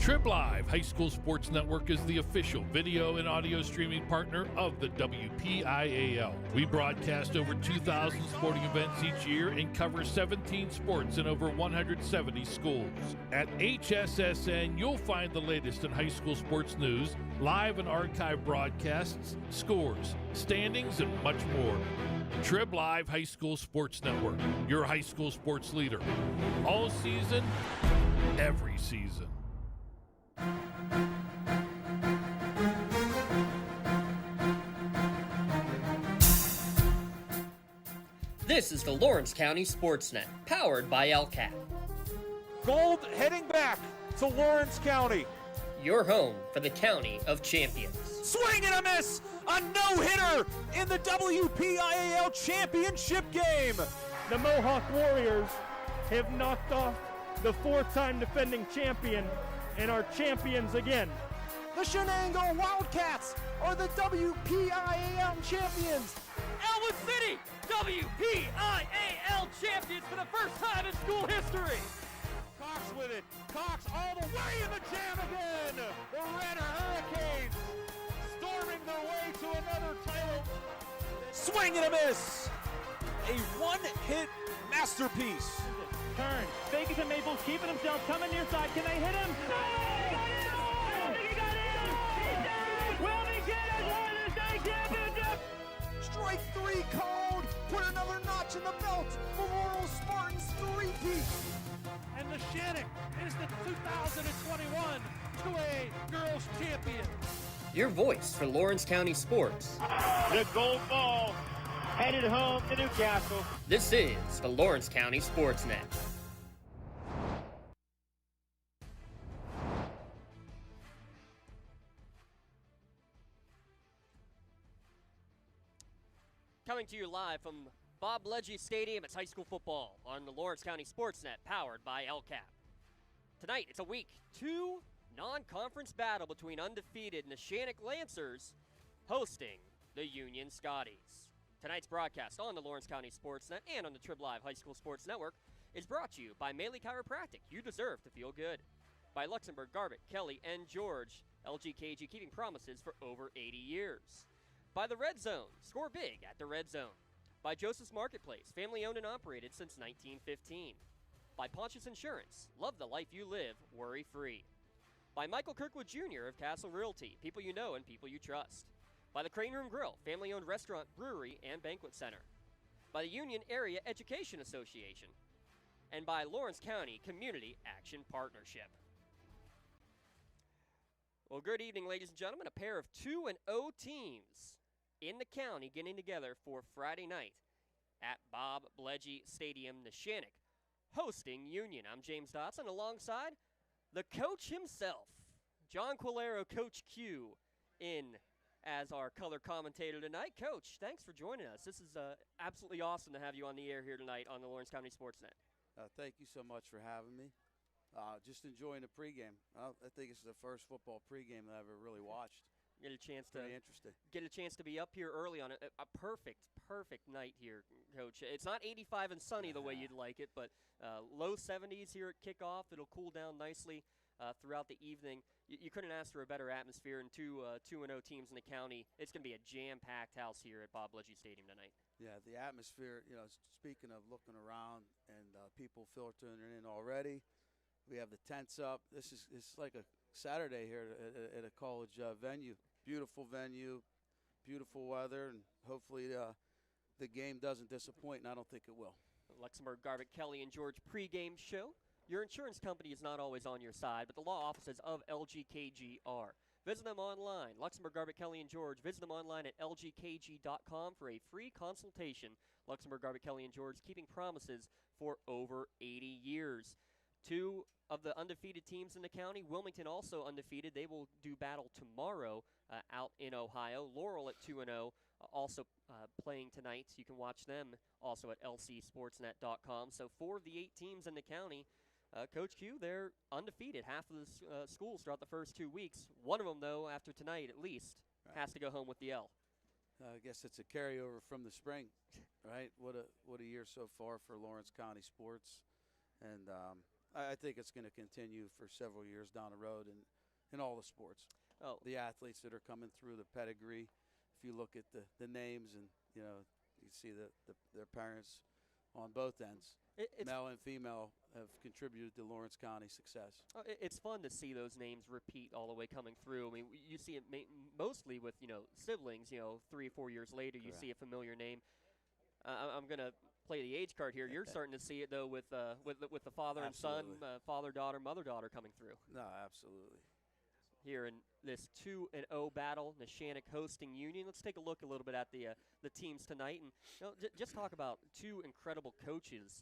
Trib Live High School Sports Network is the official video and audio streaming partner of the WPIAL. We broadcast over 2,000 sporting events each year and cover 17 sports in over 170 schools. At HSSN, you'll find the latest in high school sports news, live and archive broadcasts, scores, standings, and much more. Trib Live High School Sports Network, your high school sports leader. All season, every season. This is the Lawrence County SportsNet, powered by LCAT. Gold heading back to Lawrence County. Your home for the County of Champions. Swing and a miss! A no-hitter in the WPIAL championship game! The Mohawk Warriors have knocked off the four-time defending champion and are champions again. The Shenango Wildcats are the WPIAL champions! Elwood City, WPIAL champions for the first time in school history! Cox with it. Cox all the way in the jam again! The Red Hurricanes storming their way to another title. Swing and a miss! A one-hit masterpiece. Turn. Fake it to Maples, keeping himself, coming near side. Can they hit him? No! I think he got in! He's down! Will he get it? Lawrence State Championship! Strike three called. Put another notch in the belt for Laurel Spartans three-peat. And Neshannock is the 2021 2A Girls Champion. Your voice for Lawrence County sports. The gold ball headed home to Newcastle. This is the Lawrence County SportsNet. Coming to you live from Bob Ledgy Stadium, it's high school football on the Lawrence County SportsNet, powered by LCAP. Tonight, it's a week 2 non-conference battle between undefeated Neshannock Lancers hosting the Union Scotties. Tonight's broadcast on the Lawrence County SportsNet and on the Trib Live High School Sports Network is brought to you by Maley Chiropractic. You deserve to feel good. By Luxembourg, Garbutt, Kelly, and George. LGKG keeping promises for over 80 years. By the Red Zone. Score big at the Red Zone. By Joseph's Marketplace. Family owned and operated since 1915. By Pontius Insurance. Love the life you live, worry free. By Michael Kirkwood Jr. of Castle Realty. People you know and people you trust. By the Crane Room Grill, family-owned restaurant, brewery, and banquet center. By the Union Area Education Association. And by Lawrence County Community Action Partnership. Well, good evening, ladies and gentlemen. A pair of 2-0 teams in the county getting together for Friday night at Bob Ledgy Stadium, Neshannock, hosting Union. I'm James Dotson, alongside the coach himself, John Quilero, Coach Q, in as our color commentator tonight. Coach, thanks for joining us. This is absolutely awesome to have you on the air here tonight on the Lawrence County SportsNet. Thank you so much for having me. Just enjoying the pregame. I think it's the first football pregame that I've ever really watched. Get a chance Pretty interesting. Get a chance to be up here early on a perfect night here, Coach. It's not 85 and sunny the way you'd like it, but low 70s here at kickoff. It'll cool down nicely throughout the evening. You couldn't ask for a better atmosphere, and 2-0 teams in the county. It's going to be a jam-packed house here at Bob Ledgy Stadium tonight. Yeah, the atmosphere, speaking of looking around and people filtering in already, we have the tents up. It's like a Saturday here at a college venue. Beautiful venue, beautiful weather, and hopefully the game doesn't disappoint, and I don't think it will. Luxembourg, Garbutt, Kelly, and George pregame show. Your insurance company is not always on your side, but the law offices of LGKG are. Visit them online. Luxembourg, Garbutt, Kelly, and George. Visit them online at lgkg.com for a free consultation. Luxembourg, Garbutt, Kelly, and George keeping promises for over 80 years. 2 of the undefeated teams in the county. Wilmington also undefeated. They will do battle tomorrow out in Ohio. Laurel at 2-0, also playing tonight. You can watch them also at lcsportsnet.com. So 4 of the 8 teams in the county, Coach Q, they're undefeated. Half of the schools throughout the first 2 weeks. One of them, though, after tonight at least, has to go home with the L. I guess it's a carryover from the spring, right? What a year so far for Lawrence County sports. And I think it's going to continue for several years down the road in all the sports. Oh, The athletes that are coming through, the pedigree, if you look at the names and, you see their parents on both ends, male and female, have contributed to Lawrence County's success. it's fun to see those names repeat all the way coming through. I mean, you see it mostly with, siblings, 3 or 4 years later, you Correct. see a familiar name. I'm going to play the age card here. You're starting to see it, though, with the father and son, Absolutely. father-daughter, mother-daughter coming through. No, absolutely. Here in this 2-0 battle, Neshannock hosting Union. Let's take a look a little bit at the teams tonight, and just talk about two incredible coaches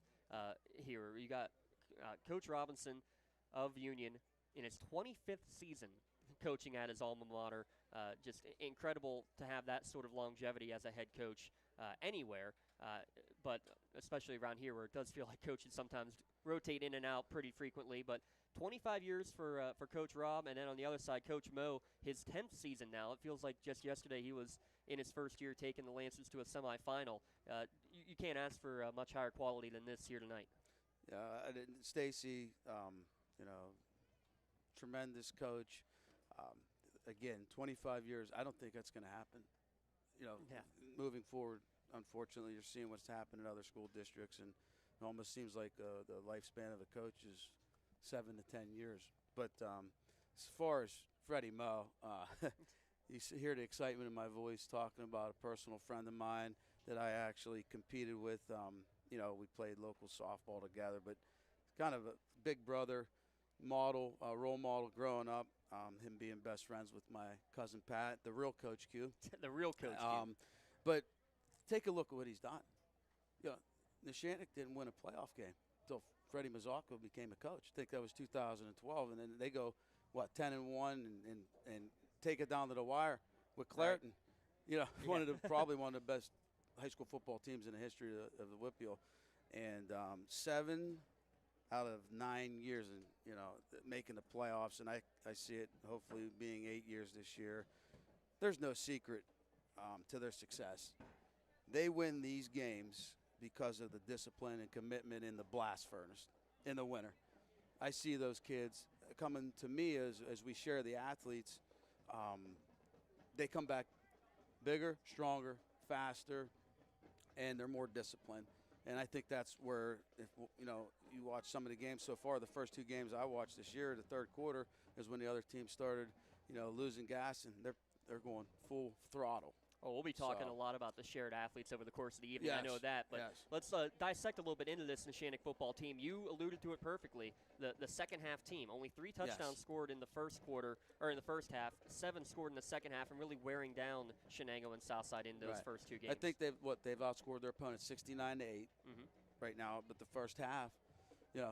here. You got Coach Robinson of Union in his 25th season coaching at his alma mater. Just incredible to have that sort of longevity as a head coach anywhere, but especially around here where it does feel like coaches sometimes rotate in and out pretty frequently. But 25 years for Coach Rob, and then on the other side, Coach Mo, his 10th season now. It feels like just yesterday he was in his first year taking the Lancers to a semifinal. You can't ask for much higher quality than this here tonight. Stacy, tremendous coach. Again, 25 years, I don't think that's going to happen. Moving forward, unfortunately, you're seeing what's happened in other school districts, and it almost seems like the lifespan of a coach is 7 to 10 years. But as far as Freddie Mo, you hear the excitement in my voice talking about a personal friend of mine that I actually competed with. We played local softball together, but kind of a big brother model, role model growing up, him being best friends with my cousin Pat, the real Coach Q. The real Coach Q. But take a look at what he's done. Neshannock didn't win a playoff game until Freddie Mazzocco became a coach. I think that was 2012, and then they go, 10-1 and take it down to the wire with Clareton. Right. Probably one of the best high school football teams in the history of the Whitfield. And 7 out of 9 years and, making the playoffs, and I see it hopefully being 8 years this year. There's no secret to their success. They win these games because of the discipline and commitment in the blast furnace in the winter. I see those kids coming to me as we share the athletes. They come back bigger, stronger, faster, and they're more disciplined. And I think that's where, if you watch some of the games so far, the first 2 games I watched this year, the third quarter is when the other team started, losing gas, and they're going full throttle. Oh, we'll be talking a lot about the shared athletes over the course of the evening. Yes. I know that, but Yes. let's dissect a little bit into this Neshannock football team. You alluded to it perfectly. The second half team, only 3 touchdowns scored in the first quarter, or in the first half, 7 scored in the second half, and really wearing down Shenango and Southside in those first 2 games. I think they've outscored their opponents 69-8 right now, but the first half,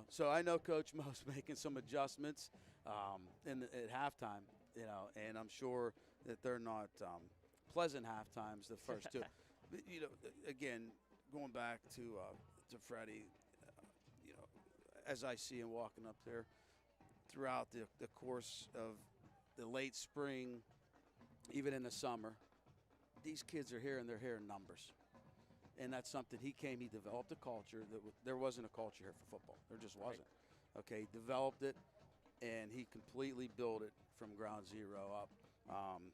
So I know Coach Mo's making some adjustments at halftime, and I'm sure that they're not pleasant half times the first 2. But, again, going back to Freddie, as I see him walking up there throughout the course of the late spring, even in the summer, these kids are here and they're here in numbers. And that's something he developed a culture there wasn't a culture here for football. There just wasn't. Right. Okay, he developed it, and he completely built it from ground zero up.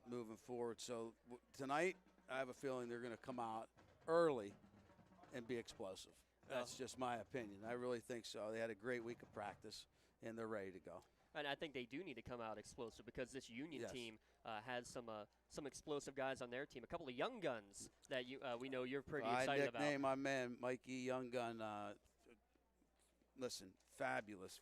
Moving forward. So tonight, I have a feeling they're going to come out early and be explosive. That's just my opinion. I really think so. They had a great week of practice, and they're ready to go. And I think they do need to come out explosive because this Union team has some explosive guys on their team. A couple of young guns that we know you're pretty excited about. I nicknamed my man Mikey Young Gun. Listen, fabulous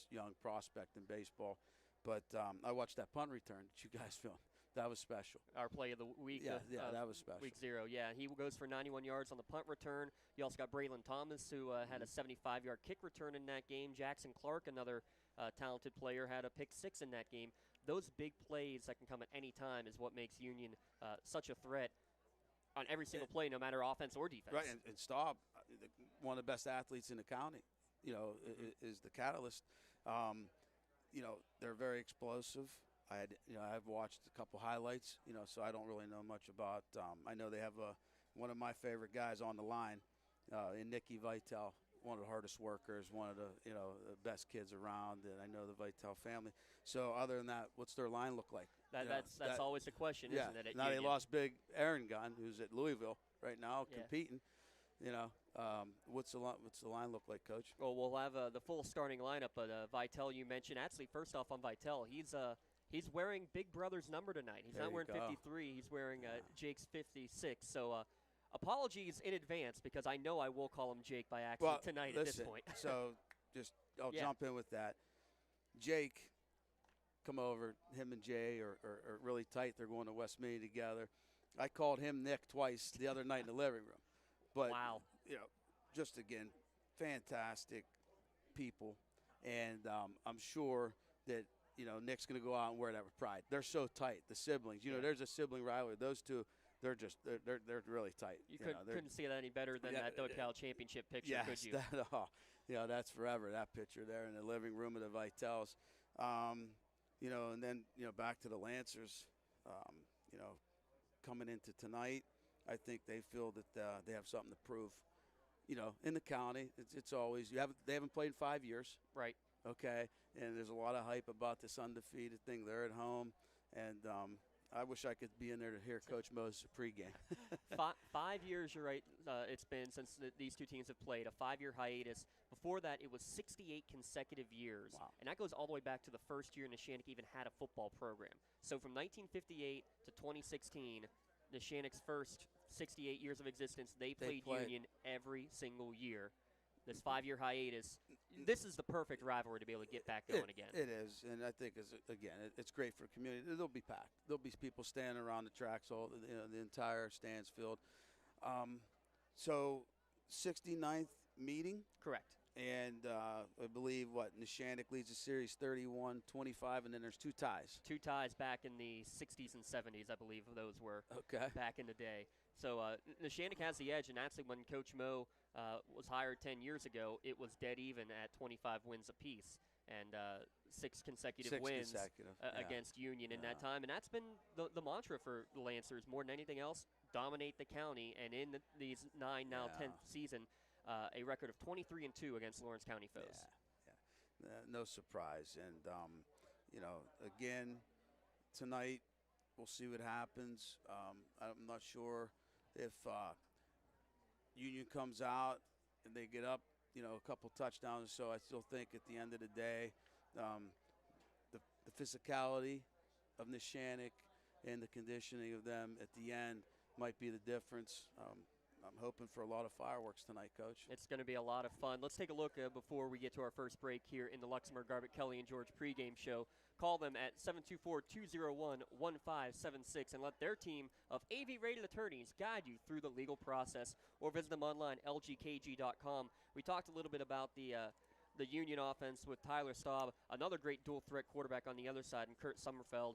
young prospect in baseball. But I watched that punt return that you guys filmed. That was special. Our play of the week. Yeah, that was special. Week 0. Yeah, he goes for 91 yards on the punt return. You also got Braylon Thomas, who had a 75-yard kick return in that game. Jackson Clark, another talented player, had a pick 6 in that game. Those big plays that can come at any time is what makes Union such a threat on every single play, no matter offense or defense. Right, and Staub, one of the best athletes in the county, is the catalyst. They're very explosive. I've watched a couple highlights, so I don't really know much about. I know they have one of my favorite guys on the line, in Nicky Vitale. one of the hardest workers, one of the the best kids around, and I know the Vitale family. So other than that, what's their line look like? That's always the question, isn't it? Now they lost big Aaron Gunn, who's at Louisville right now competing. What's the line look like, Coach? Well, we'll have the full starting lineup, but Vitale, you mentioned. Actually, first off on Vitale, he's wearing Big Brother's number tonight. He's not wearing 53. He's wearing Jake's 56. So apologies in advance, because I know I will call him Jake by accident tonight at this point. So I'll jump in with that. Jake, come over. Him and Jay are really tight. They're going to Westmead together. I called him Nick twice the other night in the living room. But, wow. Just again, fantastic people. And I'm sure that, Nick's going to go out and wear that with pride. They're so tight, the siblings. There's a sibling rivalry. Those two, they're really tight. You couldn't see that any better than that DoCal championship picture, could you? That's forever, that picture there in the living room of the Vitales. And then, back to the Lancers, coming into tonight, I think they feel that they have something to prove. In the county, it's always they haven't played in 5 years. Right. Okay, and there's a lot of hype about this undefeated thing. They're at home, and I wish I could be in there to hear Coach Moses pregame. 5 years, you're right. It's been since these two teams have played, a 5-year hiatus. Before that, it was 68 consecutive years. Wow. And that goes all the way back to the first year Neshannock even had a football program. So from 1958 to 2016, Neshannock's first 68 years of existence, they played Union every single year. This 5-year hiatus, this is the perfect rivalry to be able to get back going again. It is, and I think it's great for the community. They'll be packed. There'll be people standing around the tracks, the entire stands filled. So 69th meeting. Correct. And I believe Neshannock leads the series 31-25, and then there's two ties. Two ties back in the 60s and 70s, I believe those were back in the day. So Neshannock has the edge, and actually when Coach Mo was hired 10 years ago, it was dead even at 25 wins apiece, and six consecutive wins against Union in that time. And that's been the mantra for the Lancers more than anything else: dominate the county. And in these 10th season, a record of 23-2 against Lawrence County foes. No surprise. And again, tonight we'll see what happens. I'm not sure if Union comes out and they get up, a couple touchdowns or so. I still think at the end of the day, the physicality of Neshannock and the conditioning of them at the end might be the difference. I'm hoping for a lot of fireworks tonight, Coach. It's going to be a lot of fun. Let's take a look before we get to our first break here in the Luxembourg Garbett Kelly and George pregame show. Call them at 724-201-1576 and let their team of AV-rated attorneys guide you through the legal process, or visit them online, lgkg.com. We talked a little bit about the Union offense with Tyler Staub, another great dual-threat quarterback on the other side, and Kurt Sommerfeld,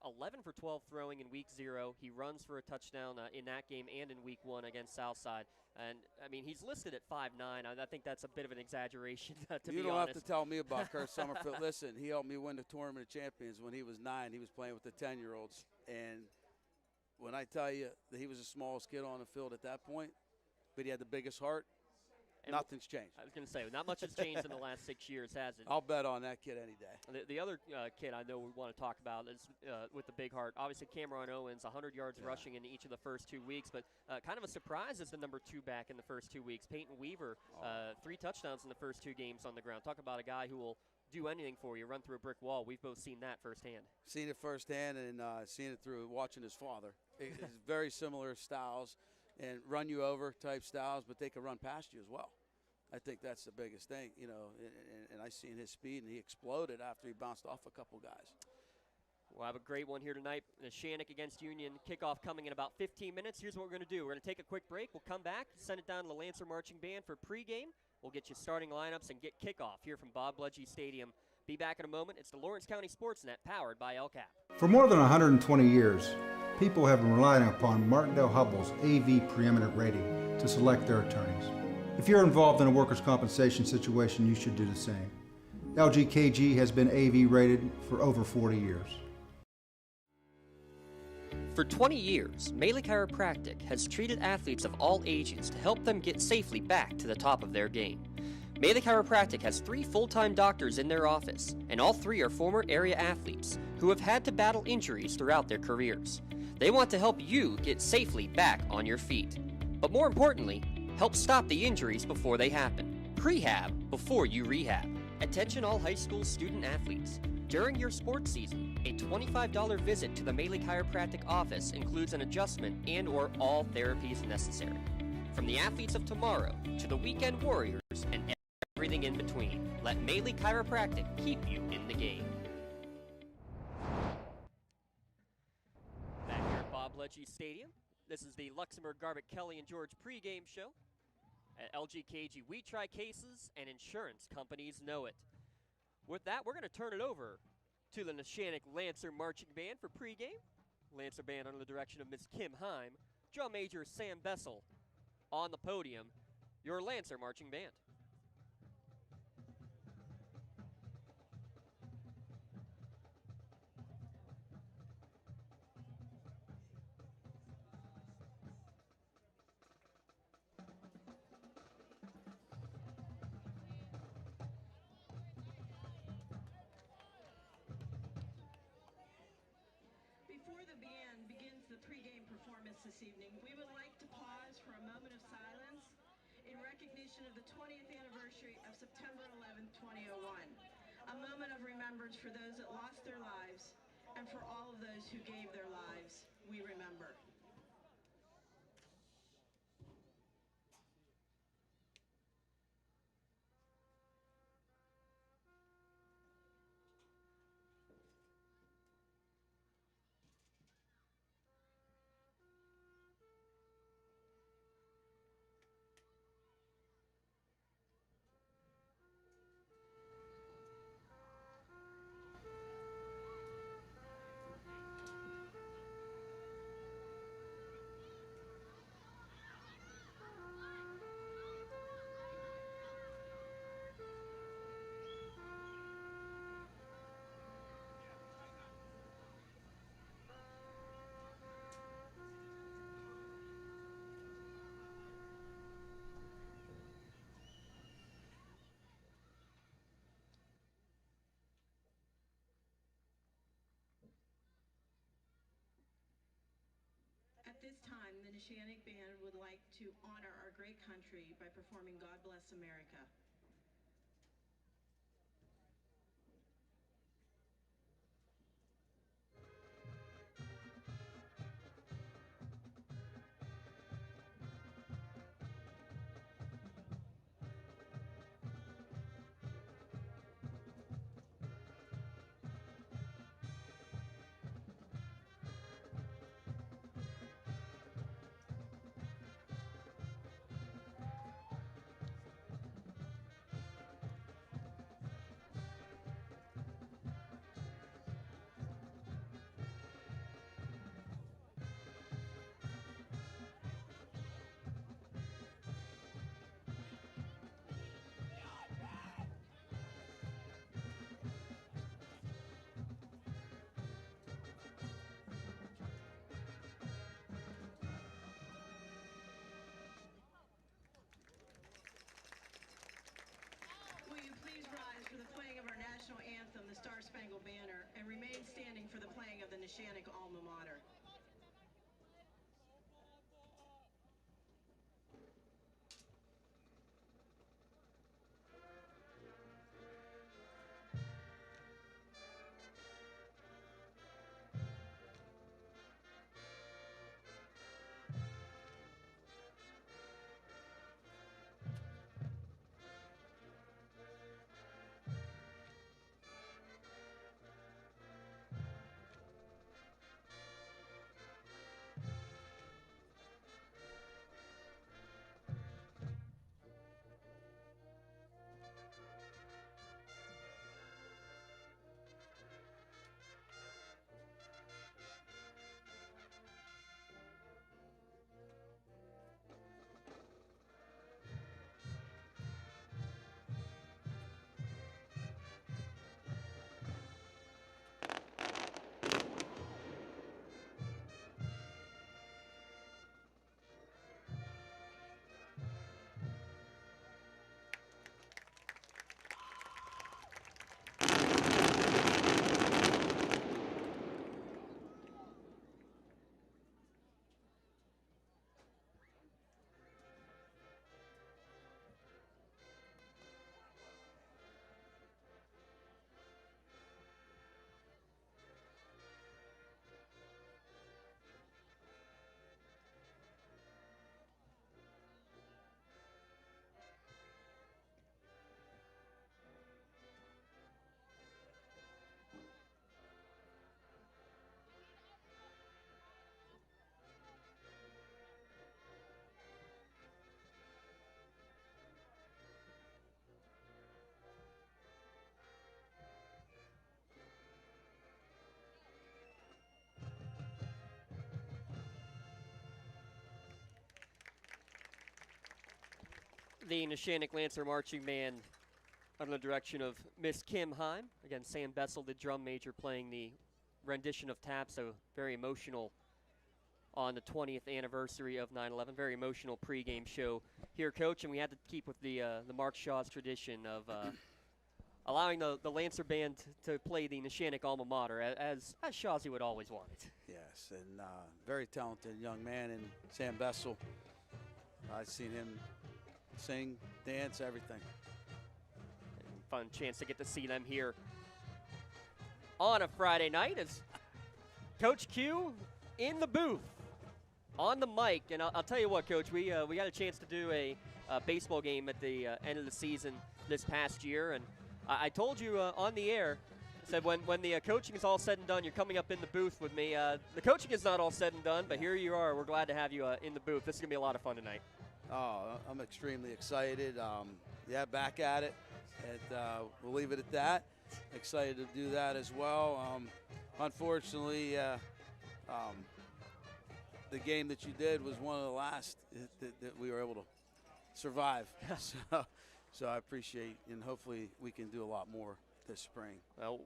11 for 12 throwing in Week 0. He runs for a touchdown in that game and in Week 1 against Southside. And, I mean, he's listed at 5'9". I think that's a bit of an exaggeration, to be honest. You don't have to tell me about Kurt Sommerfeld. Listen, he helped me win the Tournament of Champions when he was 9. He was playing with the 10-year-olds. And when I tell you that he was the smallest kid on the field at that point, but he had the biggest heart, and nothing's changed. I was going to say, not much has changed in the last 6 years, has it? I'll bet on that kid any day. The other kid I know we want to talk about is with the big heart. Obviously, Cameron Owens, 100 yards rushing in each of the first 2 weeks, but kind of a surprise as the number 2 back in the first 2 weeks. Peyton Weaver, 3 touchdowns in the first 2 games on the ground. Talk about a guy who will do anything for you, run through a brick wall. We've both seen that firsthand. Seen it firsthand, and seen it through watching his father. It's very similar styles and run you over type styles, but they can run past you as well. I think that's the biggest thing, and I seen his speed, and he exploded after he bounced off a couple guys. We'll have a great one here tonight. Neshannock against Union. Kickoff coming in about 15 minutes. Here's what we're going to do. We're going to take a quick break. We'll come back, send it down to the Lancer Marching Band for pregame. We'll get you starting lineups and get kickoff here from Bob Bledgy Stadium. Be back in a moment. It's the Lawrence County SportsNet, powered by LCAP. For more than 120 years, people have been relying upon Martindale Hubbell's AV preeminent rating to select their attorneys. If you're involved in a workers' compensation situation, you should do the same. LGKG has been AV rated for over 40 years. For 20 years, Melee Chiropractic has treated athletes of all ages to help them get safely back to the top of their game. Melee Chiropractic has 3 full-time doctors in their office, and all 3 are former area athletes who have had to battle injuries throughout their careers. They want to help you get safely back on your feet. But more importantly, help stop the injuries before they happen. Prehab before you rehab. Attention all high school student athletes. During your sports season, a $25 visit to the Melee Chiropractic office includes an adjustment and/or all therapies necessary. From the athletes of tomorrow to the weekend warriors and everything in between, let Melee Chiropractic keep you in the game. Back here at Bob Ledge Stadium, this is the Luxembourg Garbett Kelly and George pregame show. At LGKG, we try cases and insurance companies know it. With that, we're going to turn it over to the Neshannock Lancer Marching Band for pregame. Lancer Band under the direction of Miss Kim Heim. Drum Major Sam Bessel on the podium. Your Lancer Marching Band. Before the band begins the pregame performance this evening, we would like to pause for a moment of silence in recognition of the 20th anniversary of September 11th, 2001. A moment of remembrance for those that lost their lives and for all of those who gave their lives. We remember. At this time, the Neshannock Band would like to honor our great country by performing God Bless America. For the playing of our national anthem, the Star Spangled Banner, and remain standing for the playing of the Neshannock alma mater. the Neshannock Lancer Marching Band under the direction of Miss Kim Heim. Again, Sam Bessel, the drum major, playing the rendition of Tap, so very emotional on the 20th anniversary of 9/11. Very emotional pregame show here, Coach, and we had to keep with the Mark Shaw's tradition of allowing the Lancer Band to play the Neshannock alma mater, as Shawzy would always want it. Yes, and very talented young man, and Sam Bessel. I've seen him sing, dance, everything. And fun chance to get to see them here on a Friday night as Coach Q in the booth, on the mic. And I'll tell you what, Coach, we got a chance to do a baseball game at the end of the season this past year, and I told you on the air, I said when the coaching is all said and done, you're coming up in the booth with me. The coaching is not all said and done, but here you are. We're glad to have you in the booth. This is going to be a lot of fun tonight. Oh, I'm extremely excited. Yeah, back at it. And we'll leave it at that. Excited to do that as well. Unfortunately, the game that you did was one of the last that we were able to survive. So I appreciate, and hopefully we can do a lot more this spring. Well,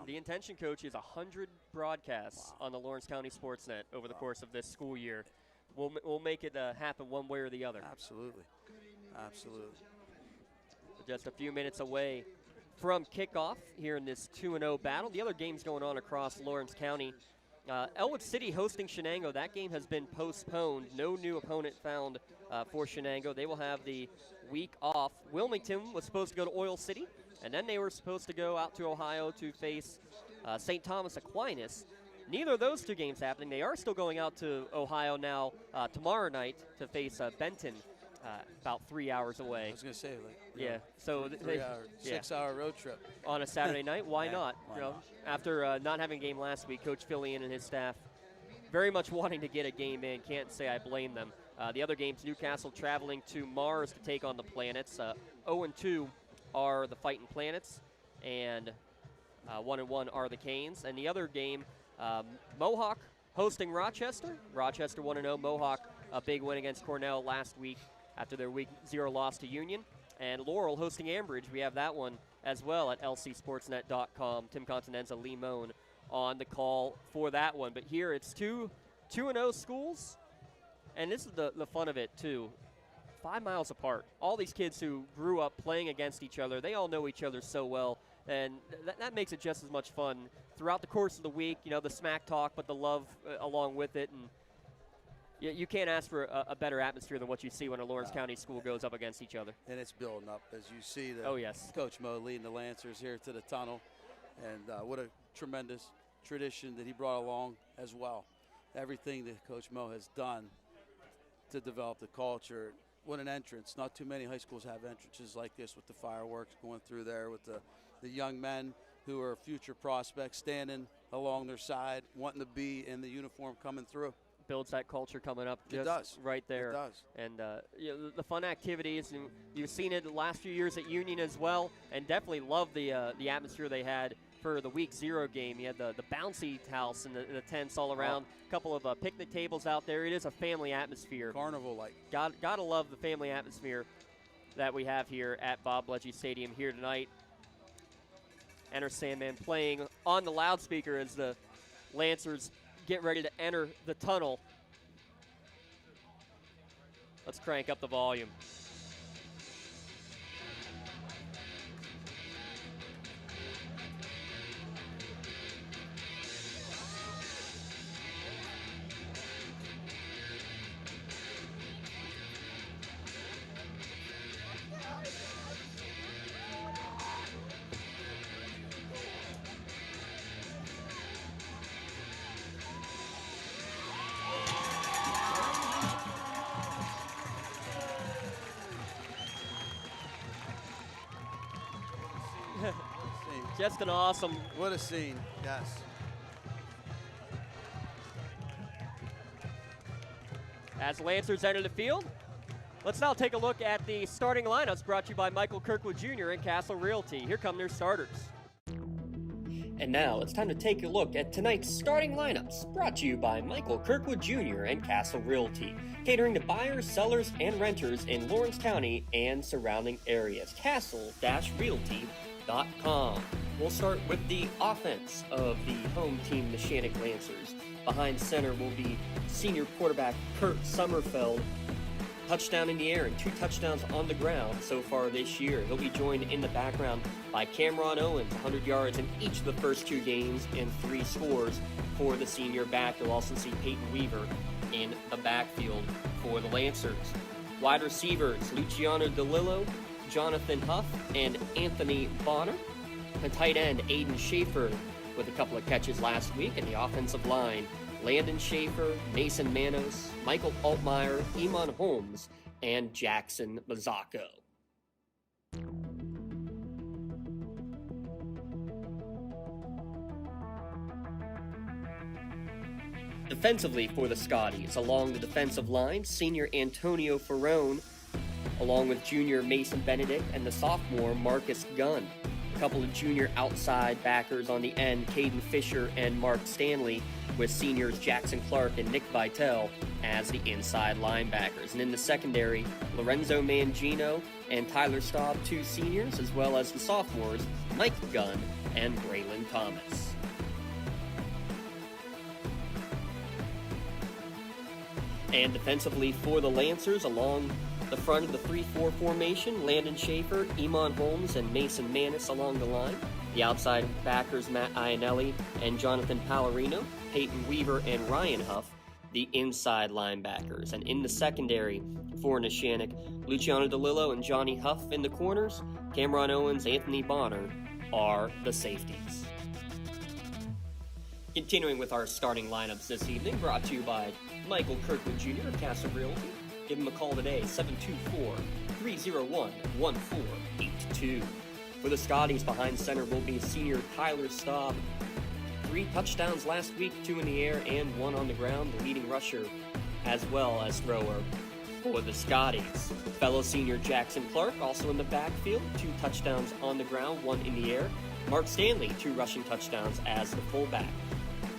the intention, Coach, is 100 broadcasts on the Lawrence County SportsNet over the course of this school year. We'll make it happen one way or the other. Absolutely. Absolutely. Just a few minutes away from kickoff here in this 2-0 battle. The other games going on across Lawrence County. Elwood City hosting Shenango. That game has been postponed. No new opponent found for Shenango. They will have the week off. Wilmington was supposed to go to Oil City, and then they were supposed to go out to Ohio to face St. Thomas Aquinas. Neither of those two games happening. They are still going out to Ohio now tomorrow night to face Benton, about 3 hours away. I was going to say, yeah. So 6-hour road trip on a Saturday night. Why not? Why not? After not having a game last week, Coach Fillion and his staff very much wanting to get a game in. Can't say I blame them. The other games: Newcastle traveling to Mars to take on the Planets. 0-2 are the Fighting Planets, and 1-1 are the Canes. And the other game, Mohawk hosting Rochester. Rochester 1-0. Mohawk a big win against Cornell last week after their week 0 loss to Union. And Laurel hosting Ambridge. We have that one as well at lcsportsnet.com. Tim Continenza, Lee Moan on the call for that one. But here it's 2-0 schools, and this is the fun of it too. 5 miles apart. All these kids who grew up playing against each other, they all know each other so well, and that makes it just as much fun throughout the course of the week. You know, the smack talk, but the love along with it, and you can't ask for a better atmosphere than what you see when a Lawrence County school goes up against each other. And it's building up as you see Coach Mo leading the Lancers here to the tunnel. And what a tremendous tradition that he brought along as well. Everything that Coach Mo has done to develop the culture. What an entrance. Not too many high schools have entrances like this with the fireworks going through there, with the young men who are future prospects standing along their side, wanting to be in the uniform coming through. Builds that culture coming up just it does. Right there. It does. And the fun activities, and you've seen it the last few years at Union as well, and definitely love the atmosphere they had for the week 0 game. You had the bouncy house and the tents all around, a couple of picnic tables out there. It is a family atmosphere. Carnival-like. Gotta love the family atmosphere that we have here at Bob Ledgy Stadium here tonight. Enter Sandman playing on the loudspeaker as the Lancers get ready to enter the tunnel. Let's crank up the volume. Just an awesome. What a scene, yes. As Lancers enter the field, let's now take a look at the starting lineups brought to you by Michael Kirkwood Jr. and Castle Realty. Here come their starters. And now it's time to take a look at tonight's starting lineups, brought to you by Michael Kirkwood Jr. and Castle Realty, catering to buyers, sellers, and renters in Lawrence County and surrounding areas. Castle-realty.com. We'll start with the offense of the home team, the Neshannock Lancers. Behind center will be senior quarterback Kurt Sommerfeld. Touchdown in the air and 2 touchdowns on the ground so far this year. He'll be joined in the background by Cameron Owens, 100 yards in each of the first 2 games and 3 scores for the senior back. You'll also see Peyton Weaver in the backfield for the Lancers. Wide receivers, Luciano DeLillo, Jonathan Huff, and Anthony Bonner. The tight end, Aiden Schaefer, with a couple of catches last week. And the offensive line, Landon Schaefer, Mason Manos, Michael Altmaier, Iman Holmes, and Jackson Mazzacco. Defensively for the Scotties, along the defensive line, senior Antonio Ferrone, along with junior Mason Benedict and the sophomore Marcus Gunn. A couple of junior outside backers on the end, Caden Fisher and Mark Stanley, with seniors Jackson Clark and Nick Vitale as the inside linebackers. And in the secondary, Lorenzo Mangino and Tyler Staub, 2 seniors, as well as the sophomores, Mike Gunn and Braylon Thomas. And defensively for the Lancers, along the front of the 3-4 formation, Landon Schaefer, Iman Holmes, and Mason Manis along the line. The outside backers, Matt Iannelli and Jonathan Pallarino, Peyton Weaver and Ryan Huff, the inside linebackers. And in the secondary for Neshannock, Luciano DeLillo and Johnny Huff in the corners, Cameron Owens, Anthony Bonner are the safeties. Continuing with our starting lineups this evening, brought to you by Michael Kirkwood Jr. of Castle Realty. Give him a call today, 724-301-1482. For the Scotties, behind center will be senior Tyler Staub. 3 touchdowns last week, 2 in the air and 1 on the ground. The leading rusher as well as thrower for the Scotties. Fellow senior Jackson Clark also in the backfield. 2 touchdowns on the ground, 1 in the air. Mark Stanley, 2 rushing touchdowns as the fullback.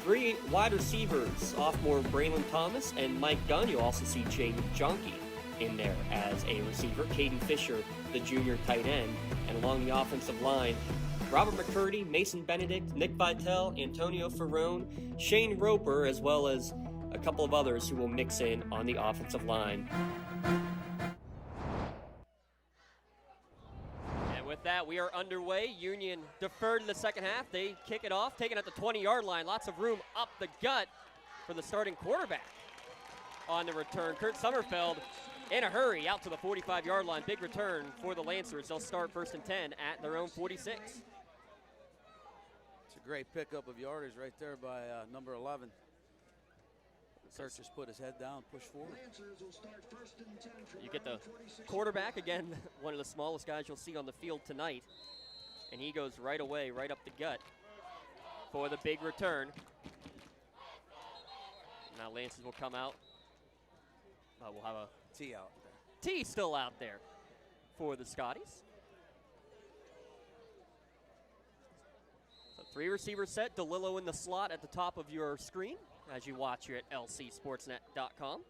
3 wide receivers, sophomore Braylon Thomas and Mike Gunn. You'll also see Jaden Jonke in there as a receiver. Caden Fisher, the junior tight end. And along the offensive line, Robert McCurdy, Mason Benedict, Nick Vitale, Antonio Ferrone, Shane Roper, as well as a couple of others who will mix in on the offensive line. And with that, we are underway. Union deferred in the second half. They kick it off, taken at the 20-yard line. Lots of room up the gut for the starting quarterback on the return. Kurt Sommerfeld in a hurry out to the 45-yard line. Big return for the Lancers. They'll start 1st and 10 at their own 46. It's a great pickup of yardage right there by number 11. Kurt just put his head down, push forward. You get the quarterback, again, one of the smallest guys you'll see on the field tonight. And he goes right away, right up the gut for the big return. Now Lancers will come out. We'll have a T out there. T still out there for the Scotties. So 3 receiver set, DeLillo in the slot at the top of your screen as you watch here at lcsportsnet.com.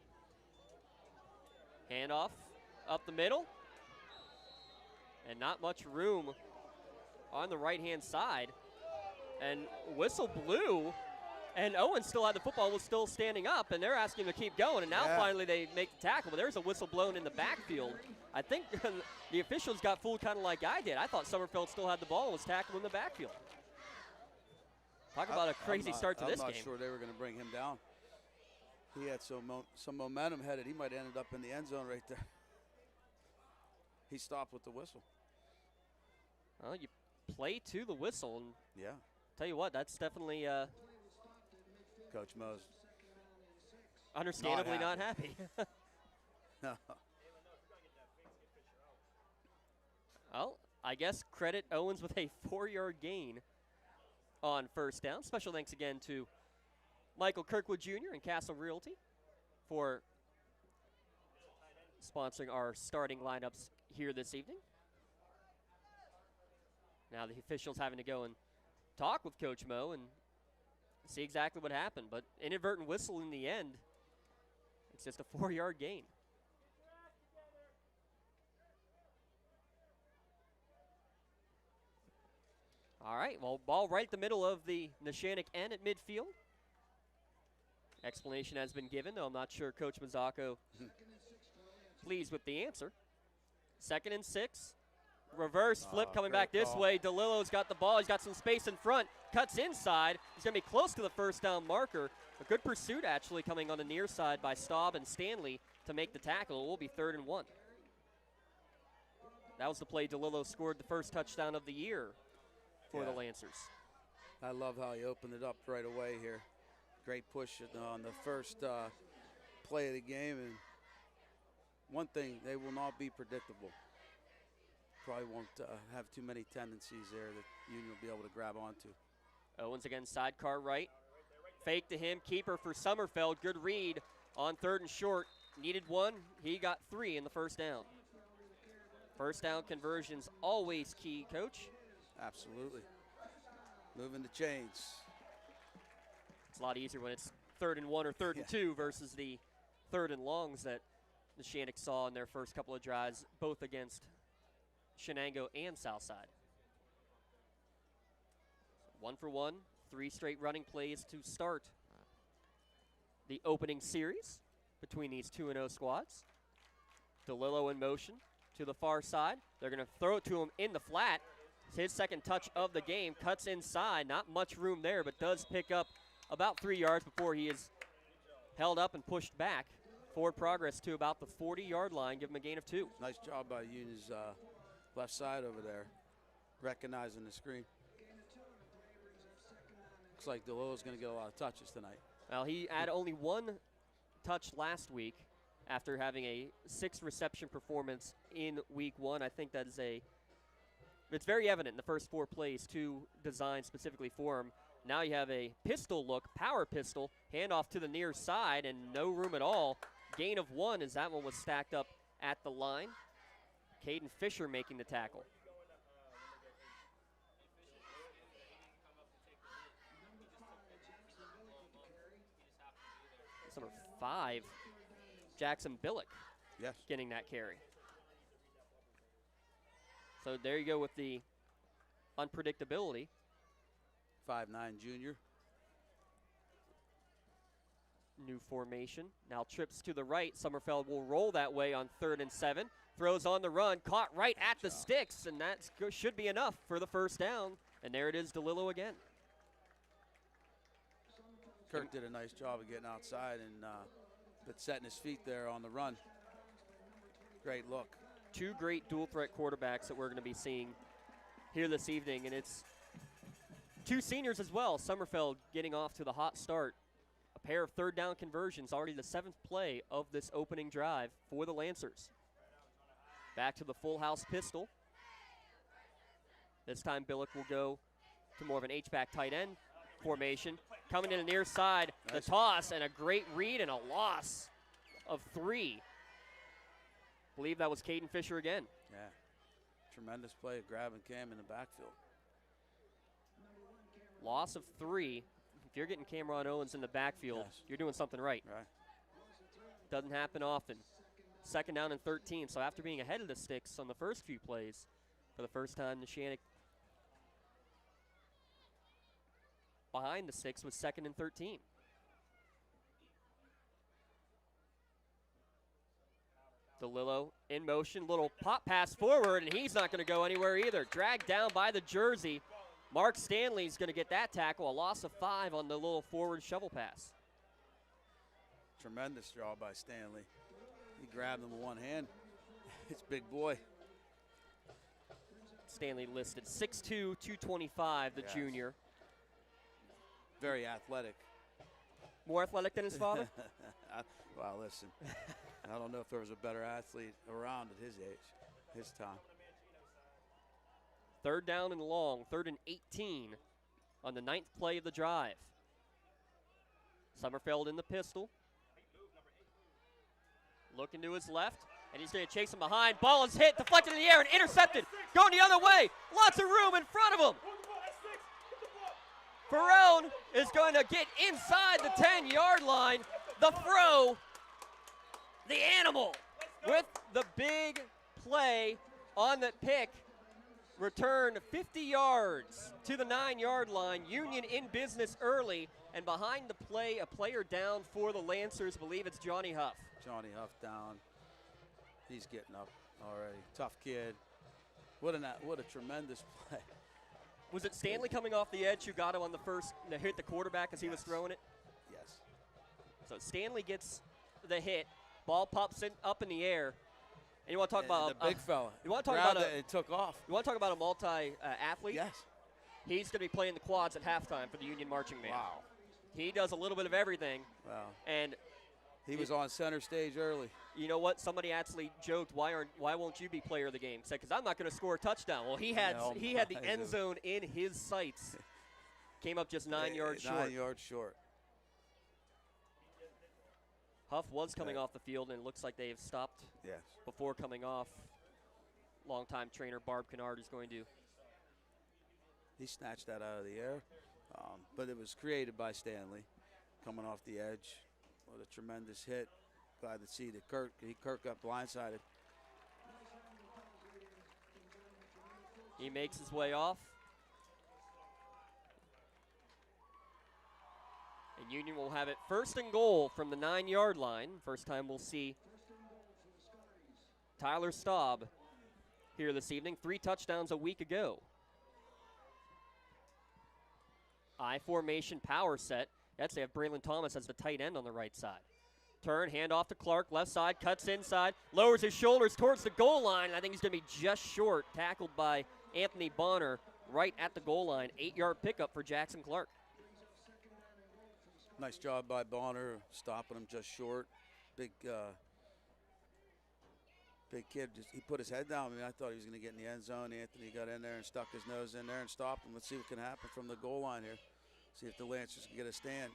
Handoff up the middle. And not much room on the right-hand side. And whistle blew. And Owen still had the football, was still standing up, and they're asking him to keep going. And now finally they make the tackle, but there's a whistle blown in the backfield. I think the officials got fooled kind of like I did. I thought Sommerfeld still had the ball and was tackled in the backfield. Talk about a crazy start to this game. I'm not sure they were going to bring him down. He had some momentum headed. He might have ended up in the end zone right there. He stopped with the whistle. Well, you play to the whistle, and tell you what, that's definitely Coach Mo's understandably not happy. No. Well, I guess credit Owens with a 4-yard gain on 1st down. Special thanks again to Michael Kirkwood Jr. and Castle Realty for sponsoring our starting lineups here this evening. Now the officials having to go and talk with Coach Mo and see exactly what happened. But inadvertent whistle in the end. It's just a 4-yard gain. All right, well, ball right at the middle of the Neshannock end at midfield. Explanation has been given, though I'm not sure Coach Mazzocco pleased with the answer. 2nd and 6. Reverse flip coming back this way. DeLillo's got the ball. He's got some space in front. Cuts inside. He's going to be close to the first down marker. A good pursuit, actually, coming on the near side by Staub and Stanley to make the tackle. It will be 3rd and 1. That was the play DeLillo scored the first touchdown of the year for the Lancers. I love how he opened it up right away here. Great push on the first play of the game. And one thing, they will not be predictable. Probably won't have too many tendencies there that Union will be able to grab onto. Owens again, sidecar right. Fake to him, keeper for Summerfeld. Good read on 3rd and short. Needed 1, he got 3 in the first down. First down conversions always key, Coach. Absolutely. Moving the chains. It's a lot easier when it's 3rd and 1 or 3rd and 2 versus the 3rd and longs that Neshannock saw in their first couple of drives, both against Shenango and Southside. 1 for 1, 3 straight running plays to start the opening series between these 2-0 squads. DeLillo in motion to the far side. They're going to throw it to him in the flat. It's his second touch of the game. Cuts inside. Not much room there, but does pick up about 3 yards before he is held up and pushed back. Forward progress to about the 40-yard line. Give him a gain of 2. Nice job by Union's left side over there, recognizing the screen. Looks like DeLillo's going to get a lot of touches tonight. Well, he had only 1 touch last week after having a 6-reception performance in week 1. I think that is it's very evident in the first 4 plays, 2 designed specifically for him. Now you have a pistol look, power pistol, handoff to the near side, and no room at all. Gain of 1 as that one was stacked up at the line. Caden Fisher making the tackle. That's number 5, Jackson Billick, getting that carry. So there you go with the unpredictability. 5'9" junior. New formation. Now trips to the right. Summerfeld will roll that way on 3rd and 7. Throws on the run. Caught right at the sticks, and that should be enough for the first down. And there it is, DeLillo again. Kirk did a nice job of getting outside and but setting his feet there on the run. Great look. 2 great dual threat quarterbacks that we're going to be seeing here this evening, and it's 2 seniors as well. Summerfeld getting off to the hot start. A pair of 3rd down conversions, already the 7th play of this opening drive for the Lancers. Back to the full house pistol. This time Billick will go to more of an H-back tight end formation. Coming in the near side, the toss, and a great read and a loss of 3. Believe that was Caden Fisher again. Yeah, tremendous play of grabbing Cam in the backfield. Loss of 3. If you're getting Cameron Owens in the backfield, you're doing something right. Doesn't happen often. 2nd down and 13. So after being ahead of the sticks on the first few plays, for the first time, Neshannock behind the sticks was 2nd and 13. DeLillo in motion, little pop pass forward, and he's not going to go anywhere either. Dragged down by the jersey. Mark Stanley's going to get that tackle, a loss of 5 on the little forward shovel pass. Tremendous job by Stanley. He grabbed him with one hand. It's big boy. Stanley listed 6'2", 225, the junior. Very athletic. More athletic than his father? Well, listen. I don't know if there was a better athlete around at his age, his time. 3rd down and long, 3rd and 18 on the 9th play of the drive. Summerfeld in the pistol. Looking to his left, and he's going to chase him behind. Ball is hit, deflected in the air, and intercepted. Going the other way. Lots of room in front of him. Ferrone is going to get inside the 10-yard line. The throw, the animal, with the big play on the pick. Return 50 yards to the 9-yard line. Union in business early, and behind the play, a player down for the Lancers. I believe it's Johnny Huff. Johnny Huff down. He's getting up already. Tough kid. What a tremendous play. Was it Stanley coming off the edge who got him on the first to hit the quarterback as he was throwing it? Yes. So Stanley gets the hit. Ball pops up in the air. And you want to talk about the big fella. You want to talk about it took off. You want to talk about a multi-athlete? Yes. He's going to be playing the quads at halftime for the Union Marching Band. Wow. He does a little bit of everything. Wow. And he was on center stage early. You know what? Somebody actually joked, "Why won't you be player of the game?" Said, "Because I'm not going to score a touchdown." Well, he had the end zone in his sights. Came up just 9 yards short. 9 yards short. Huff was coming off the field, and it looks like they have stopped before coming off. Longtime trainer Barb Kennard is going to. He snatched that out of the air, but it was created by Stanley, coming off the edge. What a tremendous hit. Glad to see that Kirk got blindsided. He makes his way off. And Union will have it 1st and goal from the 9-yard line. First time we'll see Tyler Staub here this evening. 3 touchdowns a week ago. I formation power set. That's they have Braylon Thomas as the tight end on the right side. Turn, hand off to Clark, left side, cuts inside, lowers his shoulders towards the goal line. I think he's going to be just short, tackled by Anthony Bonner right at the goal line. 8-yard pickup for Jackson Clark. Nice job by Bonner, stopping him just short. Big kid. He put his head down. I mean, I thought he was going to get in the end zone. Anthony got in there and stuck his nose in there and stopped him. Let's see what can happen from the goal line here. See if the Lancers can get a stand.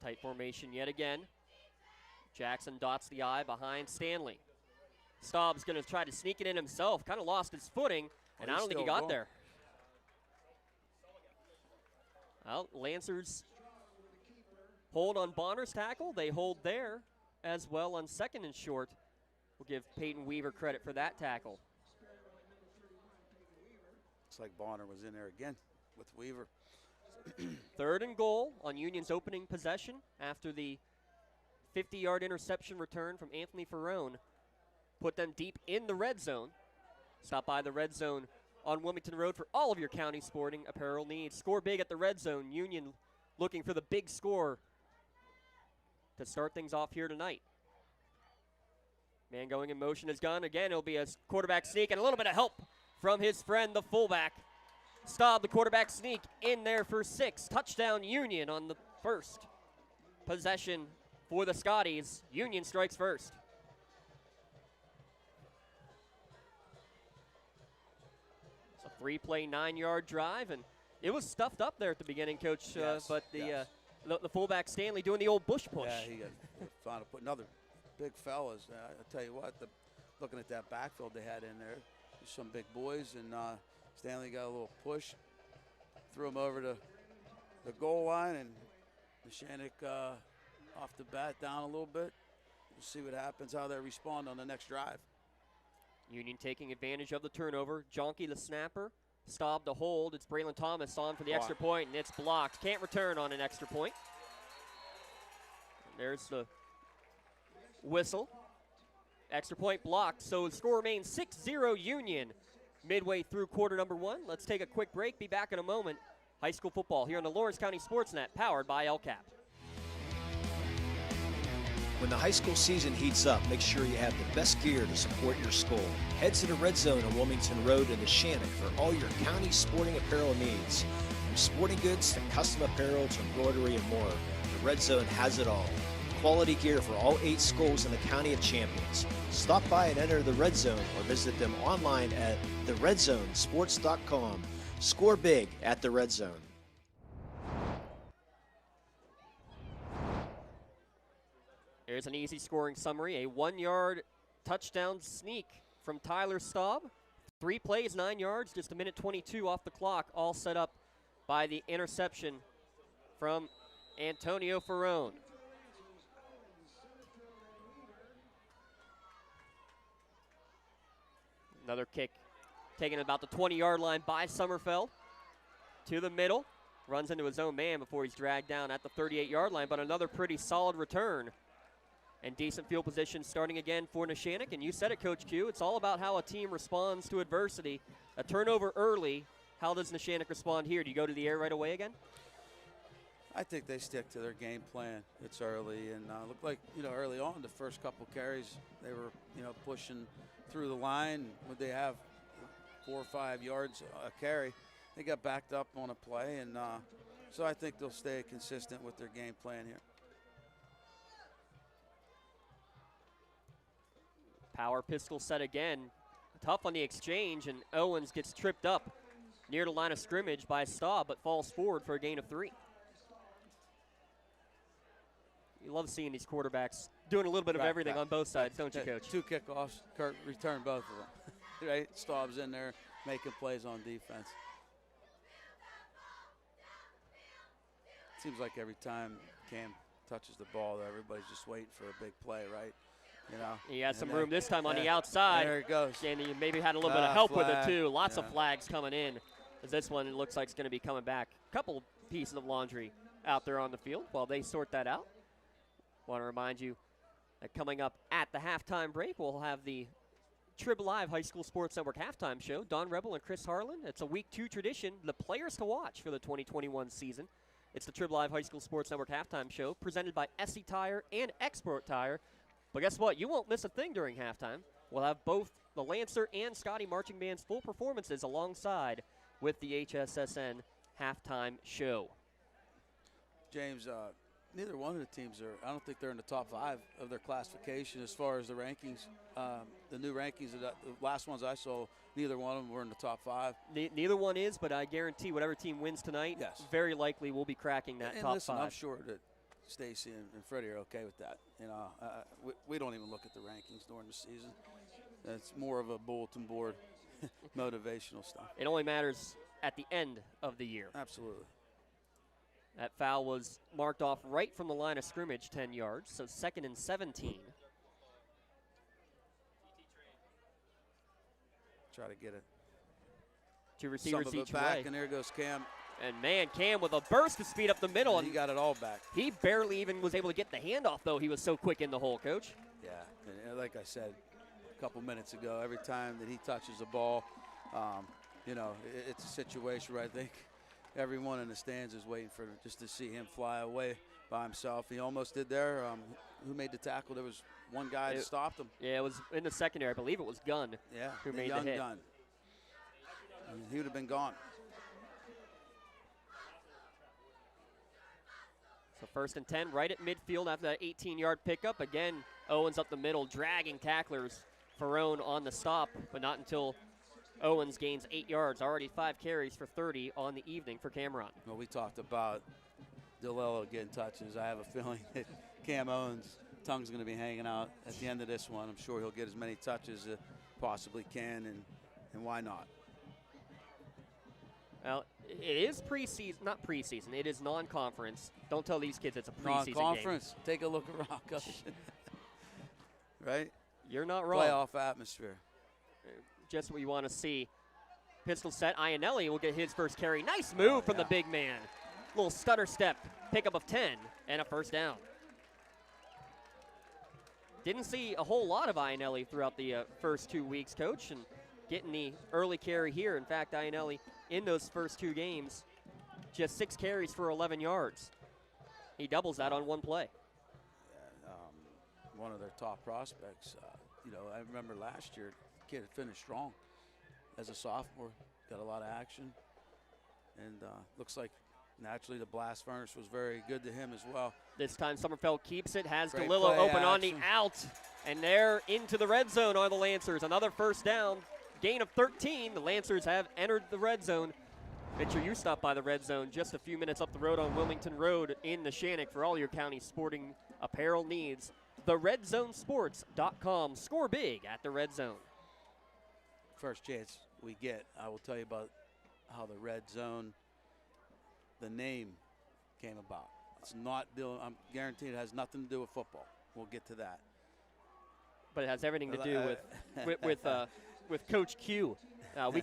Tight formation yet again. Jackson dots the I behind Stanley. Staub's going to try to sneak it in himself. Kind of lost his footing, and I don't think he got there. Well, Lancers hold on Bonner's tackle. They hold there as well on 2nd and short. We'll give Peyton Weaver credit for that tackle. Looks like Bonner was in there again with Weaver. 3rd and goal on Union's opening possession after the 50-yard interception return from Anthony Ferrone. Put them deep in the red zone. Stop by the red zone on Wilmington Road for all of your county sporting apparel needs. Score big at the red zone. Union looking for the big score to start things off here tonight. Man going in motion is gone. Again, it'll be a quarterback sneak and a little bit of help from his friend, the fullback. Staub, the quarterback sneak, in there for 6. Touchdown Union on the first possession for the Scotties. Union strikes first. It's a 3-play, 9-yard drive, and it was stuffed up there at the beginning, Coach. But the fullback Stanley doing the old bush push. Yeah, he got found to put another big fellas. I tell you what, looking at that backfield they had in there, there's some big boys, and Stanley got a little push, threw him over to the goal line, and Neshannock off the bat down a little bit. We'll see what happens, how they respond on the next drive. Union taking advantage of the turnover. Jonke the snapper, Staub the hold. It's Braylon Thomas on for the extra point, and it's blocked. Can't return on an extra point. And there's the whistle. Extra point blocked, so the score remains 6-0 Union midway through quarter number 1. Let's take a quick break. Be back in a moment. High school football here on the Lawrence County SportsNet, powered by LCAP. When the high school season heats up, make sure you have the best gear to support your school. Head to the Red Zone on Wilmington Road in Neshannock for all your county sporting apparel needs. From sporting goods to custom apparel to embroidery and more, the Red Zone has it all. Quality gear for all 8 schools in the County of Champions. Stop by and enter the Red Zone or visit them online at theredzonesports.com. Score big at the Red Zone. There's an easy scoring summary. A 1-yard touchdown sneak from Tyler Staub. 3 plays, 9 yards, just a minute 22 off the clock, all set up by the interception from Antonio Ferrone. Another kick taken about the 20-yard line by Sommerfeld. To the middle. Runs into his own man before he's dragged down at the 38-yard line, but another pretty solid return. And decent field position starting again for Neshannock. And you said it, Coach Q, it's all about how a team responds to adversity. A turnover early. How does Neshannock respond here? Do you go to the air right away again? I think they stick to their game plan. It's early, and looked like, early on, the first couple carries, they were, pushing through the line. Would they have 4 or 5 yards a carry? They got backed up on a play, and so I think they'll stay consistent with their game plan here. Power pistol set again. Tough on the exchange, and Owens gets tripped up near the line of scrimmage by Staub, but falls forward for a gain of 3. You love seeing these quarterbacks doing a little bit of everything on both sides, don't you, Coach? 2 kickoffs, Kurt returned both of them. Right? Staub's in there making plays on defense. Seems like every time Cam touches the ball, everybody's just waiting for a big play, right? He has some room this time on the outside. There it goes. And he maybe had a little bit of help with it, too. Lots of Yeah. flags coming in, as this one looks like it's going to be coming back. A couple pieces of laundry out there on the field while they sort that out. Want to remind you that coming up at the halftime break, we'll have the Trib Live High School Sports Network halftime show. Don Rebel and Chris Harlan. It's a week 2 tradition, the players to watch for the 2021 season. It's the Trib Live High School Sports Network halftime show presented by SE Tire and Export Tire. But guess what? You won't miss a thing during halftime. We'll have both the Lancer and Scotty Marching Band's full performances alongside with the HSSN halftime show. James, neither one of the teams I don't think they're in the top 5 of their classification as far as the rankings. The new rankings, the last ones I saw, neither one of them were in the top 5. Neither one is, but I guarantee whatever team wins tonight, very likely will be cracking that top listen, 5. I'm sure that Stacy and Freddie are okay with that. We don't even look at the rankings during the season. It's more of a bulletin board motivational stuff. It only matters at the end of the year. Absolutely. That foul was marked off right from the line of scrimmage, 10 yards, so 2nd and 17. Try to get it. 2 receivers Some of it each back, way. and there goes Cam. And man, Cam with a burst of speed up the middle. And he got it all back. He barely even was able to get the handoff, though. He was so quick in the hole, Coach. Yeah, and like I said a couple minutes ago, every time that he touches the ball, it's a situation where I think everyone in the stands is waiting for just to see him fly away by himself. He almost did there. Who made the tackle? There was one guy that stopped him. Yeah, it was in the secondary. I believe it was Gunn. Yeah, who made young the hit. Gunn. He would have been gone. So 1st and 10, right at midfield after that 18-yard pickup. Again, Owens up the middle, dragging tacklers. Ferrone on the stop, but not until Owens gains 8 yards. Already 5 carries for 30 on the evening for Cameron. Well, we talked about DeLillo getting touches. I have a feeling that Cam Owens' tongue's going to be hanging out at the end of this one. I'm sure he'll get as many touches as possibly can, and why not? Well, it is preseason, not preseason. It is non-conference. Don't tell these kids it's a preseason game. Non-conference. Take a look around, Coach. Right? You're not wrong. Playoff atmosphere. Just what you want to see. Pistol set. Iannelli will get his first carry. Nice move from the big man. Little stutter step. Pickup of 10 and a first down. Didn't see a whole lot of Iannelli throughout the first 2 weeks, Coach, and getting the early carry here. In fact, Iannelli in those first 2 games, just 6 carries for 11 yards. He doubles that on one play. Yeah, one of their top prospects. I remember last year, the kid finished strong as a sophomore, got a lot of action, and looks like naturally the blast furnace was very good to him as well. This time Sommerfeld keeps it, has Great DeLillo play open on the action. out, and they're into the red zone are the Lancers. Another first down, gain of 13. The Lancers have entered the red zone. Mitchell, you stopped by the red zone just a few minutes up the road on Wilmington Road in Neshannock for all your county sporting apparel needs. TheRedZoneSports.com. Score big at the red zone. First chance we get, I will tell you about how the red zone the name came about. It's not doing. I'm guaranteed it has nothing to do with football. We'll get to that. But it has everything to do with Coach Q.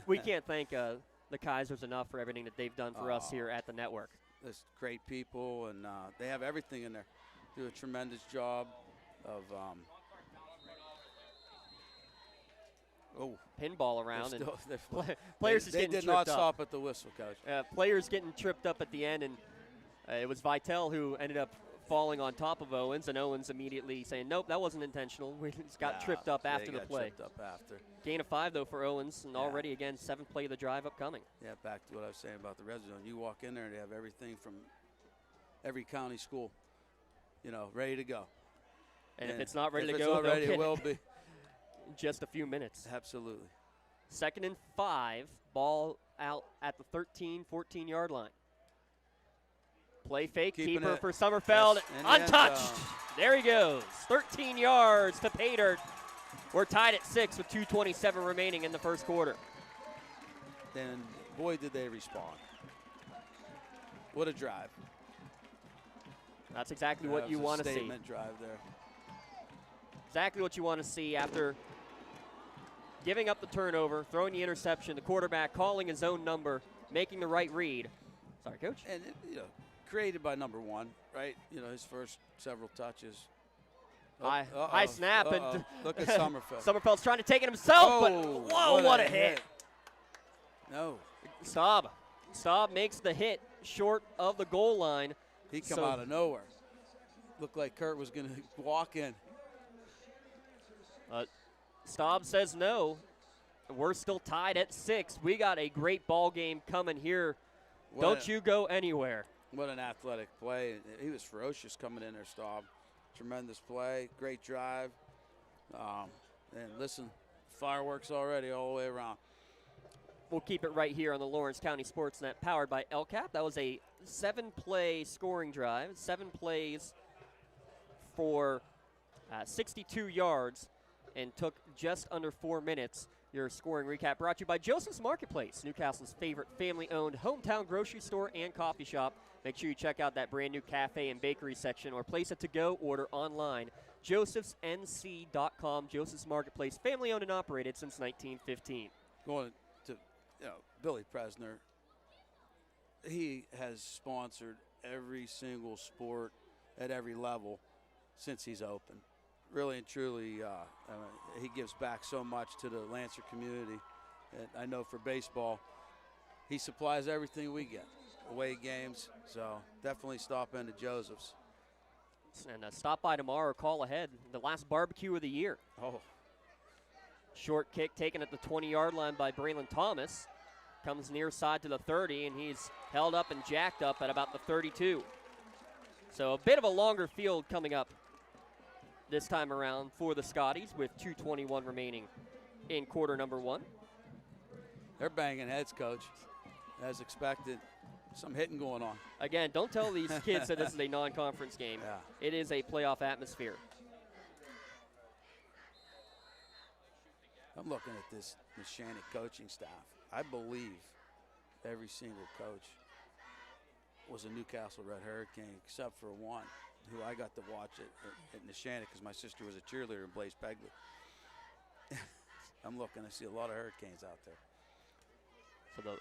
We can't thank the Kaisers enough for everything that they've done for us here at the network. There's great people, and they have everything in there. Do a tremendous job of pinball around. Players just they getting did tripped not up. stop at the whistle, Coach. Players getting tripped up at the end, and it was Vitale who ended up falling on top of Owens, and Owens immediately saying, nope, that wasn't intentional. We just got tripped up after the play. Tripped up after. Gain of 5, though, for Owens, and already, again, 7th play of the drive upcoming. Yeah, back to what I was saying about the red zone. You walk in there, and they have everything from every county school, ready to go. And if it's not ready to if go, it's not ready, it will be. In just a few minutes. Absolutely. 2nd and 5, ball out at the 13, 14-yard line. Play fake, keeper for Summerfeld, untouched. There he goes, 13 yards to pay dirt. We're tied at 6 with 2:27 remaining in the first quarter. Then, boy, did they respond. What a drive. That's exactly what you want to see. Statement drive there. Exactly what you want to see after giving up the turnover, throwing the interception, the quarterback calling his own number, making the right read. Sorry, Coach. And, created by number 1, right? His first several touches. High snap, and look at Summerfeld. Summerfeld's trying to take it himself, but whoa, what a hit. No. Staub makes the hit short of the goal line. He come out of nowhere. Looked like Kurt was going to walk in. Staub says no. We're still tied at 6. We got a great ball game coming here. Don't you go anywhere. What an athletic play. He was ferocious coming in there, Staub. Tremendous play, great drive. And listen, fireworks already all the way around. We'll keep it right here on the Lawrence County SportsNet, powered by LCAP. That was a 7-play scoring drive, 7 plays for 62 yards, and took just under 4 minutes. Your scoring recap brought to you by Joseph's Marketplace, Newcastle's favorite family-owned hometown grocery store and coffee shop. Make sure you check out that brand new cafe and bakery section, or place it to go, order online. josephsnc.com. Joseph's Marketplace, family-owned and operated since 1915. Going to Billy Presner, he has sponsored every single sport at every level since he's open. Really and truly, he gives back so much to the Lancer community. And I know for baseball, he supplies everything we get, away games. So definitely stop into Joseph's. And stop by tomorrow or call ahead. The last barbecue of the year. Short kick taken at the 20-yard line by Braylon Thomas. Comes near side to the 30, and he's held up and jacked up at about the 32. So a bit of a longer field coming up this time around for the Scotties, with 2:21 remaining in quarter number 1. They're banging heads, Coach, as expected. Some hitting going on. Again, don't tell these kids that this is a non-conference game. Yeah. It is a playoff atmosphere. I'm looking at this Neshannock coaching staff. I believe every single coach was a Newcastle Red Hurricane, except for one who I got to watch at Neshannock because my sister was a cheerleader in Blaze Pegley. I'm looking to see a lot of Hurricanes out there. So the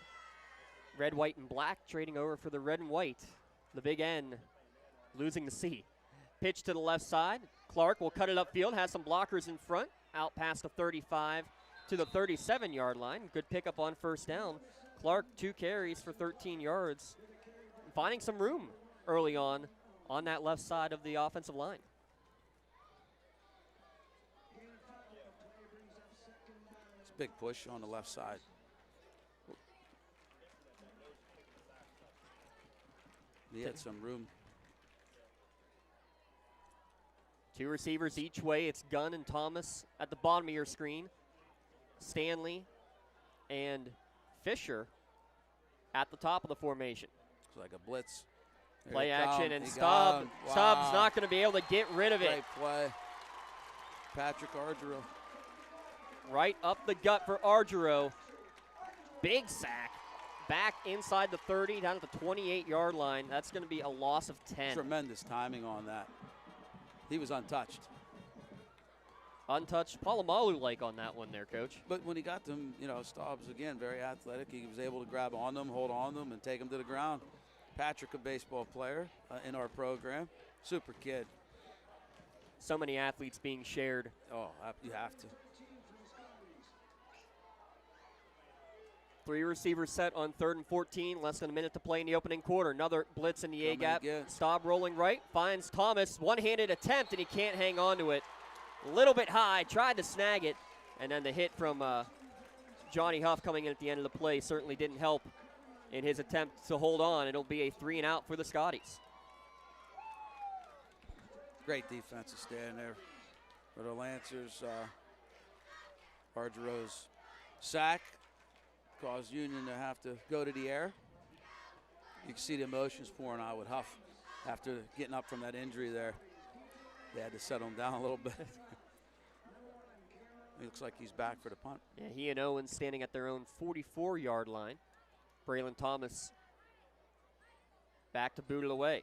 red, white, and black trading over for the red and white. The Big N losing the C. Pitch to the left side. Clark will cut it upfield, has some blockers in front, out past the 35 to the 37-yard line. Good pickup on first down. Clark, 2 carries for 13 yards. Finding some room early on that left side of the offensive line. It's a big push on the left side. He had some room. 2 receivers each way. It's Gunn and Thomas at the bottom of your screen. Stanley and Fisher at the top of the formation. It's like a blitz. Play action, and Stubbs not going to be able to get rid of it. Great play. Patrick Argero. Right up the gut for Argero. Big sack. back inside the 30, down at the 28-yard line. That's going to be a loss of 10. Tremendous timing on that. He was untouched. Untouched, Palomalu-like on that one there, Coach. But when he got them, Staub's, again, very athletic. He was able to grab on them, hold on them, and take them to the ground. Patrick, a baseball player in our program. Super kid. So many athletes being shared. Oh, you have to. 3 receivers set on 3rd and 14. Less than a minute to play in the opening quarter. Another blitz in the A-gap. Staub rolling right. Finds Thomas. One-handed attempt, and he can't hang on to it. A little bit high. Tried to snag it. And then the hit from Johnny Huff coming in at the end of the play certainly didn't help in his attempt to hold on. It'll be a 3-and-out for the Scotties. Great defensive stand there for the Lancers. Argero's sack caused Union to have to go to the air. You can see the emotions pouring out with Huff after getting up from that injury there. They had to settle him down a little bit. It looks like he's back for the punt. Yeah, he and Owen standing at their own 44-yard line. Braylon Thomas back to boot it away.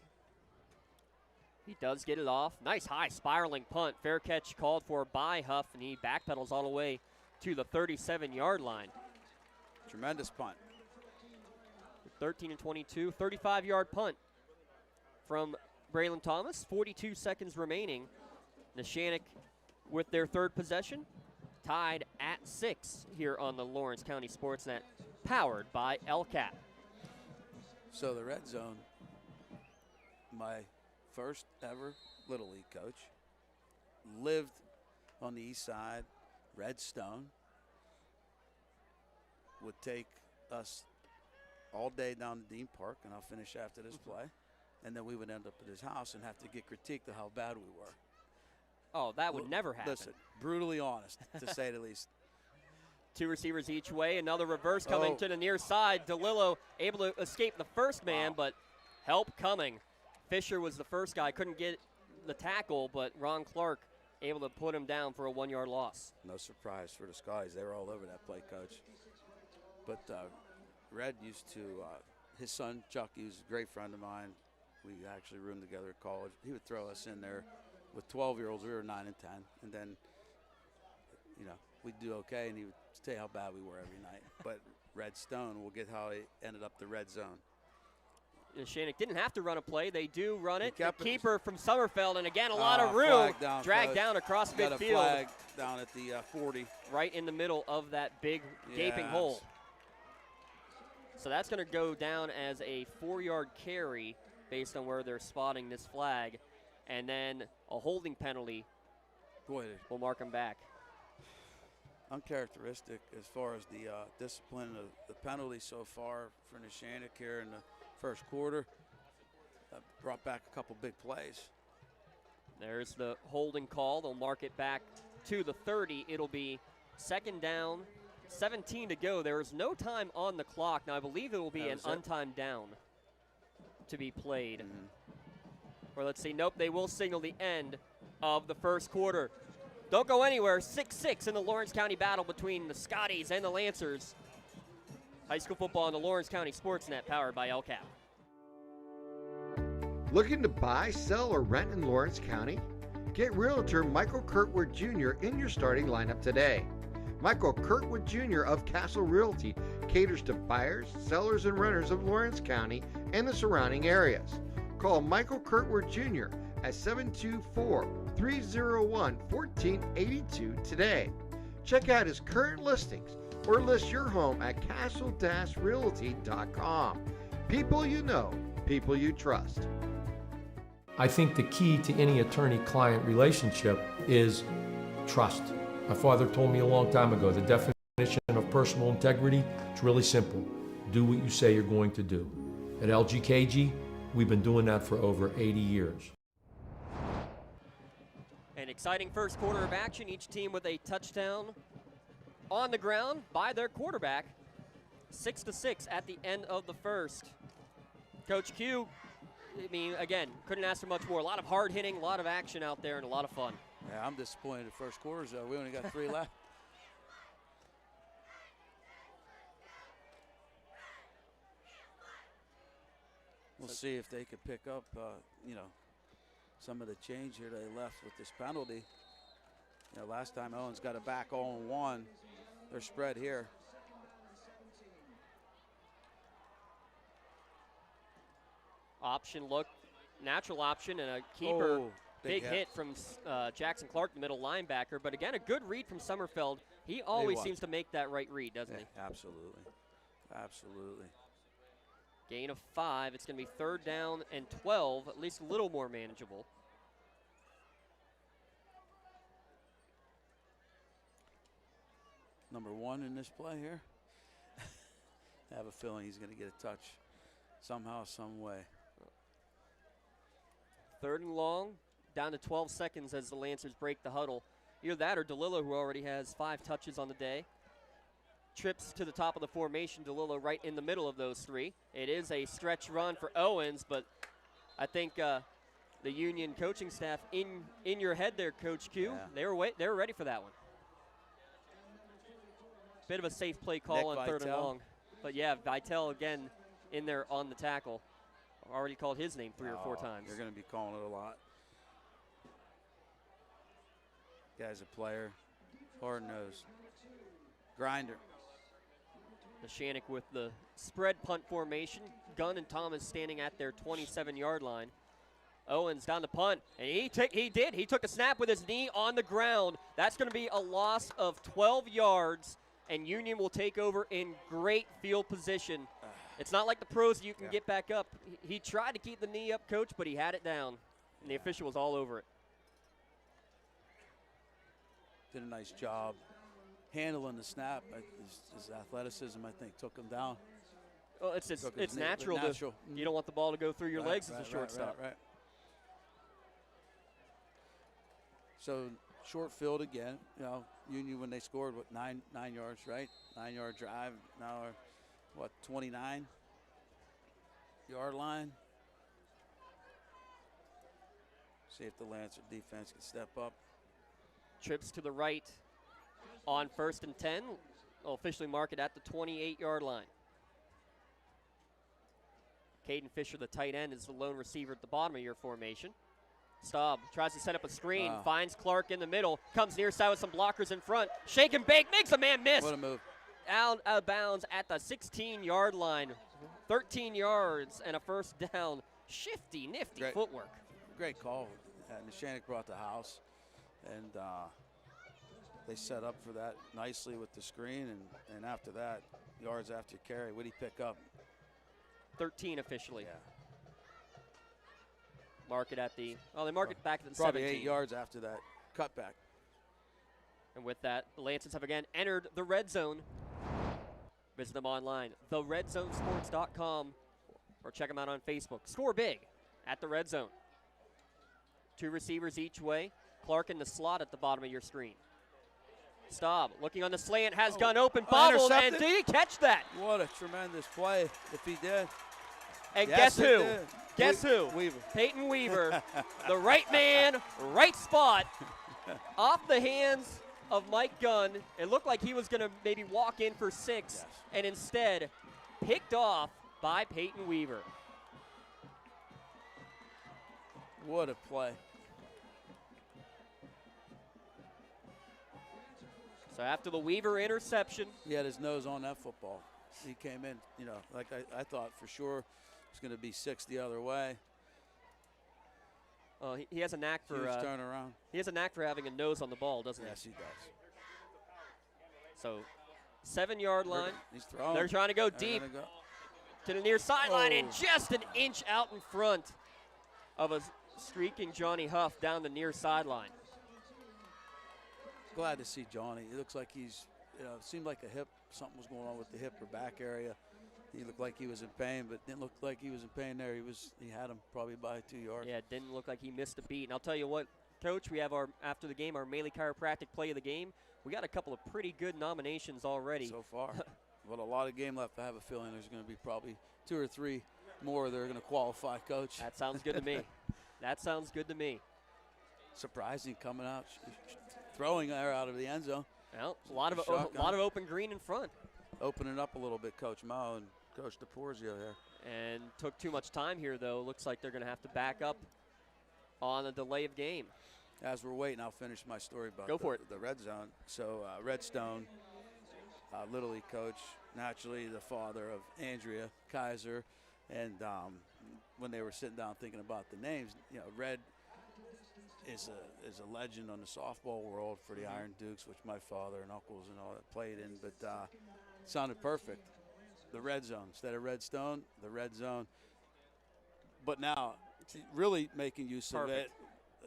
He does get it off. Nice high spiraling punt. Fair catch called for by Huff, and he backpedals all the way to the 37-yard line. Tremendous punt. 13 and 22, 35-yard punt from Braylon Thomas. 42 seconds remaining. Neshannock with their 3rd possession, tied at 6 here on the Lawrence County SportsNet, powered by LCAP. So the red zone, my first ever Little League coach, lived on the east side, Redstone, would take us all day down to Dean Park, and I'll finish after this play, and then we would end up at his house and have to get critiqued of how bad we were. Oh, that would never happen. Listen, brutally honest, to say the least. 2 receivers each way. Another reverse coming to the near side. DeLillo able to escape the first man, but help coming. Fisher was the first guy. Couldn't get the tackle, but Ron Clark able to put him down for a 1-yard loss. No surprise for the Scotties. They were all over that play, Coach. But Red used to, his son, Chuck, he was a great friend of mine. We actually roomed together at college. He would throw us in there with 12-year-olds. We were 9 and 10. And then, we'd do okay, and he would say how bad we were every night. But Redstone, we'll get how he ended up the red zone. Neshannock didn't have to run a play. They do run it. The keeper from Summerfeld, and again, a lot of room. Dragged down across midfield. Got a flag down at the 40. Right in the middle of that big gaping hole. So that's going to go down as a 4-yard carry based on where they're spotting this flag. And then a holding penalty will mark him back. Uncharacteristic as far as the discipline of the penalty so far for Neshannock here in the first quarter. Brought back a couple big plays. There's the holding call. They'll mark it back to the 30. It'll be 2nd down, 17 to go. There is no time on the clock. Now, I believe it will be an untimed down to be played. Or let's see. Nope, they will signal the end of the first quarter. Don't go anywhere. 6-6 in the Lawrence County battle between the Scotties and the Lancers. High school football on the Lawrence County SportsNet, powered by LCAP. Looking to buy, sell, or rent in Lawrence County? Get Realtor Michael Kirkwood Jr. in your starting lineup today. Michael Kirkwood Jr. of Castle Realty caters to buyers, sellers, and renters of Lawrence County and the surrounding areas. Call Michael Kirkwood Jr. at 724-301-1482 today. Check out his current listings or list your home at castle-realty.com. People you know, people you trust. I think the key to any attorney-client relationship is trust. My father told me a long time ago, the definition of personal integrity is really simple. Do what you say you're going to do. At LGKG, we've been doing that for over 80 years. An exciting first quarter of action, each team with a touchdown on the ground by their quarterback. 6-6 at the end of the first. Coach Q, I mean, again, couldn't ask for much more. A lot of hard hitting, a lot of action out there, and a lot of fun. Yeah, I'm disappointed in the first quarters, though. We only got 3 left. We'll see if they could pick up, some of the change here they left with this penalty. Last time Owens got it back 0-1. They're spread here. Option look, natural option, and a keeper. Oh, big hit from Jackson Clark, the middle linebacker. But again, a good read from Summerfeld. He always seems to make that right read, doesn't he? Absolutely. Absolutely. Gain of 5. It's going to be 3rd down and 12, at least a little more manageable. Number 1 in this play here. I have a feeling he's going to get a touch somehow, some way. 3rd and long, down to 12 seconds as the Lancers break the huddle. Either that or DeLillo, who already has 5 touches on the day. Trips to the top of the formation, DeLillo right in the middle of those 3. It is a stretch run for Owens, but I think the Union coaching staff in your head there, Coach Q, they were ready for that one. Bit of a safe play call on 3rd and long. But yeah, Vitale again in there on the tackle. Already called his name 3 or 4 times. You're going to be calling it a lot. Guy's a player, hard-nosed, grinder. Neshannock with the spread punt formation. Gunn and Thomas standing at their 27-yard line. Owens down to punt, and he took a snap with his knee on the ground. That's going to be a loss of 12 yards, and Union will take over in great field position. It's not like the pros you can get back up. He tried to keep the knee up, Coach, but he had it down, and the official was all over it. Did a nice job handling the snap. His athleticism, I think, took him down. Well, it's natural. You don't want the ball to go through your legs as a shortstop. Right. So short field again. Union when they scored, 9 yards, right? 9-yard drive. Now, 29-yard line. See if the Lancer defense can step up. Trips to the right on 1st and 10. Will officially mark it at the 28-yard line. Caden Fisher, the tight end, is the lone receiver at the bottom of your formation. Staub tries to set up a screen, finds Clark in the middle, comes near side with some blockers in front. Shake and bake, makes a man miss. What a move. Out of bounds at the 16-yard line. 13 yards and a 1st down. Shifty, nifty footwork. Great call. Neshannock brought the house, and they set up for that nicely with the screen, and after that, yards after carry. What did he pick up? 13 officially. Yeah. Mark it at the, they mark it back at the probably 17. 8 yards after that cutback. And with that, the Lancers have again entered the red zone. Visit them online, theredzonesports.com, or check them out on Facebook. Score big at the red zone. 2 receivers each way. Clark in the slot at the bottom of your screen. Staub looking on the slant, has Gunn open, bobbled, and did he catch that? What a tremendous play if he did. And yes, guess who? Did. Guess who? Weaver. Peyton Weaver, the right man, right spot, off the hands of Mike Gunn. It looked like he was going to maybe walk in for 6, and instead picked off by Peyton Weaver. What a play. So after the Weaver interception. He had his nose on that football. He came in, like I thought for sure it was going to be 6 the other way. He has a knack for turnaround. He has a knack for having a nose on the ball, doesn't he? Yes, he does. So 7-yard line. He's throwing. They're trying to go deep to the near sideline, and just an inch out in front of a streaking Johnny Huff down the near sideline. Glad to see Johnny. It looks like he's, seemed like a hip, something was going on with the hip or back area. He looked like he was in pain, but didn't look like he was in pain there. He had him probably by 2 yards. Yeah, it didn't look like he missed a beat. And I'll tell you what, Coach, we have after the game, our Maley Chiropractic Play of the Game. We got a couple of pretty good nominations already. So far. But a lot of game left. I have a feeling there's going to be probably 2 or 3 more that are going to qualify, Coach. That sounds good to me. That sounds good to me. Surprising coming out, throwing her out of the end zone. Well, a lot of open green in front. Open it up a little bit, Coach Mo, and Coach DePorzio here. And took too much time here, though. Looks like they're going to have to back up on a delay of game. As we're waiting, I'll finish my story about the red zone. So Redstone, Little League coach, naturally the father of Andrea Kaiser. And when they were sitting down thinking about the names, you know, Red is a legend on the softball world for the Iron Dukes, which my father and uncles and all that played in. But it sounded perfect. The red zone. Instead of Redstone, the red zone. But now, really making use of it.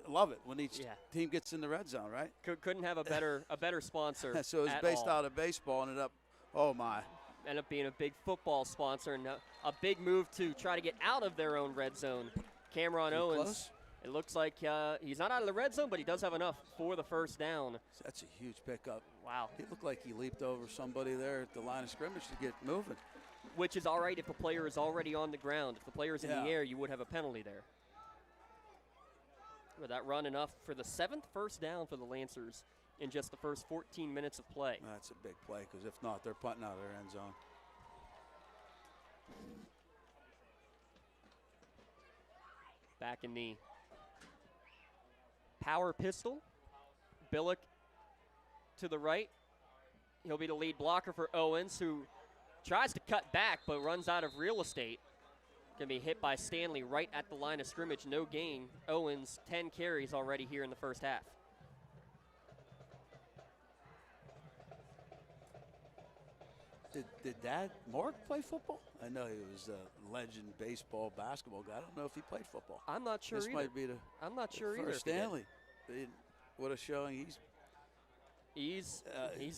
Love it when each team gets in the red zone, right? Couldn't have a better sponsor. So it was based out of baseball, ended up, oh my. Ended up being a big football sponsor and a big move to try to get out of their own red zone. Cameron Owens. Close? It looks like he's not out of the red zone, but he does have enough for the first down. That's a huge pickup. Wow. It looked like he leaped over somebody there at the line of scrimmage to get moving. Which is all right if the player is already on the ground. If the player is in the air, you would have a penalty there. With that run enough for the 7th first down for the Lancers in just the first 14 minutes of play. That's a big play, because if not, they're punting out of their end zone. Back in the power pistol. Billick to the right. He'll be the lead blocker for Owens, who tries to cut back but runs out of real estate. Going to be hit by Stanley right at the line of scrimmage. No gain. Owens, 10 carries already here in the first half. Did Dad Mark play football? I know he was a legend baseball, basketball guy. I don't know if he played football. I'm not sure this either. Might be the I'm not sure either. Stanley. What a showing he's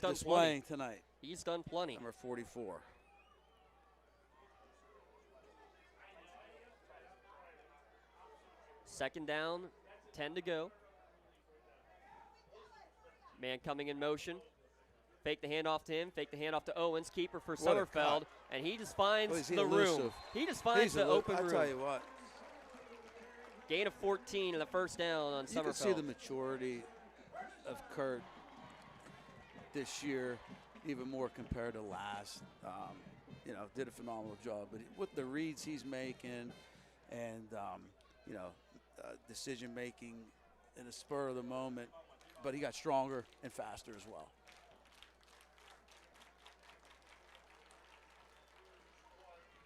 done displaying plenty. Tonight. He's done plenty. Number 44. Second down, 10 to go. Man coming in motion. Fake the handoff to him, fake the handoff to Owens, keeper for Summerfeld, and he just finds the room. He just finds the open room. I'll tell you what. Gain of 14 and the first down on Summerfeld. You can see the maturity of Kurt this year, even more compared to last. You know, did a phenomenal job. But with the reads he's making and, you know, decision making in the spur of the moment, but he got stronger and faster as well.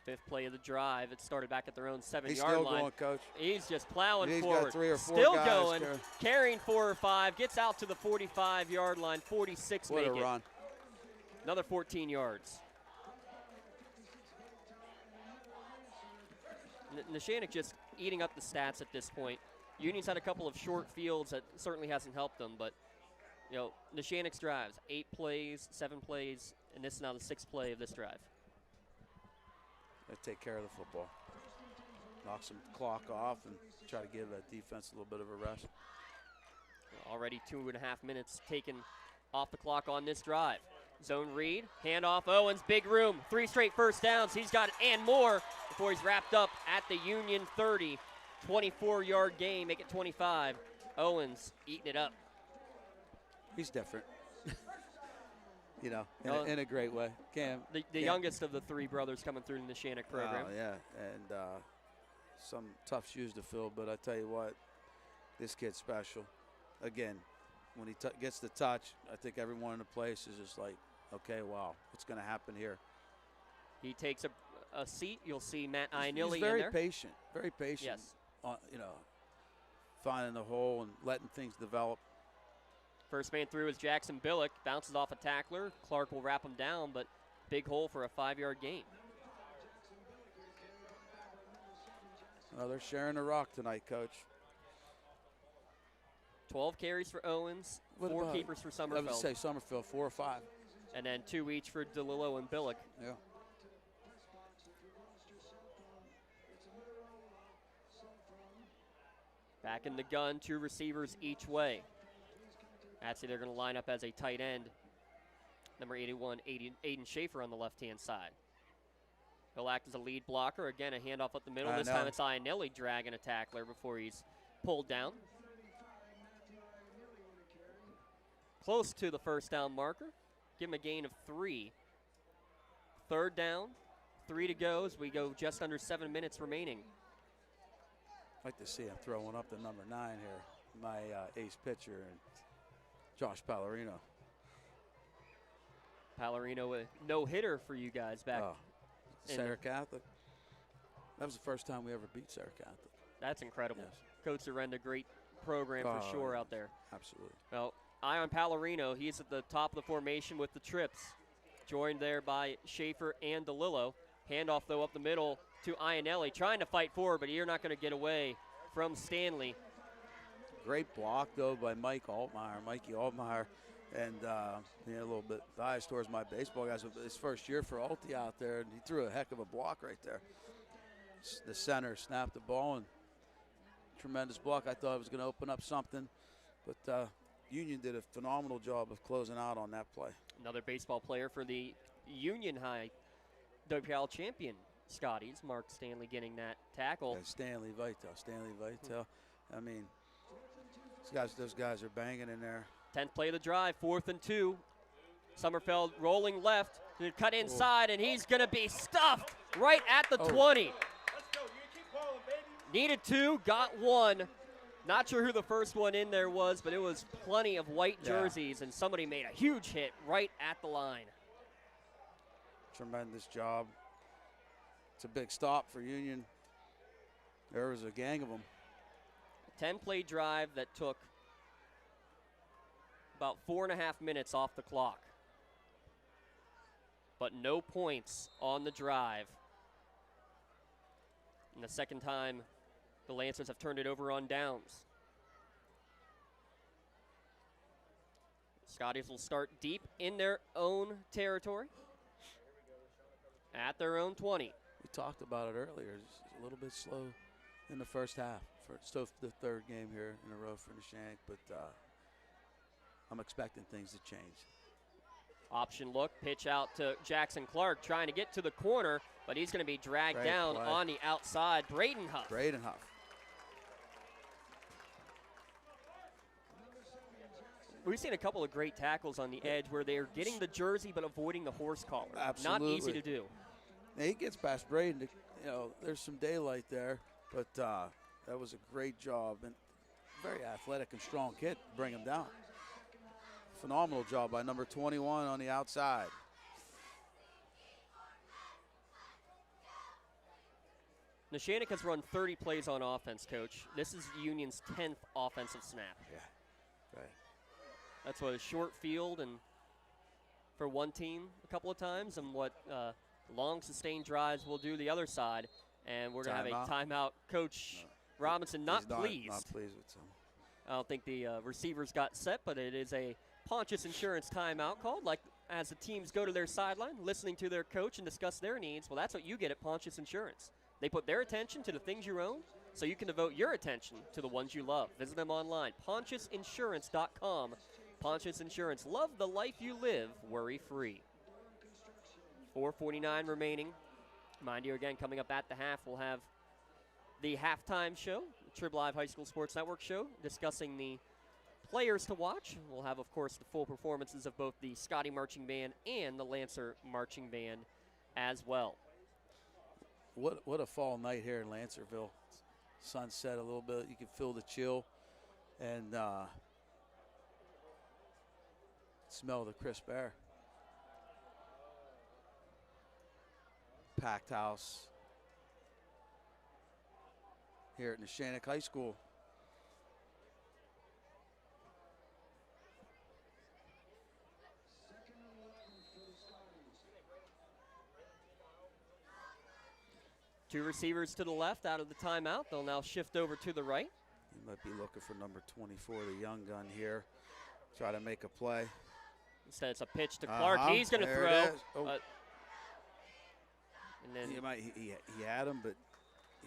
Fifth play of the drive. It started back at their own 7-yard line. He's still going, Coach. He's just plowing He's forward. Got 3 or 4 still guys going, carrying 4 or 5, gets out to the 45-yard line, 46 what make a it. Run. Another 14 yards. Neshannock just eating up the stats at this point. Union's had a couple of short fields that certainly hasn't helped them, but you know, Neshannock's drives, 8 plays, 7 plays, and this is now the 6th play of this drive. They take care of the football. Knock some clock off and try to give that defense a little bit of a rest. Already 2.5 minutes taken off the clock on this drive. Zone read, handoff, Owens, big room, 3 straight first downs. He's got it and more before he's wrapped up at the Union 30. 24-yard gain, make it 25. Owens eating it up. He's different. You know, in a great way. Cam. The youngest of the 3 brothers coming through the Neshannock program. Oh, yeah, and some tough shoes to fill, but I tell you what, this kid's special. Again, when he gets the touch, I think everyone in the place is just like, okay, wow, what's going to happen here? He takes a seat. You'll see Matt Ionilli in there. He's very patient, very patient. Yes. You know, finding the hole and letting things develop. First man through is Jackson Billick. Bounces off a tackler. Clark will wrap him down, but big hole for a 5-yard gain. Well, they're sharing the rock tonight, Coach. 12 carries for Owens, 4 keepers for Summerfeld. I would say Summerfeld, 4 or 5. And then 2 each for DeLillo and Billick. Yeah. Back in the gun, 2 receivers each way. Actually, they're going to line up as a tight end. Number 81, Aiden Schaefer on the left-hand side. He'll act as a lead blocker. Again, a handoff up the middle. This time it's Ionelli dragging a tackler before he's pulled down. Close to the first down marker. Give him a gain of 3. 3rd down, 3 to go as we go just under 7 minutes remaining. I'd like to see him throwing up the number 9 here. My ace pitcher, and Josh Pallarino. Pallarino, a no-hitter for you guys back. Sarah Catholic. That was the first time we ever beat Sarah Catholic. That's incredible. Yes. Coach Zarenda, great program for sure out there. Absolutely. Well, eye on Pallarino. He's at the top of the formation with the trips. Joined there by Schaefer and DeLillo. Handoff, though, up the middle to Ionelli. Trying to fight forward, but you're not going to get away from Stanley. Great block, though, by Mikey Altmeyer. And a little bit biased towards my baseball guys. His first year for Alti out there, and he threw a heck of a block right there. The center snapped the ball, and tremendous block. I thought it was going to open up something, but Union did a phenomenal job of closing out on that play. Another baseball player for the Union High WPL champion Scotties, Mark Stanley, getting that tackle. Yeah, Stanley Vitel. I mean, those guys are banging in there. 10th play of the drive, 4th and 2. Sommerfeld rolling left, cut inside, and he's going to be stuffed right at the 20. Needed 2, got 1. Not sure who the first one in there was, but it was plenty of white jerseys, and somebody made a huge hit right at the line. Tremendous job. It's a big stop for Union. There was a gang of them. 10-play drive that took about 4.5 minutes off the clock. But no points on the drive. And the second time the Lancers have turned it over on downs. Scotties will start deep in their own territory. At their own 20. We talked about it earlier. It's a little bit slow in the first half. Still the third game here in a row for Neshannock, but I'm expecting things to change. Option look, pitch out to Jackson Clark, trying to get to the corner, but he's going to be dragged down on the outside. Braden Huff. We've seen a couple of great tackles on the edge where they're getting the jersey but avoiding the horse collar. Absolutely. Not easy to do. Now, he gets past Braden. There's some daylight there, but that was a great job. And very athletic and strong kid to bring him down. Phenomenal job by number 21 on the outside. Neshannock has run 30 plays on offense, Coach. This is Union's 10th offensive snap. Yeah, right. That's what a short field and for one team a couple of times, and what long sustained drives will do the other side. And we're going to have a timeout. Coach Robinson not pleased. Not pleased with some. I don't think the receivers got set, but it is a Pontius Insurance timeout called, like as the teams go to their sideline, listening to their coach and discuss their needs. Well, that's what you get at Pontius Insurance. They put their attention to the things you own, so you can devote your attention to the ones you love. Visit them online, PontiusInsurance.com. Pontius Insurance, love the life you live, worry-free. 4:49 remaining. Mind you, again, coming up at the half, we'll have the halftime show, the Trib Live High School Sports Network show, discussing the players to watch. We'll have, of course, the full performances of both the Scotty Marching Band and the Lancer Marching Band as well. What a fall night here in Lancerville. Sun set a little bit. You can feel the chill and smell the crisp air. Packed house here at Neshannock High School. Two receivers to the left out of the timeout. They'll now shift over to the right. You might be looking for number 24, the young gun here. Try to make a play. Instead, it's a pitch to Clark. He's going to throw. And then he had him, but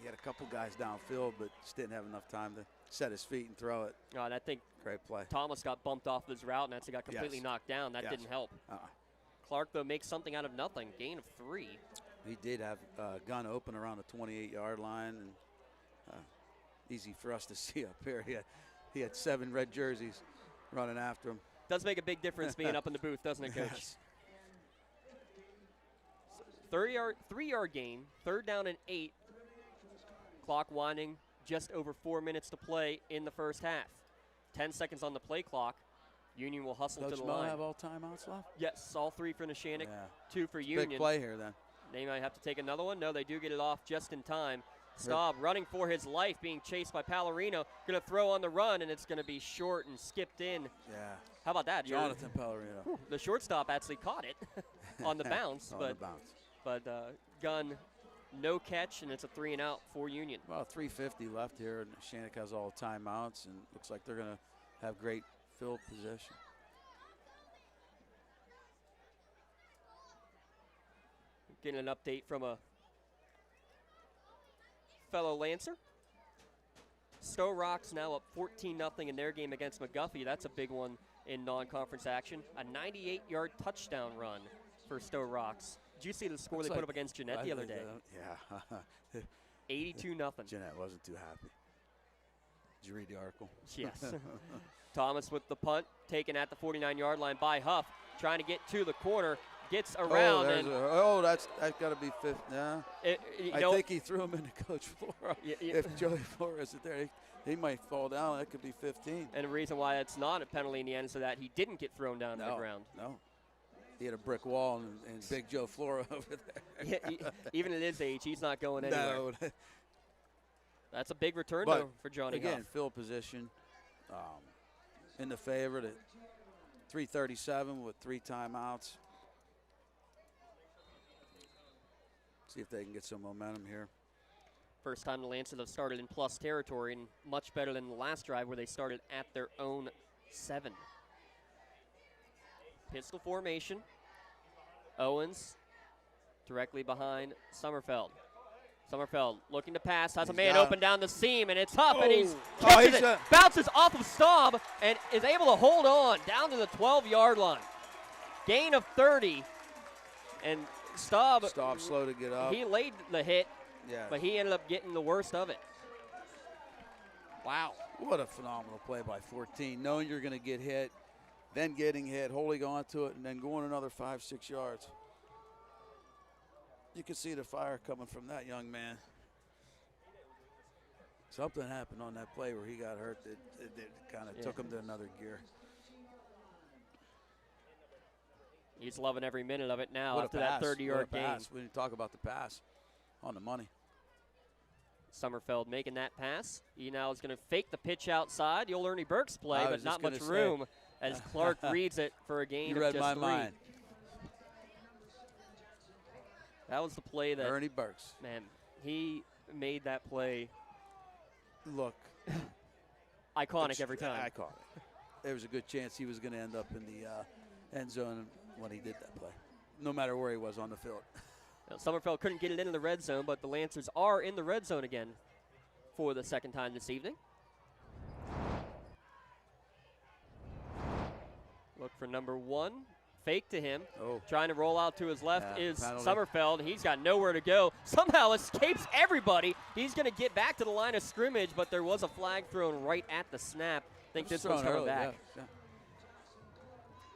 he had a couple guys downfield, but just didn't have enough time to set his feet and throw it. And I think great play. Thomas got bumped off his route, and that's got completely knocked down. That didn't help. Clark, though, makes something out of nothing. Gain of 3. He did have a gun open around the 28-yard line, and easy for us to see up here. He had 7 red jerseys running after him. Does make a big difference being up in the booth, doesn't it, Coach? Yes. 3-yard gain, 3rd down and 8. Clock winding, just over 4 minutes to play in the first half. 10 seconds on the play clock. Union will hustle Coach to the Mo line. have all timeouts left? Yes, all 3 for Neshannock, Yeah. 2 for Union. Big play here then. They might have to take another one. No, they do get it off just in time. Staub running for his life, being chased by Pallarino. Going to throw on the run, and it's going to be short and skipped in. Yeah. How about that? Jonathan Pallarino. The shortstop actually caught it on the bounce. On the bounce. But Gunn, no catch, and it's a 3-and-out for Union. Well, 3:50 left here, and Shannock has all timeouts, and looks like they're going to have great field possession. Getting an update from a fellow Lancer. Stowe Rocks now up 14-0 in their game against McGuffey. That's a big one in non-conference action. A 98-yard touchdown run for Stowe Rocks. Did you see the score they put up against Jeanette the other day? Yeah. 82-0. Jeanette wasn't too happy. Did you read the article? Yes. Thomas with the punt, taken at the 49-yard line by Huff, trying to get to the corner, gets around. That's got to be fifth. Yeah. I think he threw him into Coach Flora. If Joey Flora isn't there, he might fall down. That could be 15. And the reason why it's not a penalty in the end is so that he didn't get thrown down to the ground. No. He had a brick wall and Big Joe Flora over there. Even at his age, he's not going anywhere. No. That's a big return, though, for Johnny again, Huff. field position in the favorite at 3:37 with 3 timeouts. See if they can get some momentum here. First time the Lancers have started in plus territory, and much better than the last drive where they started at their own 7. Pistol formation. Owens directly behind Sommerfeld. Sommerfeld looking to pass, has a man open down the seam, and it's Huff, and he's catches it, bounces off of Staub, and is able to hold on down to the 12-yard line. Gain of 30, and Staub slow to get up. He laid the hit, but he ended up getting the worst of it. Wow. What a phenomenal play by 14, knowing you're going to get hit, then getting hit, holding on to it, and then going another 5-6 yards. You can see the fire coming from that young man. Something happened on that play where he got hurt that kind of took him to another gear. He's loving every minute of it now What after that 30-yard gain. We didn't talk about the pass on the money. Sommerfeld making that pass. He now is going to fake the pitch outside. The old Ernie Burks play, but not much room as Clark reads it for a gain of just 3. You read my mind. That was the play that Ernie Burks. Man, he made that play look iconic every time. Iconic. There was a good chance he was going to end up in the end zone when he did that play, no matter where he was on the field. Now, Sommerfeld couldn't get it into the red zone, but the Lancers are in the red zone again for the second time this evening. Look for number 1. Fake to him. Trying to roll out to his left is Sommerfeld. He's got nowhere to go. Somehow escapes everybody. He's going to get back to the line of scrimmage, but there was a flag thrown right at the snap. I think this one's coming back. Yeah.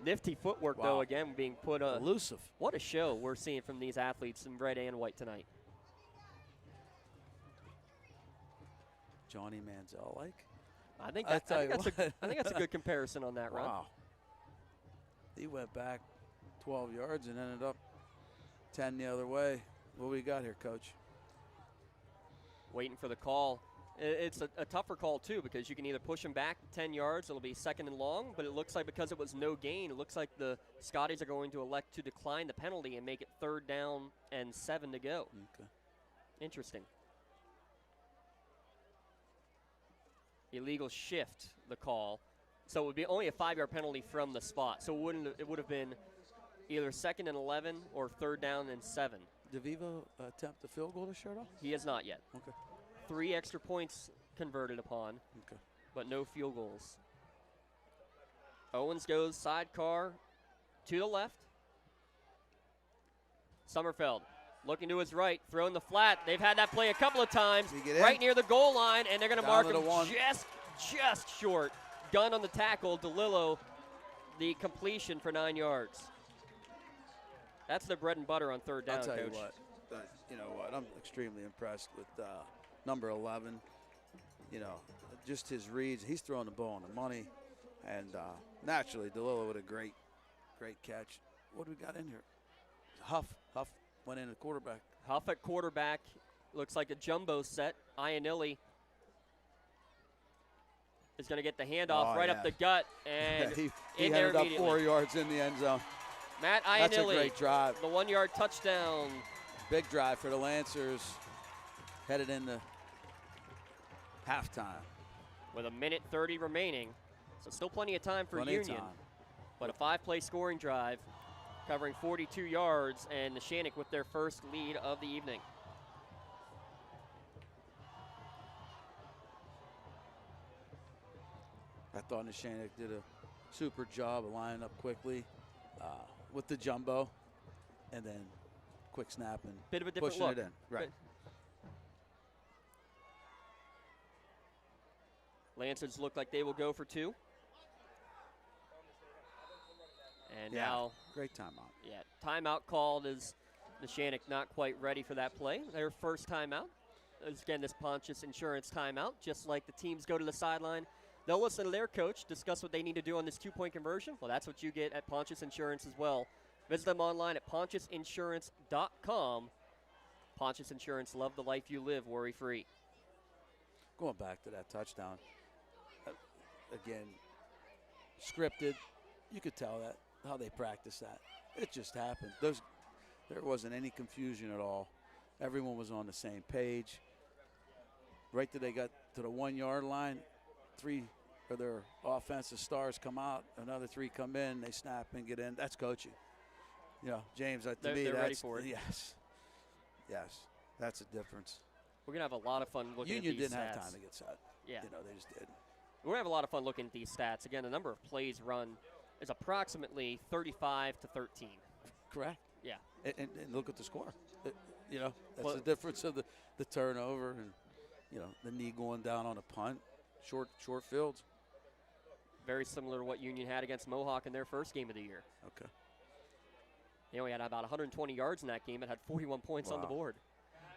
Nifty footwork, though, again, being put on. Elusive. What a show we're seeing from these athletes in red and white tonight. Johnny Manziel-like? I think that's a good comparison on that run. Wow. He went back 12 yards and ended up 10 the other way. What we got here, Coach? Waiting for the call. It's a tougher call, too, because you can either push him back 10 yards, it'll be 2nd and long, but it looks like because it was no gain, it looks like the Scotties are going to elect to decline the penalty and make it 3rd down and 7 to go. Okay. Interesting. Illegal shift, the call. So it would be only a 5-yard penalty from the spot. So it would have been either 2nd and 11 or 3rd down and 7. Did Vivo attempt the field goal to shut off? He has not yet. Okay. 3 extra points converted upon, but no field goals. Owens goes sidecar to the left. Sommerfeld looking to his right, throwing the flat. They've had that play a couple of times right near the goal line, and they're going to mark him just short. Gunn on the tackle. DeLillo, the completion for 9 yards. That's the bread and butter on third down, I'll tell Coach. you what. You know what? I'm extremely impressed with number 11. You know, just his reads. He's throwing the ball on the money. And naturally, DeLillo with a great catch. What do we got in here? Huff went in at quarterback. Huff at quarterback. Looks like a jumbo set. Ionelli is going to get the handoff up the gut. And he in there ended up immediately. 4 yards in the end zone. Matt Ionelli. That's a great drive. The 1-yard touchdown. Big drive for the Lancers. Headed into halftime. With 1:30 remaining. So still plenty of time for Union. But a 5-play scoring drive covering 42 yards, and Neshannock with their first lead of the evening. I thought Neshannock did a super job of lining up quickly with the jumbo, and then quick snap and bit of a different pushing look. it in. Right. Lancers look like they will go for 2. And now, great timeout. Yeah, timeout called as Neshannock not quite ready for that play. Their first timeout. Again, this Pontius Insurance timeout. Just like the teams go to the sideline, they'll listen to their coach, discuss what they need to do on this 2-point conversion. Well, that's what you get at Pontius Insurance as well. Visit them online at pontiusinsurance.com. Pontius Insurance, love the life you live, worry-free. Going back to that touchdown, again, scripted. You could tell that, how they practice that. It just happened. There wasn't any confusion at all. Everyone was on the same page. Right till they got to the 1-yard line, 3 of their offensive stars come out, another 3 come in, they snap and get in. That's coaching. You know, James, to me, they're that's ready for it. Yes, that's a difference. We're going to have a lot of fun looking Union at these didn't stats. have time to get set. Yeah. You know, they just did. We're going to have a lot of fun looking at these stats. Again, the number of plays run is approximately 35 to 13. Correct. Yeah. And look at the score. You know, that's the difference of the turnover and, you know, the knee going down on a punt, short fields. Very similar to what Union had against Mohawk in their first game of the year. Okay. They only had about 120 yards in that game and had 41 points on the board.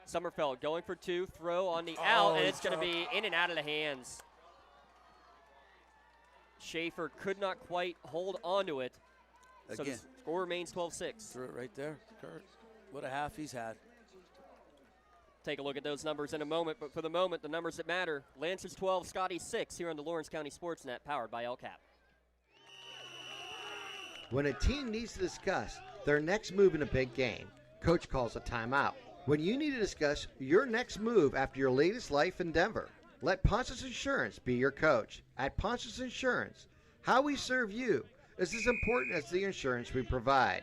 Sommerfeld going for 2, throw on the out, and it's going to be in and out of the hands. Schaefer could not quite hold on to it. So the score remains 12-6. Threw it right there, Kurt. What a half he's had. Take a look at those numbers in a moment, but for the moment, the numbers that matter. Lancers 12, Scotty 6 here on the Lawrence County SportsNet, powered by LCAP. When a team needs to discuss their next move in a big game, Coach calls a timeout. When you need to discuss your next move after your latest life endeavor, let Pontius Insurance be your coach. At Pontius Insurance, how we serve you is as important as the insurance we provide.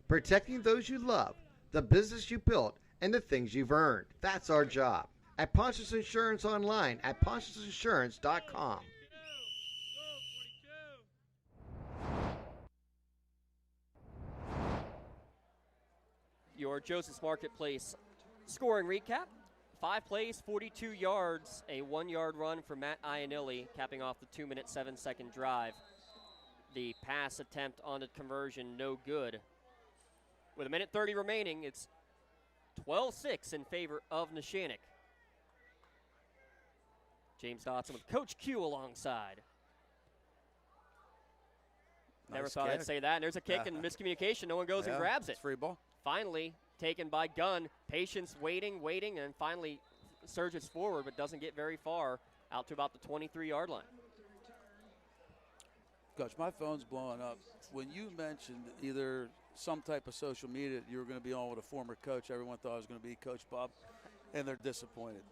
Protecting those you love, the business you built, and the things you've earned. That's our job. At Pontius Insurance online at pontiusinsurance.com. Your Joseph's Marketplace scoring recap. 5 plays, 42 yards, a 1-yard run for Matt Ionelli, capping off the 2-minute, 7-second drive. The pass attempt on the conversion, no good. With 1:30 remaining, it's 12-6 in favor of Neshannock. James Dotson with Coach Q alongside. Never thought I'd say that. And there's a kick and miscommunication. No one goes and grabs it. It's free ball. Finally taken by Gunn. Patience waiting, and finally surges forward, but doesn't get very far, out to about the 23-yard line. Coach, my phone's blowing up. When you mentioned either some type of social media you were going to be on with a former coach, everyone thought it was going to be Coach Bob, and they're disappointed,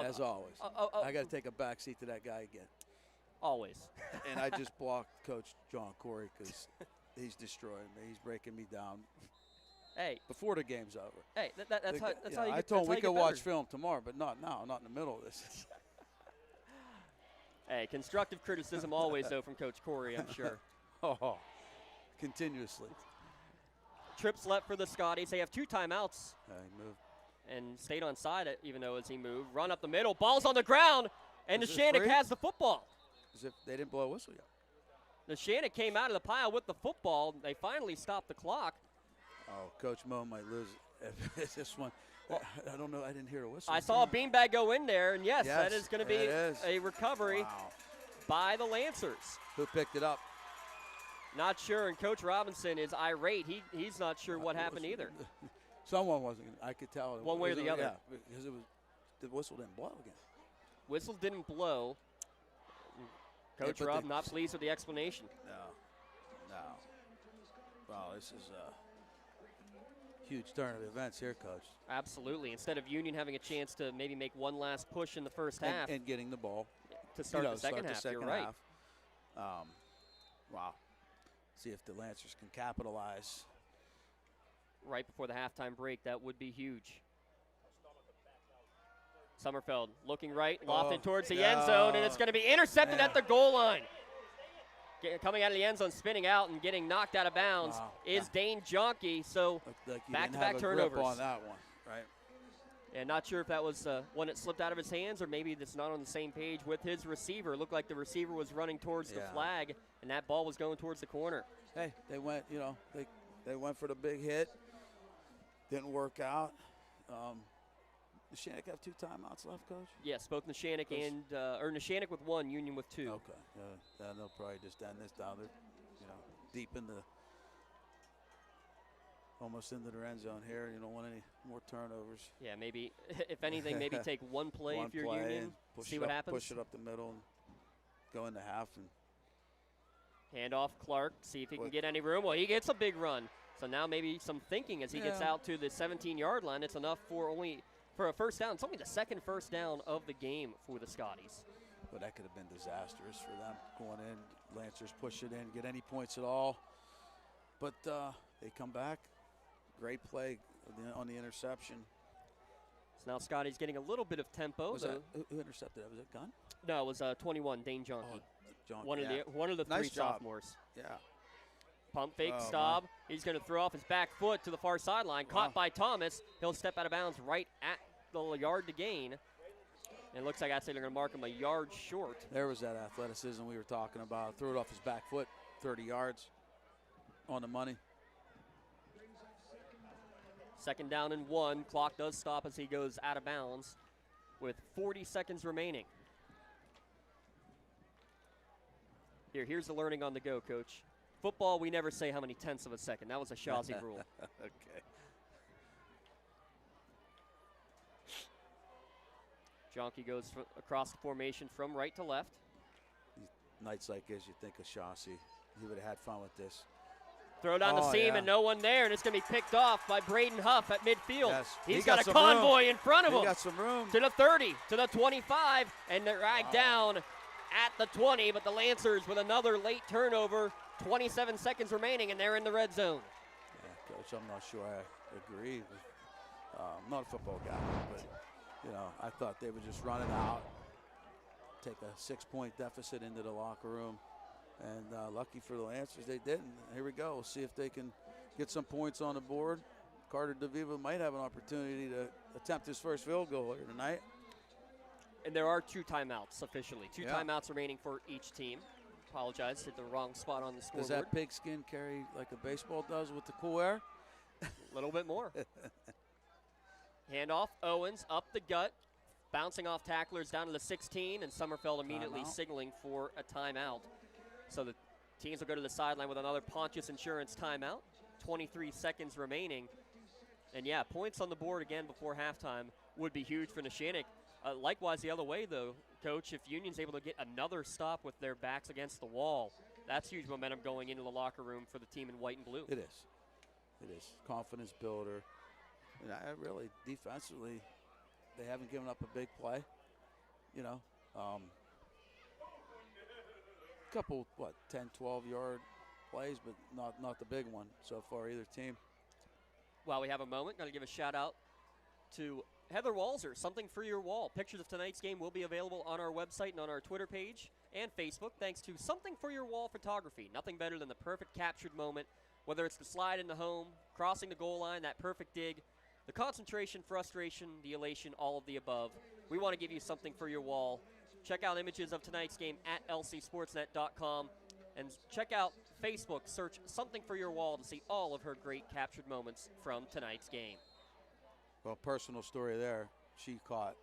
as always. I got to take a back seat to that guy again. Always. And I just blocked Coach John Corey because he's destroying me. He's breaking me down. Hey, before the game's over. Hey, that's how you get. I told him we could watch film tomorrow, but not now, not in the middle of this. Hey, constructive criticism always, though, from Coach Corey, I'm sure. Continuously. Trips left for the Scotties. They have 2 timeouts. He moved. And stayed on side, even though as he moved. Run up the middle. Ball's on the ground, and Neshannock has the football. As if they didn't blow a whistle yet. Neshannock came out of the pile with the football. They finally stopped the clock. Oh, Coach Mo might lose this one. I don't know. I didn't hear a whistle. I saw a beanbag go in there, and yes, that is going to be a recovery by the Lancers. Who picked it up? Not sure, and Coach Robinson is irate. He's not sure what happened either. Someone wasn't. I could tell. One way or the other. Yeah, because the whistle didn't blow again. Whistle didn't blow. Coach Rob not pleased with the explanation. No. Well, this is a huge turn of events here, Coach. Absolutely. Instead of Union having a chance to maybe make one last push in the first half. And getting the ball. To start the second half, you're right. Wow. See if the Lancers can capitalize. Right before the halftime break, that would be huge. Summerfeld looking right, lofted towards the end zone, and it's going to be intercepted at the goal line. Coming out of the end zone, spinning out and getting knocked out of bounds is Dane Jonke. So back-to-back turnovers. On that one, right? And not sure if that was one that slipped out of his hands or maybe that's not on the same page with his receiver. It looked like the receiver was running towards the flag, and that ball was going towards the corner. Hey, they went, they went for the big hit. Didn't work out. Neshannock have 2 timeouts left, Coach? Yes, both Neshannock and Neshannock with 1, Union with 2. Okay. They'll probably just end this down. They're, deep in the almost into the end zone here. You don't want any more turnovers. Yeah, maybe if anything, maybe take one play if you're Union. See what happens. Push it up the middle and go into half and hand off Clark. See if he can get any room. Well, he gets a big run. So now maybe some thinking as he gets out to the 17-yard line. It's enough for a first down. It's only the second first down of the game for the Scotties. But that could have been disastrous for them going in. Lancers push it in, get any points at all. But they come back. Great play on the interception. So now Scotty's getting a little bit of tempo. Who intercepted that? Was it Gunn? No, it was 21, Dane Jonke. One of the nice 3 sophomores. Yeah. Pump fake, Staub. He's going to throw off his back foot to the far sideline. Caught by Thomas. He'll step out of bounds right at the yard to gain. And it looks like they're going to mark him a yard short. There was that athleticism we were talking about. Threw it off his back foot, 30 yards on the money. Second down and 1. Clock does stop as he goes out of bounds with 40 seconds remaining. Here's the learning on the go, Coach. Football, we never say how many tenths of a second. That was a Shazi rule. Okay. Jonke goes across the formation from right to left. Nights like this, you think of Shazi. He would have had fun with this. Throw down the seam and no one there, and it's going to be picked off by Braden Huff at midfield. Yes. He's got a convoy in front of him. He got some room. To the 30, to the 25, and they're dragged down at the 20, but the Lancers with another late turnover. 27 seconds remaining, and they're in the red zone. Yeah, Coach, I'm not sure I agree with. I'm not a football guy, but, I thought they would just run it out, take a 6-point deficit into the locker room. And lucky for the Lancers, they didn't. Here we go. We'll see if they can get some points on the board. Carter DeViva might have an opportunity to attempt his first field goal here tonight. And there are 2 timeouts officially. 2 timeouts remaining for each team. Apologize, hit the wrong spot on the scoreboard. Does that pigskin carry like a baseball does with the cool air? A little bit more. Handoff, Owens up the gut, bouncing off tacklers down to the 16, and Summerfeld immediately signaling for a timeout. So the teams will go to the sideline with another Pontius Insurance timeout. 23 seconds remaining. And yeah, points on the board again before halftime would be huge for Neshannock. Likewise the other way though, Coach, if Union's able to get another stop with their backs against the wall, that's huge momentum going into the locker room for the team in white and blue. It is. It is. Confidence builder. And really, defensively, they haven't given up a big play. Couple, 10, 12-yard plays, but not the big one so far, either team. While we have a moment, got to give a shout-out to Heather Walzer, Something for Your Wall. Pictures of tonight's game will be available on our website and on our Twitter page and Facebook, thanks to Something for Your Wall Photography. Nothing better than the perfect captured moment, whether it's the slide into home, crossing the goal line, that perfect dig, the concentration, frustration, the elation, all of the above. We want to give you something for your wall. Check out images of tonight's game at lcsportsnet.com and check out Facebook, search Something for Your Wall to see all of her great captured moments from tonight's game. Well, personal story there. She caught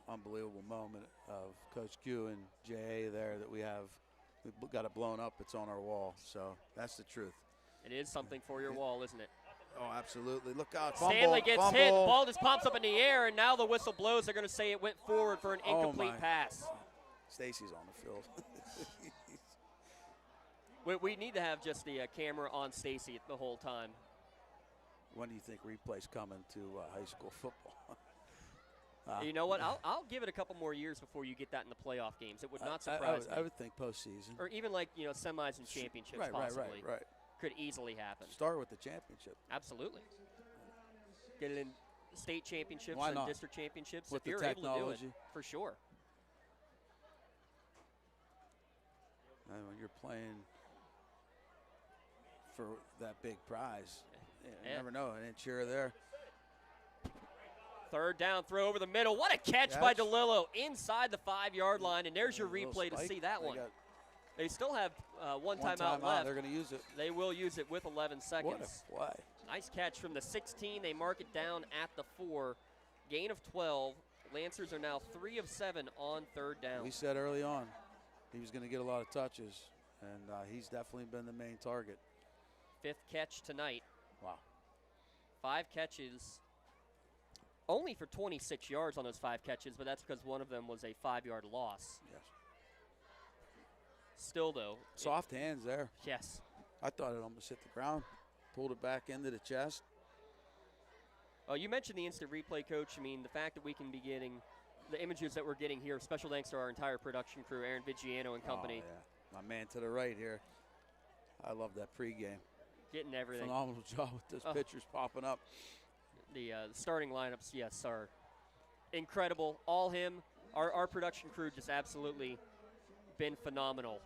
unbelievable moment of Coach Q and JA there that we got it blown up. It's on our wall. So that's the truth. It is something for your wall, isn't it? Oh, absolutely. Look out. Stanley gets hit. Ball just pops up in the air, and now the whistle blows. They're going to say it went forward for an incomplete pass. Stacy's on the field. We need to have just the camera on Stacy the whole time. When do you think replay's coming to high school football? You know what? I'll give it a couple more years before you get that in the playoff games. It would not surprise me. I would think postseason. Or even like, semis and championships possibly. Right. Could easily happen. Start with the championship. Absolutely. Get it in state championships Why and not? district championships With if you're the able to do it, technology. for sure. And when you're playing for that big prize, you never know, an inch here or there. Third down, throw over the middle. What a catch by DeLillo inside the 5-yard line, and there's your replay to see that one. They still have one timeout left. They're going to use it. They will use it with 11 seconds. What a play. Nice catch from the 16. They mark it down at the 4. Gain of 12. Lancers are now 3 of 7 on third down. We said early on he was going to get a lot of touches, and he's definitely been the main target. 5th catch tonight. Wow. 5 catches. Only for 26 yards on those 5 catches, but that's because one of them was a 5-yard loss. Yes. Still, though. Soft hands there. Yes. I thought it almost hit the ground. Pulled it back into the chest. Oh, you mentioned the instant replay, Coach. I mean, the fact that we can be getting the images that we're getting here, special thanks to our entire production crew, Aaron Vigiano and company. Oh, yeah. My man to the right here. I love that pregame. Getting everything. Phenomenal job with those pictures popping up. The starting lineups, yes, are incredible. All him. Our production crew just absolutely been phenomenal.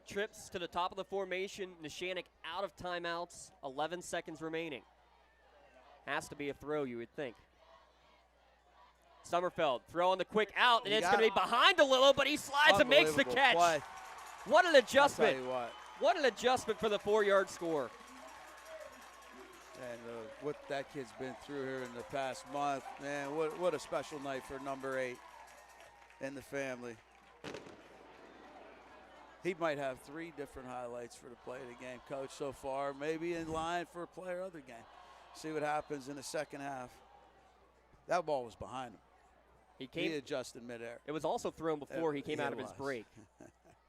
Trips to the top of the formation. Neshannock out of timeouts. 11 seconds remaining. Has to be a throw, you would think. Summerfeld throwing the quick out, and it's going to be behind DeLillo, but he slides and makes the catch. Play. What an adjustment. I'll tell you what. What an adjustment for the 4-yard score. And what that kid's been through here in the past month, man, what a special night for number 8 and the family. He might have 3 different highlights for the play of the game, Coach, so far. Maybe in line for a player of the game. See what happens in the second half. That ball was behind him. He adjusted midair. It was also thrown before he came out of his break.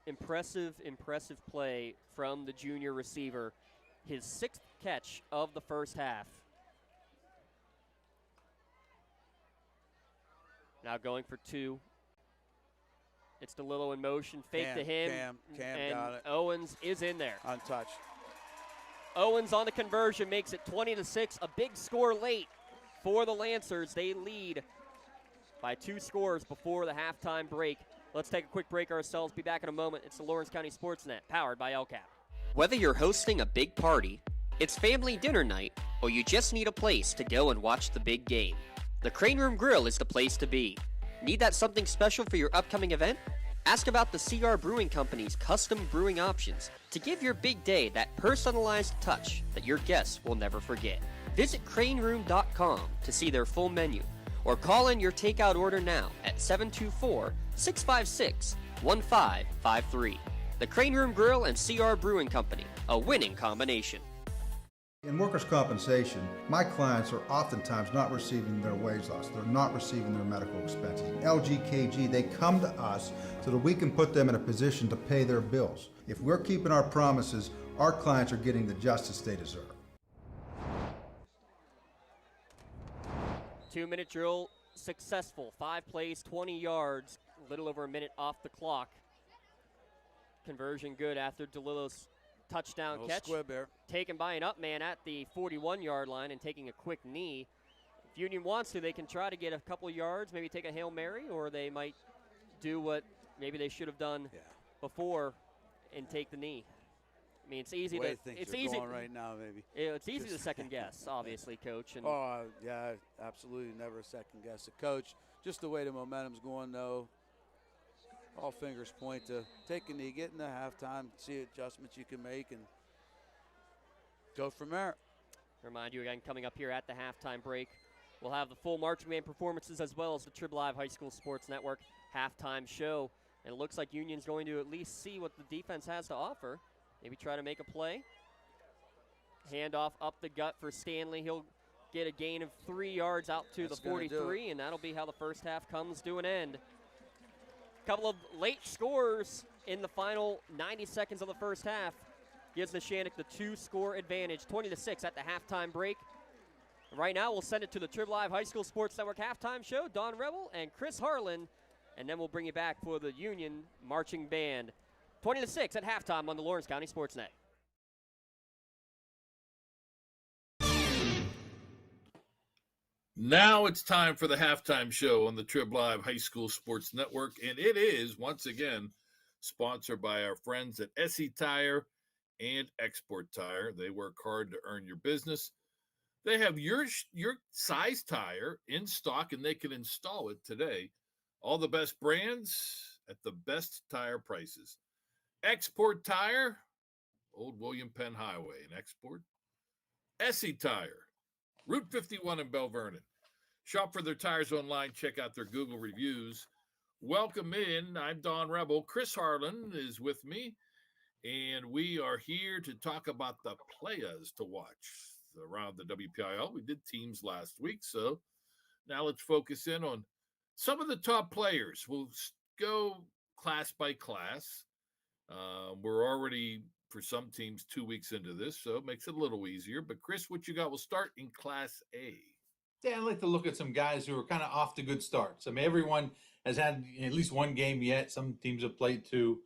Impressive play from the junior receiver. His 6th catch of the first half. Now going for 2. It's DeLillo in motion. Fake to him. Cam and got it. Owens is in there. Untouched. Owens on the conversion makes it 20-6. A big score late for the Lancers. They lead by 2 scores before the halftime break. Let's take a quick break ourselves. Be back in a moment. It's the Lawrence County SportsNet, powered by LCAP. Whether you're hosting a big party, it's family dinner night, or you just need a place to go and watch the big game, the Crane Room Grill is the place to be. Need that something special for your upcoming event? Ask about the CR Brewing Company's custom brewing options to give your big day that personalized touch that your guests will never forget. Visit craneroom.com to see their full menu, or call in your takeout order now at 724-656-1553. The Crane Room Grill and CR Brewing Company, a winning combination. In workers' compensation, my clients are oftentimes not receiving their wage loss. They're not receiving their medical expenses. LGKG, they come to us so that we can put them in a position to pay their bills. If we're keeping our promises, our clients are getting the justice they deserve. 2-minute drill successful. 5 plays, 20 yards, a little over a minute off the clock. Conversion good after DeLillo's touchdown catch. Squib there. Taken by an up man at the 41-yard line and taking a quick knee. If Union wants to, they can try to get a couple yards, maybe take a Hail Mary, or they might do what maybe they should have done before and take the knee. I mean, it's easy to it's easy going right now, maybe. It's easy to second guess, obviously, Coach. And yeah, absolutely never second guess a coach. Just the way the momentum's going, though. all fingers point to take a knee, get into halftime, see adjustments you can make, and go from there. Remind you again, coming up here at the halftime break, we'll have the full marching band performances as well as the Trib Live High School Sports Network halftime show. And it looks like Union's going to at least see what the defense has to offer. Maybe try to make a play. Handoff up the gut for Stanley. He'll get a gain of 3 yards out to the 43, and that'll be how the first half comes to an end. Couple of late scores in the final 90 seconds of the first half gives Neshannock the 2-score advantage, 20-6 at the halftime break. Right now, we'll send it to the Trib Live High School Sports Network halftime show. Don Rebel and Chris Harlan, and then we'll bring you back for the Union marching band. 20-6 at halftime on the Lawrence County SportsNet. Now it's time for the halftime show on the Trib Live High School Sports Network, and it is, once again, sponsored by our friends at SE Tire and Export Tire. They work hard to earn your business. They have your size tire in stock, and they can install it today. All the best brands at the best tire prices. Export Tire, Old William Penn Highway in Export. SE Tire, Route 51 in Bell Vernon. Shop for their tires online. Check out their Google reviews. Welcome in. I'm Don Rebel. Chris Harlan is with me, and we are here to talk about the players to watch around the WPIL. We did teams last week, so now let's focus in on some of the top players. We'll go class by class. We're already, for some teams, 2 weeks into this, so it makes it a little easier. But, Chris, what you got? We'll start in Class A. Yeah, I'd like to look at some guys who are kind of off to good starts. I mean, everyone has had at least one game yet. Some teams have played two.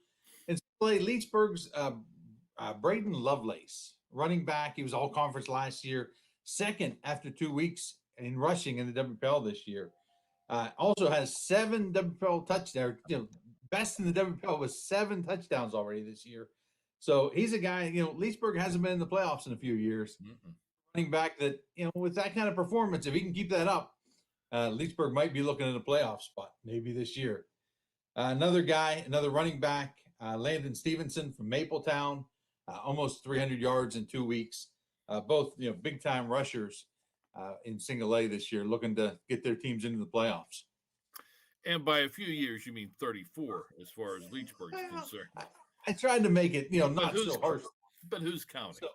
And play Leechburg's Braden Lovelace, running back. He was all-conference last year, second after 2 weeks in rushing in the WPL this year. Also has 7 WPL touchdowns. Best in the WPL with 7 touchdowns already this year. So he's a guy, Leechburg hasn't been in the playoffs in a few years. Running back that, with that kind of performance, if he can keep that up, Leechburg might be looking at a playoff spot maybe this year. Another running back, Landon Stevenson from Mapletown, almost 300 yards in 2 weeks. Both, big-time rushers in single A this year, looking to get their teams into the playoffs. And by a few years, you mean 34 as far as Leechburg is concerned. I tried to make it, not so harsh. But who's counting? So,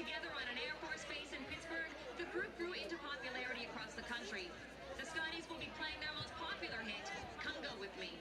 together on an Air Force base in Pittsburgh, the group grew into popularity across the country. The Scotties will be playing their most popular hit, Come Go With Me.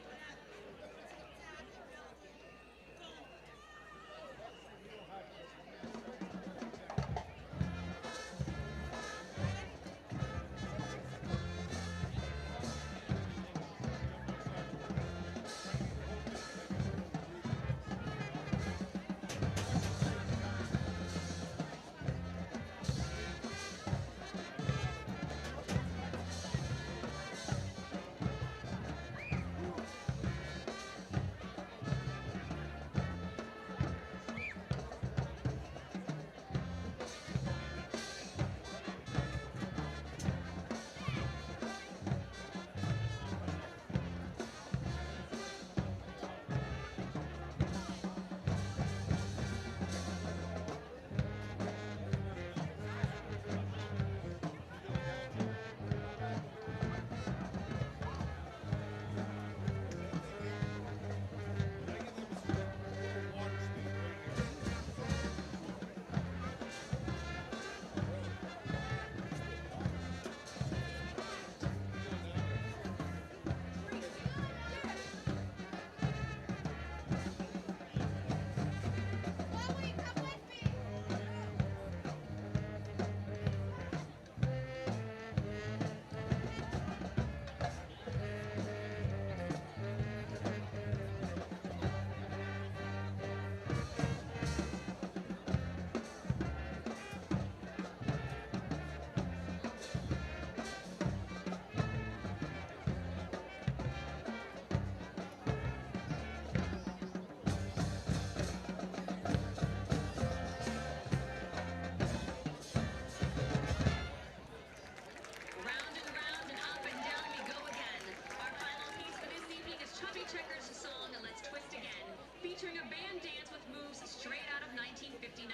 Featuring a band dance with moves straight out of 1959.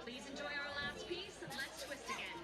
Please enjoy our last piece, Let's Twist Again.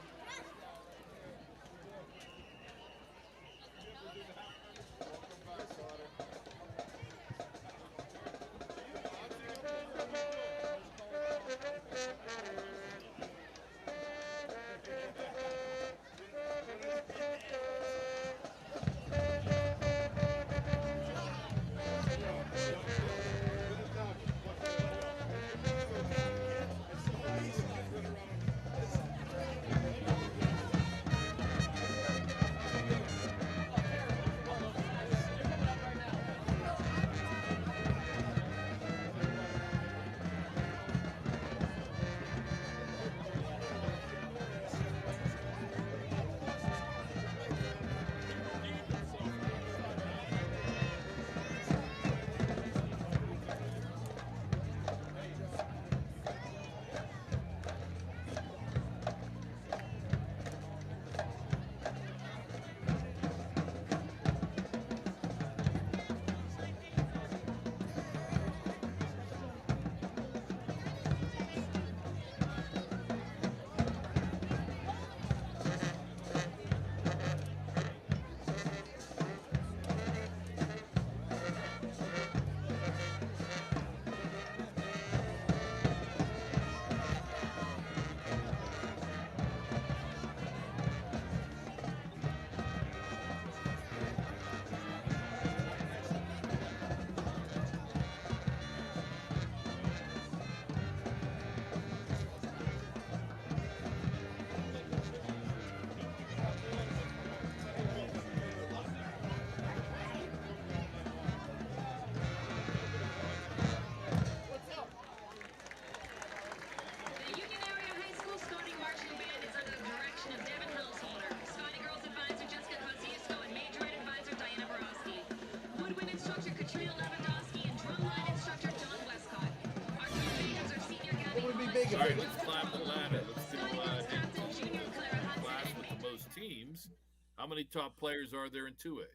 All right, let's climb the ladder. Let's go into the class with the most teams. How many top players are there in 2A?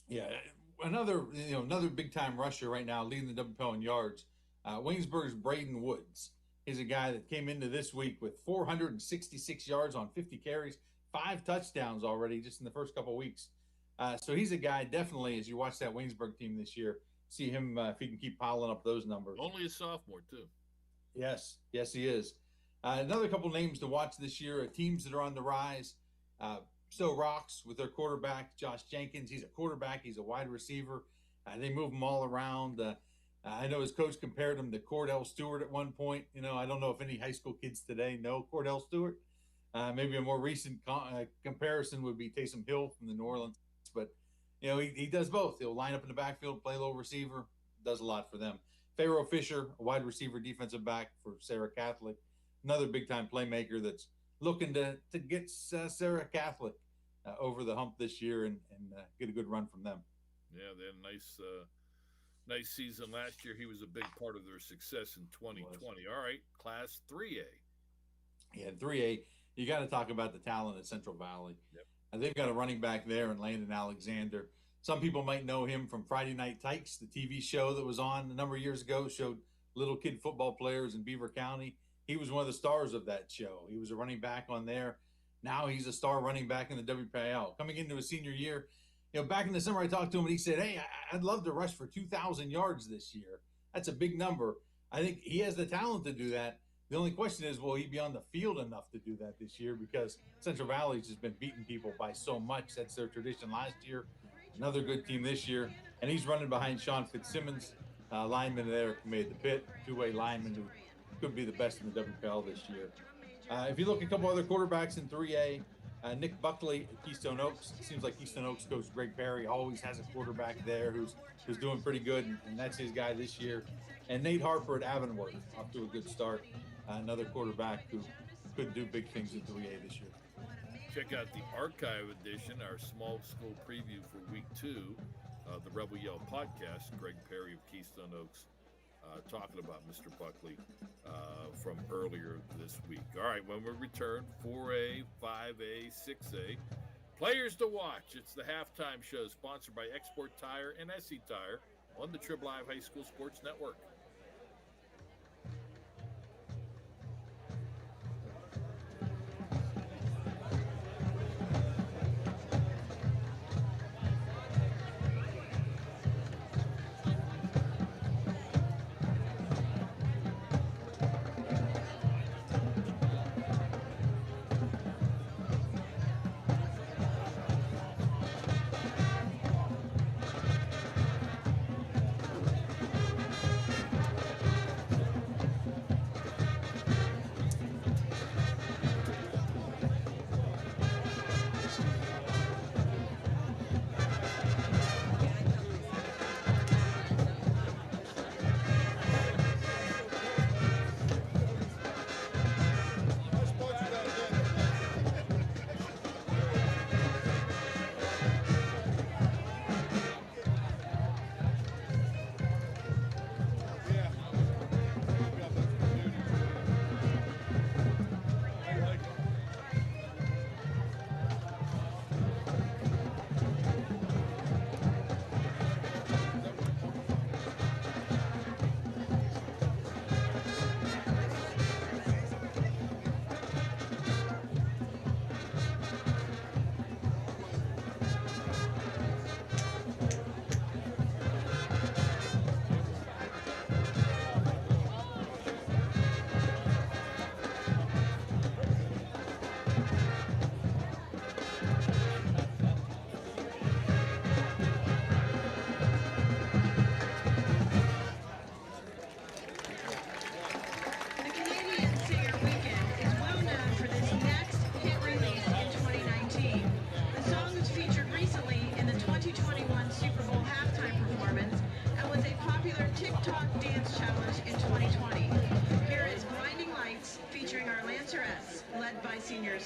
Yeah, another big time rusher right now, leading the WPL in yards. Waynesburg's Braden Woods. He's a guy that came into this week with 466 yards on 50 carries, 5 touchdowns already just in the first couple of weeks. So he's a guy definitely, as you watch that Waynesburg team this year, see him if he can keep piling up those numbers. Only a sophomore too. Yes, he is. Another couple names to watch this year, teams that are on the rise. Stowe Rocks with their quarterback, Josh Jenkins. He's a quarterback. He's a wide receiver. They move him all around. I know his coach compared him to Cordell Stewart at one point. You know, I don't know if any high school kids today know Cordell Stewart. Maybe a more recent comparison would be Taysom Hill from the New Orleans. But, you know, he does both. He'll line up in the backfield, play low receiver, does a lot for them. Pharaoh Fisher, a wide receiver, defensive back for Sarah Catholic. Another big-time playmaker that's looking to get Sarah Catholic over the hump this year and get a good run from them. Yeah, they had a nice season last year. He was a big part of their success in 2020. All right, Class 3A. Yeah, 3A, you got to talk about the talent at Central Valley. Yep. They've got a running back there in Landon Alexander. Some people might know him from Friday Night Tykes, the TV show that was on a number of years ago, showed little kid football players in Beaver County. He was one of the stars of that show. He was a running back on there. Now he's a star running back in the WPIL. Coming into his senior year, you know, back in the summer I talked to him and he said, hey, I'd love to rush for 2,000 yards this year. That's a big number. I think he has the talent to do that. The only question is, will he be on the field enough to do that this year? Because Central Valley's just been beating people by so much. That's their tradition last year. Another good team this year. And he's running behind Sean Fitzsimmons, lineman there who made the pit, two-way lineman who could be the best in the WPL this year. If you look at a couple other quarterbacks in 3A, Nick Buckley at Keystone Oaks. It seems like Keystone Oaks coach Greg Perry always has a quarterback there who's doing pretty good, and that's his guy this year. And Nate Harper at Avonworth, off to a good start. Another quarterback who could do big things in 3A this year. Check out the archive edition, our small school preview for week 2, the Rebel Yell podcast. Greg Perry of Keystone Oaks talking about Mr. Buckley from earlier this week. All right, when we return, 4A, 5A, 6A, players to watch. It's the halftime show sponsored by Export Tire and SE Tire on the Trib Live High School Sports Network.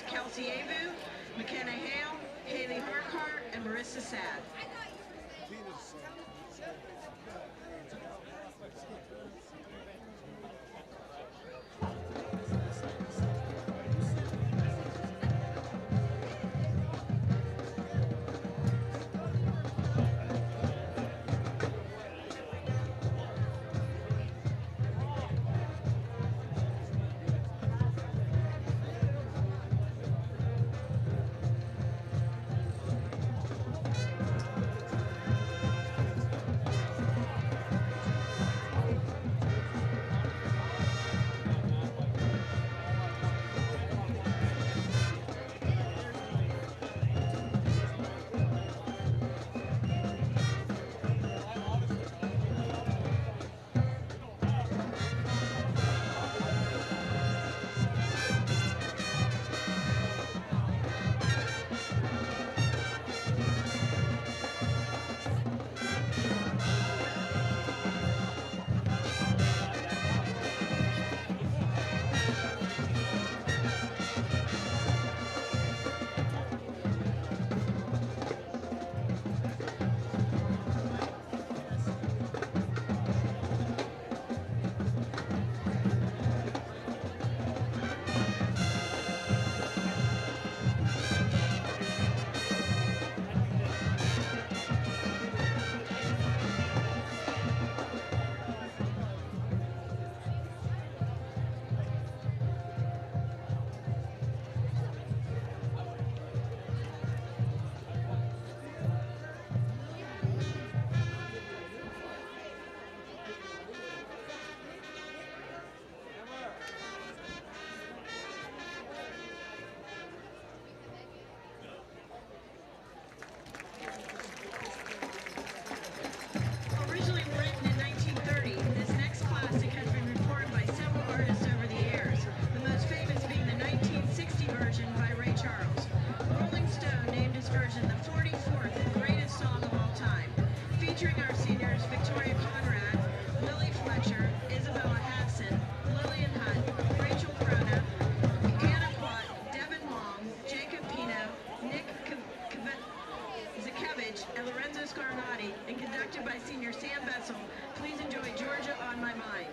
Kelsey Avu, McKenna Hale, Haley Harkart, and Marissa Sad. conducted by senior Sam Bessel. Please enjoy Georgia on My Mind.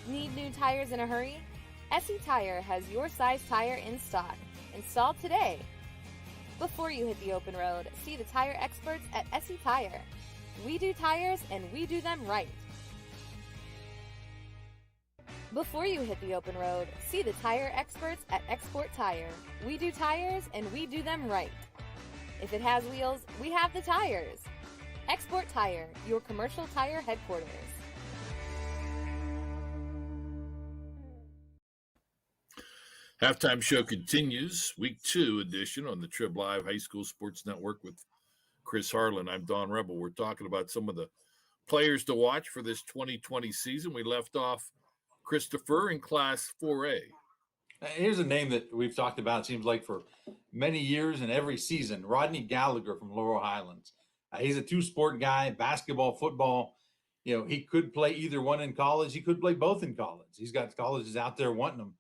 Need new tires in a hurry? SE Tire has your size tire in stock. Install today. Before you hit the open road, see the tire experts at SE Tire. We do tires and we do them right. Before you hit the open road, see the tire experts at Export Tire. We do tires and we do them right. If it has wheels, we have the tires. Export Tire, your commercial tire headquarters. Halftime show continues, week 2 edition on the Trib Live High School Sports Network with Chris Harlan. I'm Don Rebel. We're talking about some of the players to watch for this 2020 season. We left off Christopher in Class 4A. Here's a name that we've talked about, it seems like, for many years and every season. Rodney Gallagher from Laurel Highlands. He's a two-sport guy, basketball, football. You know, he could play either one in college. He could play both in college. He's got colleges out there wanting him.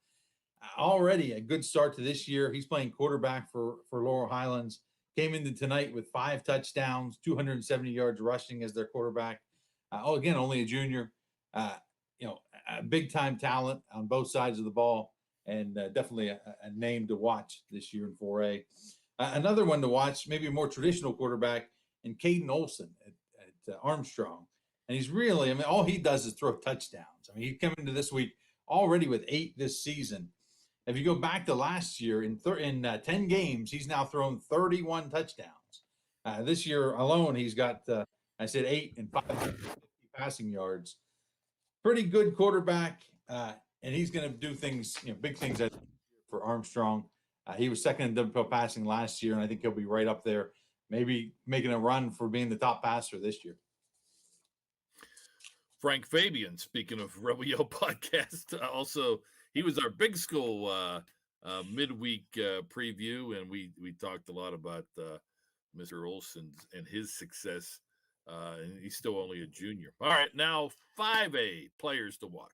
Already a good start to this year. He's playing quarterback for Laurel Highlands. Came into tonight with 5 touchdowns, 270 yards rushing as their quarterback. Again, only a junior. A big-time talent on both sides of the ball, and definitely a name to watch this year in 4A. Another one to watch, maybe a more traditional quarterback, in Caden Olson at Armstrong. And he's really, all he does is throw touchdowns. He came into this week already with 8 this season. If you go back to last year, in 10 games, he's now thrown 31 touchdowns. This year alone, he's got, 8 and 550 passing yards. Pretty good quarterback, and he's going to do things, big things for Armstrong. He was second in WPL passing last year, and I think he'll be right up there, maybe making a run for being the top passer this year. Frank Fabian, speaking of Rebel Yell podcast, also he was our big school midweek preview, and we talked a lot about Mr. Olson and his success, and he's still only a junior. All right, now 5A players to watch.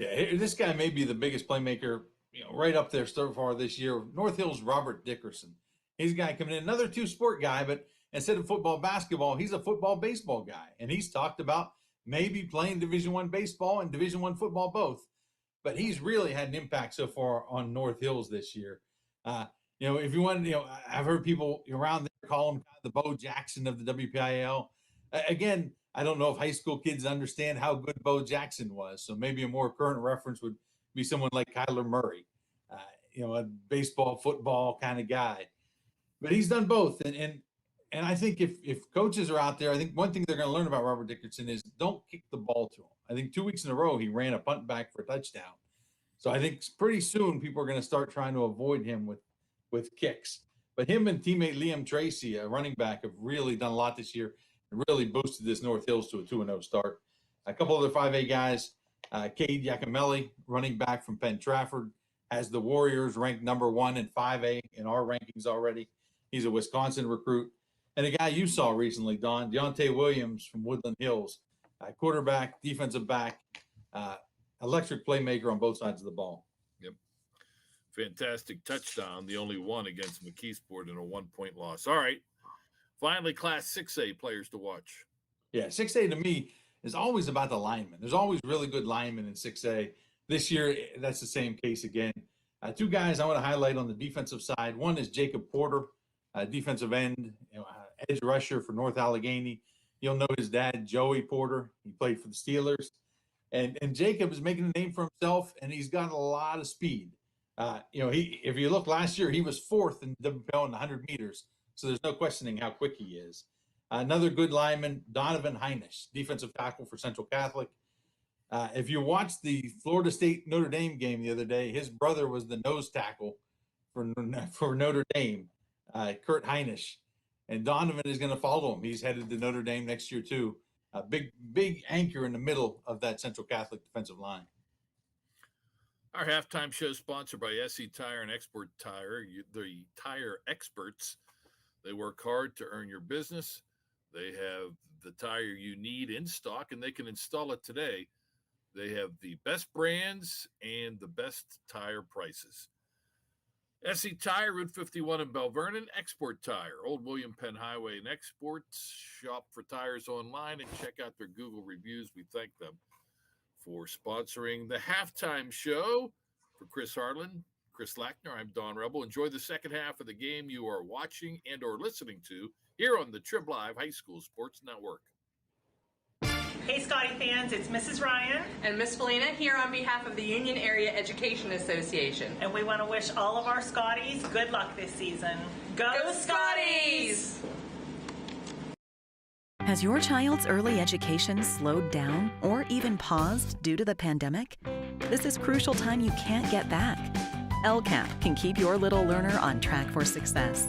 Yeah, this guy may be the biggest playmaker, right up there so far this year. North Hill's Robert Dickerson. He's a guy coming in, another two-sport guy, but instead of football, basketball, he's a football, baseball guy. And he's talked about maybe playing Division I baseball and Division I football both. But he's really had an impact so far on North Hills this year. If you want, I've heard people around there call him the Bo Jackson of the WPIAL. Again, I don't know if high school kids understand how good Bo Jackson was. So maybe a more current reference would be someone like Kyler Murray, a baseball, football kind of guy. But he's done both. And I think if coaches are out there, I think one thing they're going to learn about Robert Dickerson is don't kick the ball to him. I think 2 weeks in a row, he ran a punt back for a touchdown. So I think pretty soon people are going to start trying to avoid him with kicks. But him and teammate Liam Tracy, a running back, have really done a lot this year and really boosted this North Hills to a 2-0 start. A couple other 5A guys, Cade Yacamelli, running back from Penn Trafford, has the Warriors ranked number 1 in 5A in our rankings already. He's a Wisconsin recruit. And a guy you saw recently, Don, Deontay Williams from Woodland Hills, quarterback, defensive back, electric playmaker on both sides of the ball. Yep. Fantastic touchdown, the only one against McKeesport in a 1-point loss. All right. Finally, Class 6A players to watch. Yeah, 6A to me is always about the linemen. There's always really good linemen in 6A. This year, that's the same case again. Two guys I want to highlight on the defensive side. One is Jacob Porter, defensive end, edge rusher for North Allegheny. You'll know his dad, Joey Porter. He played for the Steelers. And Jacob is making a name for himself, and he's got a lot of speed. If you look last year, he was 4th in WPL in the 100 meters. So there's no questioning how quick he is. Another good lineman, Donovan Heinisch, defensive tackle for Central Catholic. If you watched the Florida State Notre Dame game the other day, his brother was the nose tackle for Notre Dame, Kurt Heinisch. And Donovan is going to follow him. He's headed to Notre Dame next year too. A big anchor in the middle of that Central Catholic defensive line. Our halftime show is sponsored by SE Tire and Expert Tire, the tire experts. They work hard to earn your business. They have the tire you need in stock, and they can install it today. They have the best brands and the best tire prices. SE Tire, Route 51 in Bell Vernon, Export Tire, Old William Penn Highway and Exports. Shop for tires online and check out their Google reviews. We thank them for sponsoring the halftime show. For Chris Harlan, Chris Lackner, I'm Don Rebel. Enjoy the second half of the game you are watching and or listening to here on the Trib Live High School Sports Network. Hey Scotty fans, it's Mrs. Ryan and Miss Felina here on behalf of the Union Area Education Association. And we want to wish all of our Scotties good luck this season. Go Scotties! Has your child's early education slowed down or even paused due to the pandemic? This is crucial time you can't get back. LCAP can keep your little learner on track for success.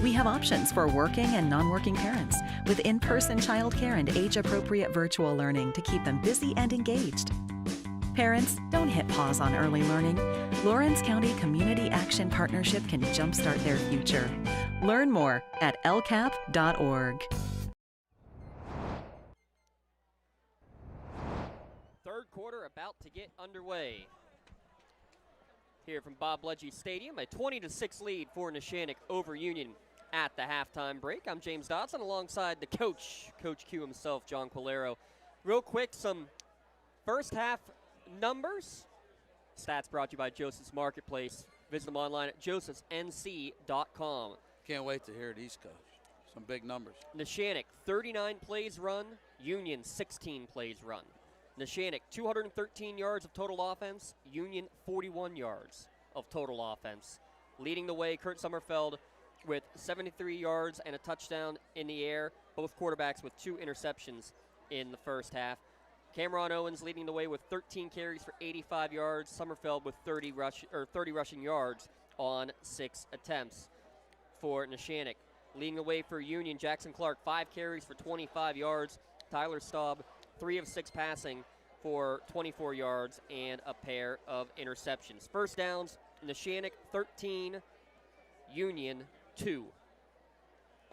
We have options for working and non-working parents with in-person childcare and age-appropriate virtual learning to keep them busy and engaged. Parents, don't hit pause on early learning. Lawrence County Community Action Partnership can jumpstart their future. Learn more at lcap.org. Third quarter about to get underway. Here from Bob Ledge Stadium, a 20-6 lead for Neshannock over Union at the halftime break. I'm James Dodson alongside the coach, Coach Q himself, John Colero. Real quick, some first half numbers. Stats brought to you by Joseph's Marketplace. Visit them online at josephsnc.com. Can't wait to hear these, Coach. Some big numbers. Neshannock, 39 plays run. Union, 16 plays run. Neshannock, 213 yards of total offense. Union, 41 yards of total offense. Leading the way, Kurt Sommerfeld with 73 yards and a touchdown in the air. Both quarterbacks with 2 interceptions in the first half. Cameron Owens leading the way with 13 carries for 85 yards. Sommerfeld with 30 rushing yards on 6 attempts for Neshannock. Leading the way for Union, Jackson Clark, 5 carries for 25 yards. Tyler Staub, 3 of 6 passing for 24 yards and a pair of interceptions. First downs, Neshannock 13, Union 2.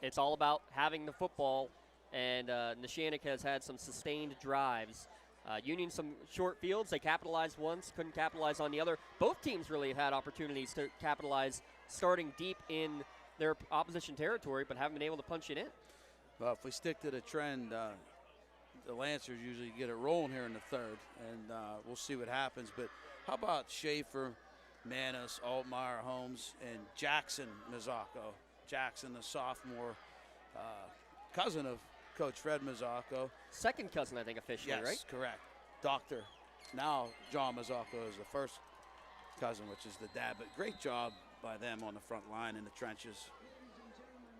It's all about having the football, and Neshannock has had some sustained drives Union some short fields. They capitalized once, couldn't capitalize on the other. Both teams really have had opportunities to capitalize starting deep in their opposition territory, but haven't been able to punch it in. Well, if we stick to the trend, the Lancers usually get it rolling here in the third, and we'll see what happens. But how about Schaefer, Manis, Altmaier, Holmes, and Jackson Mazzocco? Jackson, the sophomore, cousin of Coach Fred Mazzocco. Second cousin, I think, officially, yes, right? Yes, correct. Doctor. Now John Mazzocco is the first cousin, which is the dad. But great job by them on the front line in the trenches.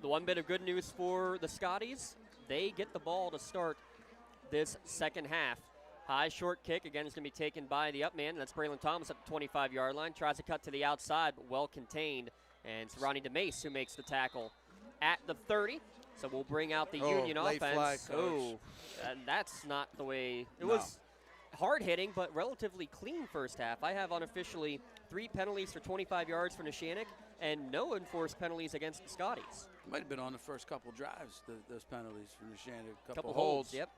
The one bit of good news for the Scotties, they get the ball to start this second half. High short kick, again, is going to be taken by the up man. That's Braylon Thomas at the 25-yard line. Tries to cut to the outside, but well contained. And it's Ronnie DeMace who makes the tackle at the 30. So we'll bring out the Union late offense. Flag, and that's not the way. It was hard hitting, but relatively clean first half. I have unofficially 3 penalties for 25 yards for Neshannock and no enforced penalties against the Scotties. Might have been on the first couple drives, those penalties for Neshannock. Couple holds, yep.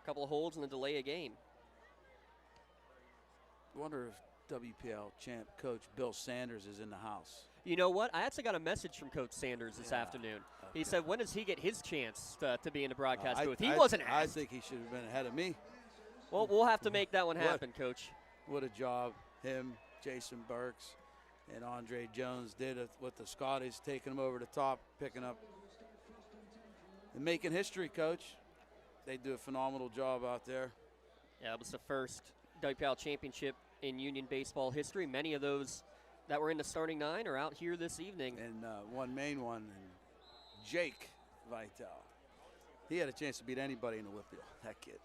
Couple of holds and a delay of game. I wonder if WPL champ coach Bill Sanders is in the house. You know what? I actually got a message from Coach Sanders this afternoon. Okay. He said, when does he get his chance to be in the broadcast booth? He wasn't asked. I think he should have been ahead of me. Well, we'll have to make that one happen, Coach. What a job him, Jason Burks, and Andre Jones did with the Scotties, taking them over the top, picking up and making history, Coach. They do a phenomenal job out there. Yeah, it was the first WPL championship in Union baseball history. Many of those that were in the starting 9 are out here this evening. And one main one, Jake Vitale. He had a chance to beat anybody in the Whitfield, that kid.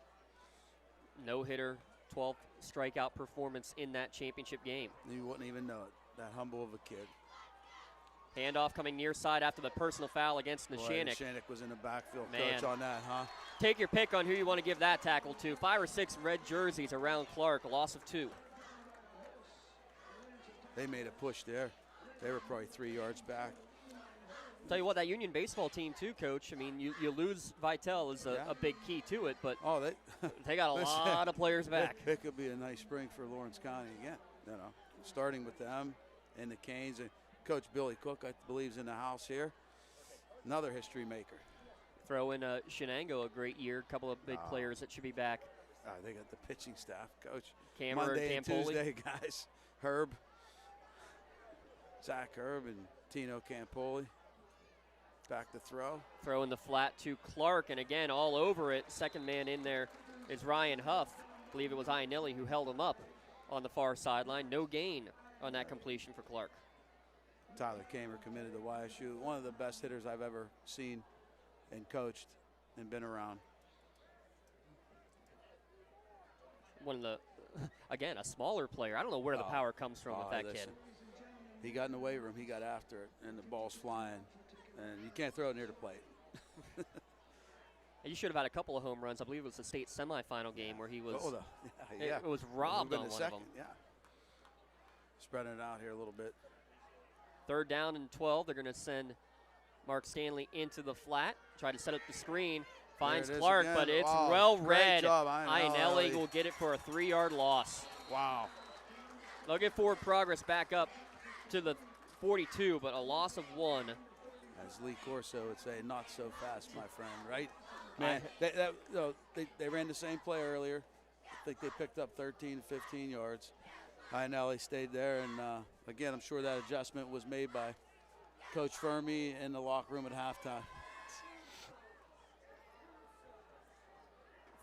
No-hitter, 12th strikeout performance in that championship game. You wouldn't even know it, that humble of a kid. Handoff coming near side after the personal foul against Neshannock. Neshannock was in the backfield, Coach, on that, huh? Take your pick on who you want to give that tackle to. 5 or 6 red jerseys around Clark, a loss of 2. They made a push there. They were probably 3 yards back. Tell you what, that Union baseball team too, Coach. I mean, you lose Vitale is a big key to it, but they got a lot of players back. It could be a nice spring for Lawrence County again. You know, starting with them and the Canes. And Coach Billy Cook, I believe, is in the house here. Another history maker. Throw in Shenango, a great year. A couple of big players that should be back. They got the pitching staff, Coach. Cameron, Monday and Campoli. Tuesday, guys. Zach Herb and Tino Campoli. Back to throw. Throw in the flat to Clark, and again, all over it. Second man in there is Ryan Huff. I believe it was Ionelli who held him up on the far sideline. No gain on that completion for Clark. Tyler Kamer committed to YSU. One of the best hitters I've ever seen and coached and been around. One of the, again, a smaller player. I don't know where the power comes from with that kid. He got in the weight room. He got after it, and the ball's flying. And you can't throw it near the plate. You should have had a couple of home runs. I believe it was the state semifinal game where he was. It was robbed on one second, of them. Yeah. Spreading it out here a little bit. 3rd down and 12. They're going to send Mark Stanley into the flat. Try to set up the screen. Finds Clark, again. but it's well read. Ionelli will get it for a 3-yard loss. Wow. They'll get forward progress back up to the 42, but a loss of 1. As Lee Corso would say, not so fast, my friend, right? Man, they ran the same play earlier. I think they picked up 13, 15 yards. Ionelli stayed there, and again, I'm sure that adjustment was made by Coach Fermi in the locker room at halftime.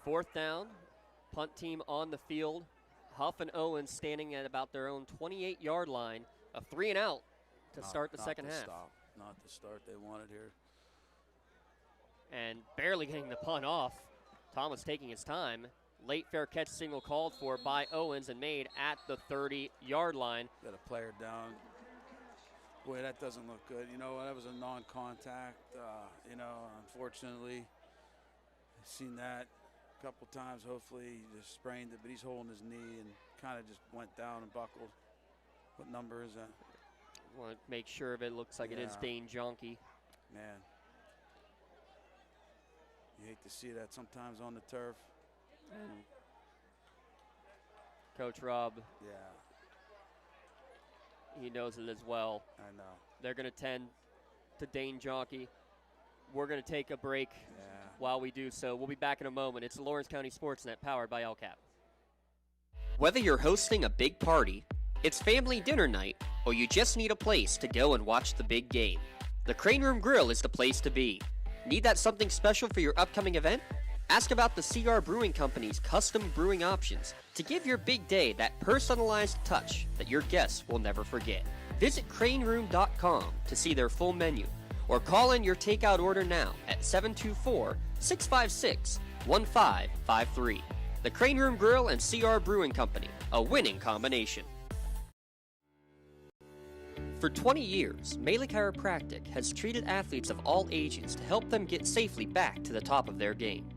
4th down, punt team on the field. Huff and Owens standing at about their own 28-yard line. A 3-and-out to start the second half. Not the start they wanted here. And barely getting the punt off. Thomas taking his time. Late fair catch signal called for by Owens and made at the 30-yard line. Got a player down. Boy, that doesn't look good. You know, that was a non-contact. Unfortunately, I've seen that a couple times. Hopefully he just sprained it, but he's holding his knee and kind of just went down and buckled. What number is that? Want to make sure of it. Looks like it is Dane Jonke. Man. You hate to see that sometimes on the turf. And Coach Rob, yeah, he knows it as well. I know. They're going to tend to Dane Jonke. We're going to take a break while we do so. We'll be back in a moment. It's the Lawrence County SportsNet powered by LCAP. Whether you're hosting a big party, it's family dinner night, or you just need a place to go and watch the big game, the Crane Room Grill is the place to be. Need that something special for your upcoming event? Ask about the CR Brewing Company's custom brewing options to give your big day that personalized touch that your guests will never forget. Visit craneroom.com to see their full menu, or call in your takeout order now at 724-656-1553. The Crane Room Grill and CR Brewing Company, a winning combination. For 20 years, Melee Chiropractic has treated athletes of all ages to help them get safely back to the top of their game.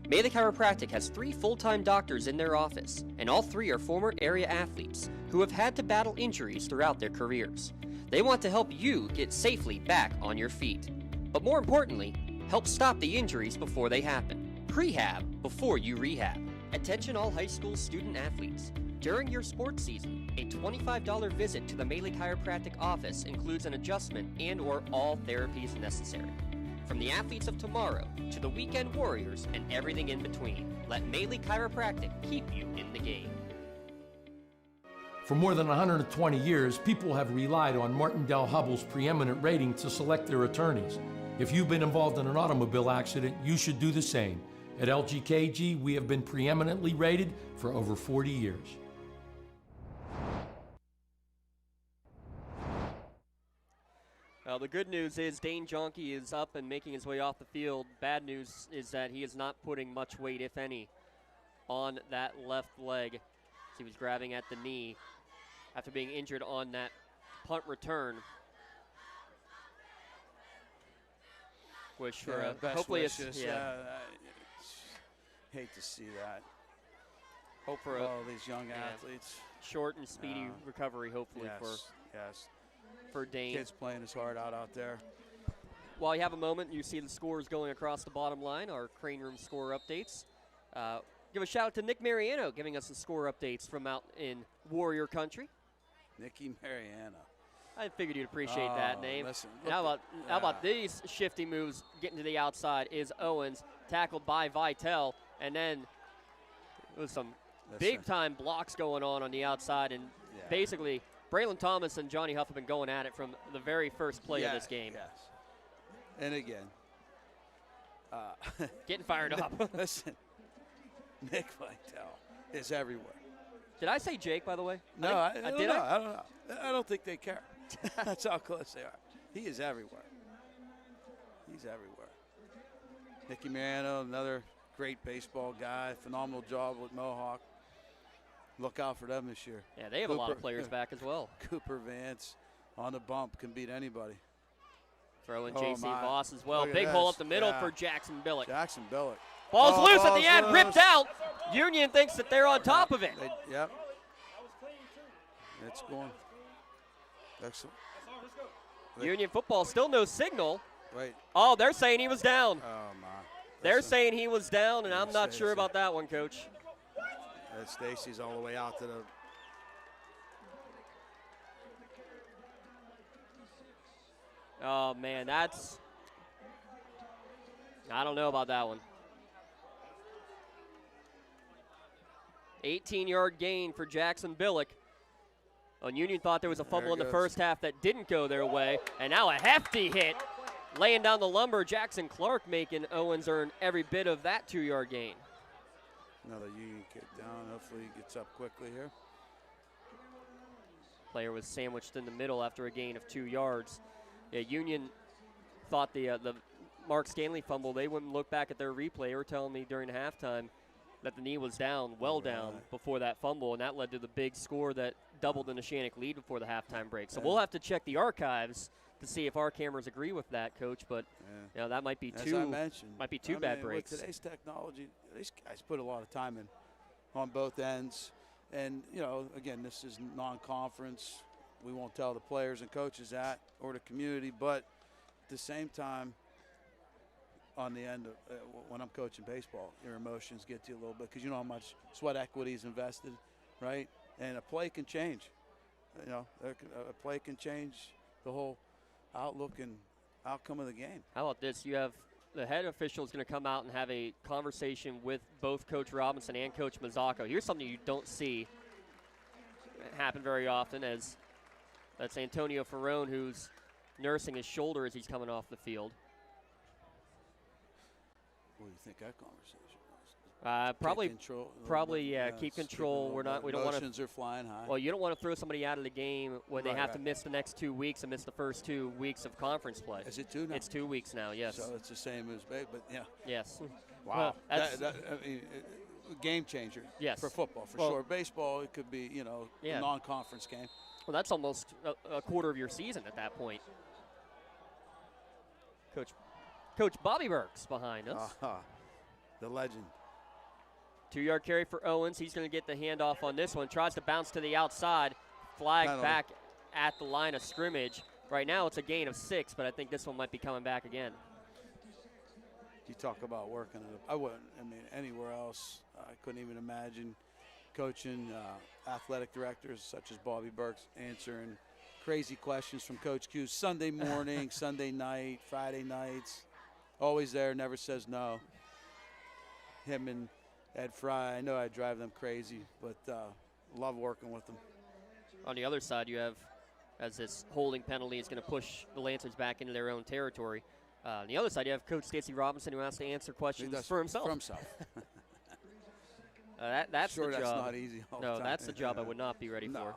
Melee Chiropractic has 3 full-time doctors in their office, and all 3 are former area athletes who have had to battle injuries throughout their careers. They want to help you get safely back on your feet, but more importantly, help stop the injuries before they happen. Prehab before you rehab. Attention all high school student athletes. During your sports season, a $25 visit to the Melee Chiropractic office includes an adjustment and or all therapies necessary. From the athletes of tomorrow to the weekend warriors and everything in between, let Melee Chiropractic keep you in the game. For more than 120 years, people have relied on Martindale-Hubbell's preeminent rating to select their attorneys. If you've been involved in an automobile accident, you should do the same. At LGKG, we have been preeminently rated for over 40 years. Well, the good news is Dane Jonke is up and making his way off the field. Bad news is that he is not putting much weight, if any, on that left leg. So he was grabbing at the knee after being injured on that punt return. Wish for a best hopefully wishes. it's Hate to see that. Hope for all these young athletes. Short and speedy recovery, hopefully for Dane. Kids playing his heart out there. While you have a moment, you see the scores going across the bottom line, our Crane Room score updates. Give a shout out to Nick Mariano giving us the score updates from out in Warrior Country. Nicky Mariano. I figured you'd appreciate that name. Listen, and how about these shifty moves getting to the outside is Owens, tackled by Vitale, and then there was some big-time blocks going on the outside, and basically Braylon Thomas and Johnny Huff have been going at it from the very first play of this game. Yes. And again. Getting fired up. Listen, Nick Vitale is everywhere. Did I say Jake, by the way? No, I don't know. I don't know. I don't think they care. That's how close they are. He is everywhere. He's everywhere. Nicky Mariano, another great baseball guy. Phenomenal job with Mohawk. Look out for them this year. Yeah, they have a lot of players back as well. Cooper Vance on the bump can beat anybody. Throw in J.C. Voss as well. Big hole up the middle for Jackson Billick. Jackson Billick. Ball's loose at the end, ripped out. Union thinks that they're on top of it. Yep. It's going. Excellent. Union football, still no signal. Right. Oh, they're saying he was down. Oh, my. They're saying he was down, and I'm not sure about that one, Coach. Stacy's all the way out to the. Oh, man, that's. I don't know about that one. 18-yard gain for Jackson Billick. And Union thought there was a fumble in the first half that didn't go their way. And now a hefty hit. Laying down the lumber, Jackson Clark making Owens earn every bit of that 2-yard gain. Another Union kick down. Hopefully he gets up quickly here. Player was sandwiched in the middle after a gain of 2 yards. Yeah, Union thought the Mark Stanley fumble, they wouldn't look back at their replay. They were telling me during halftime that the knee was down, down before that fumble, and that led to the big score that doubled the Neshannock lead before the halftime break. So we'll have to check the archives to see if our cameras agree with that, Coach. But you know, that might be two bad breaks. With today's technology, these guys put a lot of time in on both ends. And, you know, again, this is non-conference. We won't tell the players and coaches that or the community. But at the same time, on the end of when I'm coaching baseball. Your emotions get to you a little bit because you know how much sweat equity is invested, right? And a play can change. You know, a play can change the whole outlook and outcome of the game. How about this? You have the head official is going to come out and have a conversation with both Coach Robinson and Coach Mazzocco. Here's something you don't see happen very often, as that's Antonio Ferrone, who's nursing his shoulder as he's coming off the field. What do you think that conversation was? Keep control. We don't want to. Emotions are flying high. Well, you don't want to throw somebody out of the game when they have to miss the next 2 weeks and miss the first 2 weeks of conference play. Is it 2 now? It's 2 weeks now. Yes. So it's the same as but yeah. Yes. Wow. Well, game changer. Yes. For football, for sure. Baseball, it could be a non-conference game. Well, that's almost a quarter of your season at that point. Coach Bobby Burks behind us. The legend. 2-yard carry for Owens. He's going to get the handoff on this one. Tries to bounce to the outside. Flag back at the line of scrimmage. Right now it's a gain of 6, but I think this one might be coming back again. You talk about working it. Anywhere else, I couldn't even imagine coaching athletic directors such as Bobby Burks answering crazy questions from Coach Q Sunday morning, Sunday night, Friday nights. Always there, never says no. Him and Ed Fry, I know I drive them crazy, but love working with them. On the other side, you have, as this holding penalty is going to push the Lancers back into their own territory. On the other side, you have Coach Stacey Robinson, who has to answer questions for himself. That's sure, the job. That's not easy all the time. That's the job I would not be ready for. No.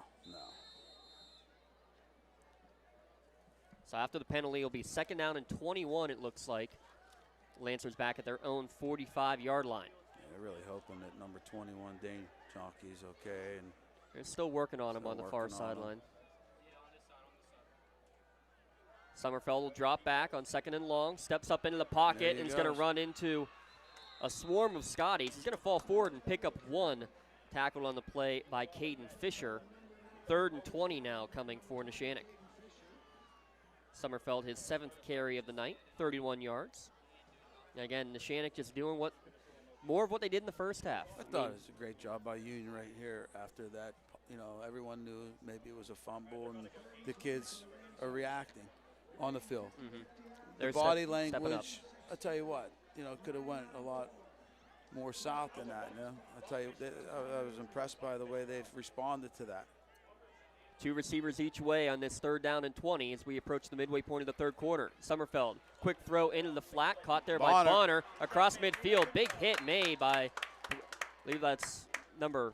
So after the penalty, it'll be 2nd down and 21, it looks like. Lancers back at their own 45-yard line. Yeah, they're really hoping that number 21, Dane Jockey's okay. And they're still working on him on the far sideline. Summerfeld will drop back on 2nd and long, steps up into the pocket, and is going to run into a swarm of Scotties. He's going to fall forward and pick up 1. Tackled on the play by Caden Fisher. 3rd and 20 now coming for Neshannock. Summerfeld, his 7th carry of the night, 31 yards. And again, Neshannock just doing more of what they did in the first half. I thought it was a great job by Union right here after that. Everyone knew maybe it was a fumble, and the kids are reacting on the field. Mm-hmm. The body language, I'll tell you what, could have went a lot more south than that. I'll tell you, I was impressed by the way they've responded to that. 2 receivers each way on this 3rd down and 20 as we approach the midway point of the 3rd quarter. Summerfeld, quick throw into the flat, caught there by Bonner across midfield. Big hit made by, I believe that's number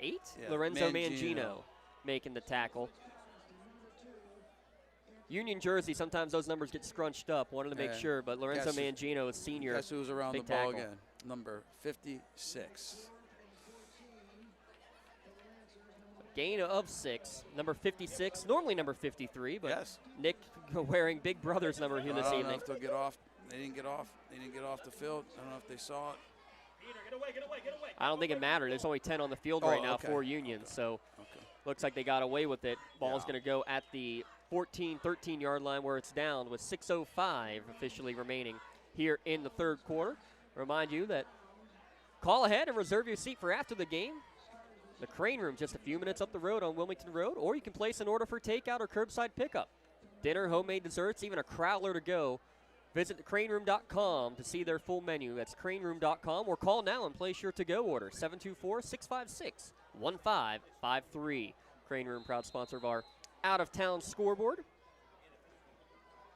8? Yeah, Lorenzo Mangino making the tackle. Union jersey, sometimes those numbers get scrunched up. Wanted to make sure, but Lorenzo Mangino is senior. Guess who was around big the ball tackle. again? Number 56. Gain of 6. Number 56, normally number 53, but yes. Nick wearing Big Brother's number here this evening. I don't know if they'll get off. They didn't get off. They didn't get off the field. I don't know if they saw it. I don't think it mattered. There's only 10 on the field right now for Union, so looks like they got away with it. Ball's going to go at the 13-yard line where it's down with 6:05 officially remaining here in the 3rd quarter. Remind you that call ahead and reserve your seat for after the game. The Crane Room just a few minutes up the road on Wilmington Road, or you can place an order for takeout or curbside pickup. Dinner, homemade desserts, even a crowler to go. Visit thecraneroom.com to see their full menu. That's craneroom.com, or call now and place your to-go order, 724-656-1553. Crane Room, proud sponsor of our out-of-town scoreboard.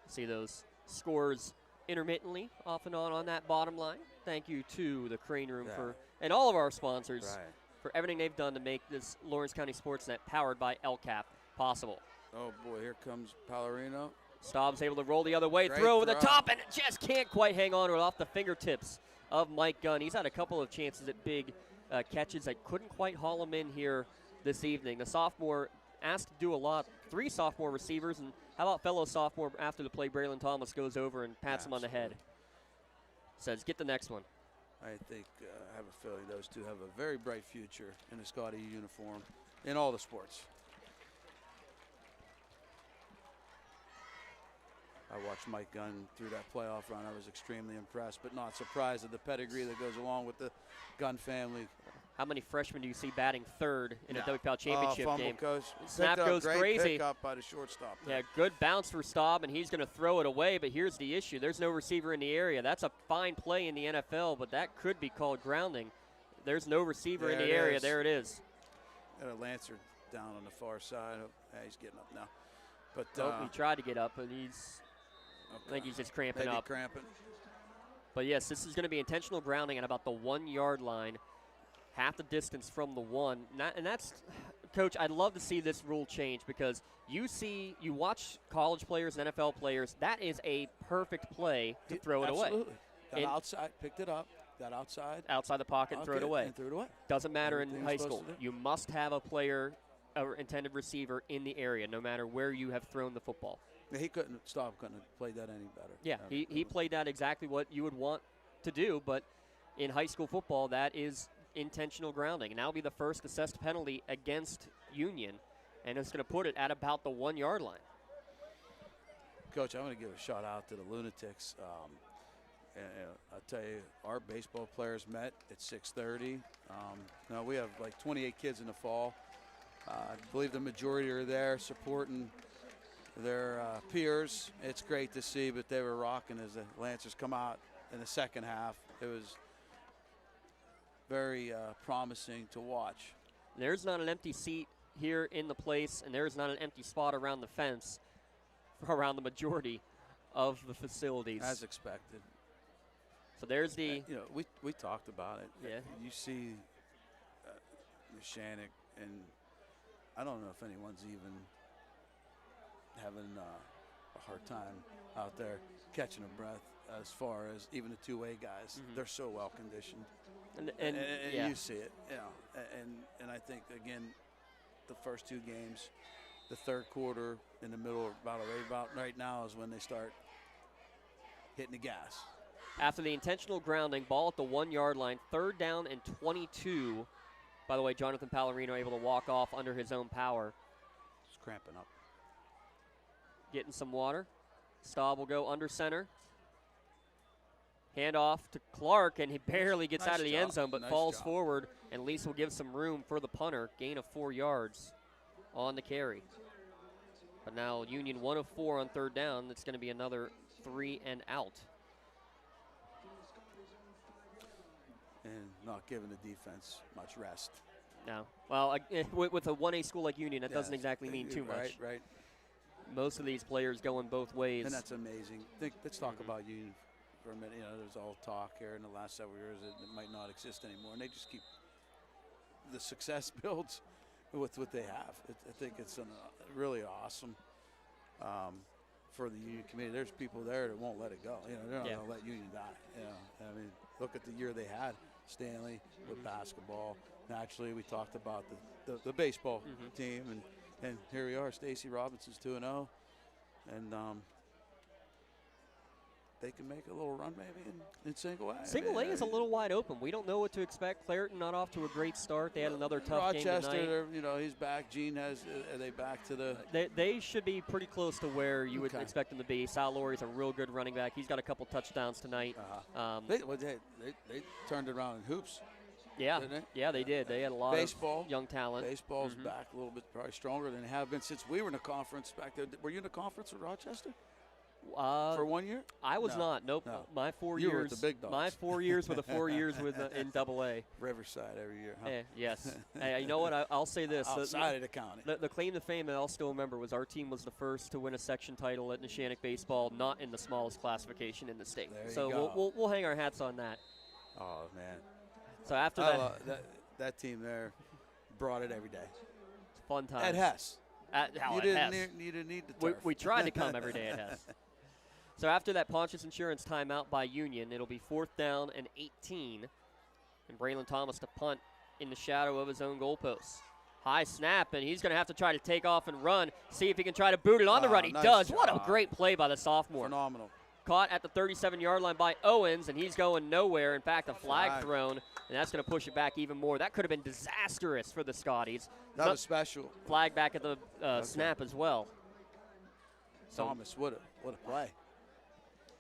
See those scores intermittently off and on that bottom line. Thank you to the Crane Room and all of our sponsors for everything they've done to make this Lawrence County SportsNet powered by LCAP possible. Oh, boy, here comes Pallarino. Staub's able to roll the other way, throw over the top, and just can't quite hang on to it off the fingertips of Mike Gunn. He's had a couple of chances at big catches that couldn't quite haul him in here this evening. The sophomore asked to do a lot. 3 sophomore receivers, and how about fellow sophomore after the play, Braylon Thomas goes over and pats him on the head. Says, get the next one. I think, I have a feeling those two have a very bright future in a Scotty uniform in all the sports. I watched Mike Gunn through that playoff run. I was extremely impressed, but not surprised at the pedigree that goes along with the Gunn family. How many freshmen do you see batting third in a WPL championship game? Snap goes great crazy. Pick up by the shortstop. Yeah, good bounce for Staub, and he's going to throw it away, but here's the issue. There's no receiver in the area. That's a fine play in the NFL, but that could be called grounding. There's no receiver in the area. There it is. Got a Lancer down on the far side. Yeah, he's getting up now. But he tried to get up, but I think he's just cramping maybe up. Cramping. But yes, this is going to be intentional grounding at about the 1 yard line, half the distance from the one. And that's, Coach, I'd love to see this rule change because you watch college players, NFL players, that is a perfect play to throw it away. Absolutely. Got outside, picked it up, got outside the pocket and threw it away. And threw it away. Doesn't matter Everything in high you're supposed school. to do. You must have a player or intended receiver in the area, no matter where you have thrown the football. He couldn't have played that any better. Yeah, he played that exactly what you would want to do, but in high school football, that is intentional grounding. And that'll be the first assessed penalty against Union, and it's going to put it at about the 1 yard line. Coach, I'm going to give a shout out to the Lunatics. And I'll tell you, our baseball players met at 6:30. Now we have like 28 kids in the fall. I believe the majority are there supporting their peers. It's great to see, but they were rocking as the Lancers come out in the second half. It was very promising to watch. There's not an empty seat here in the place, and there's not an empty spot around the fence around the majority of the facilities. As expected. So there's the... we talked about it. Yeah. You see Neshannock, and I don't know if anyone's even having a hard time out there catching a breath as far as even the two-way guys. Mm-hmm. They're so well conditioned. And yeah. You see it, and I think, again, the first two games, the third quarter in the middle about right now is when they start hitting the gas. After the intentional grounding, ball at the 1 yard line, 3rd down and 22. By the way, Jonathan Pallarino able to walk off under his own power. Just cramping up. Getting some water. Staub will go under center. Hand off to Clark, and he barely gets out of the end zone, but falls forward, and at least will give some room for the punter. Gain of 4 yards on the carry. But now Union 1 of 4 on 3rd down. It's going to be another 3 and out. And not giving the defense much rest. No. Well, with a 1A school like Union, that doesn't exactly mean too much. Right. Most of these players going both ways. And that's amazing. Let's talk about Union for a minute. There's all talk here in the last several years that it might not exist anymore. And they just keep the success builds with what they have. I think it's really awesome for the Union community. There's people there that won't let it go. They're not going to let Union die. I mean, look at the year they had. Stanley with basketball. Naturally, we talked about the baseball team, and here we are. Stacy Robinson's 2-0, and they can make a little run maybe in single A. Single A is a little wide open. We don't know what to expect. Clareton not off to a great start. They had another tough game tonight. Rochester, he's back. Gene are they back to the? They should be pretty close to where you would expect them to be. Sal Laurie's a real good running back. He's got a couple touchdowns tonight. They turned it around in hoops. Yeah, they did. They had a lot of young talent. Baseball's back a little bit, probably stronger than they have been since we were in the conference back there. Were you in the conference with Rochester? For 1 year? I was not. Nope. No. My 4 You years. were with the big dogs. My 4 years were the 4 years in Double-A. Riverside every year, huh? Yes. Hey, you know what? I'll say this. Outside of the county. The claim to fame that I'll still remember was our team was the first to win a section title at Neshannock baseball, not in the smallest classification in the state. So we'll hang our hats on that. Oh, man. So after that team there brought it every day. It's fun times. At Hess. You didn't need the turf. We tried to come every day at Hess. So after that Pontius Insurance timeout by Union, it'll be 4th down and 18. And Braylon Thomas to punt in the shadow of his own goalposts. High snap, and he's going to have to try to take off and run, see if he can try to boot it on the run. He does. What a great play by the sophomore. Phenomenal. Caught at the 37-yard line by Owens, and he's going nowhere. In fact, a flag thrown, and that's going to push it back even more. That could have been disastrous for the Scotties. That was special. Flag back at the snap as well. Thomas, what a play.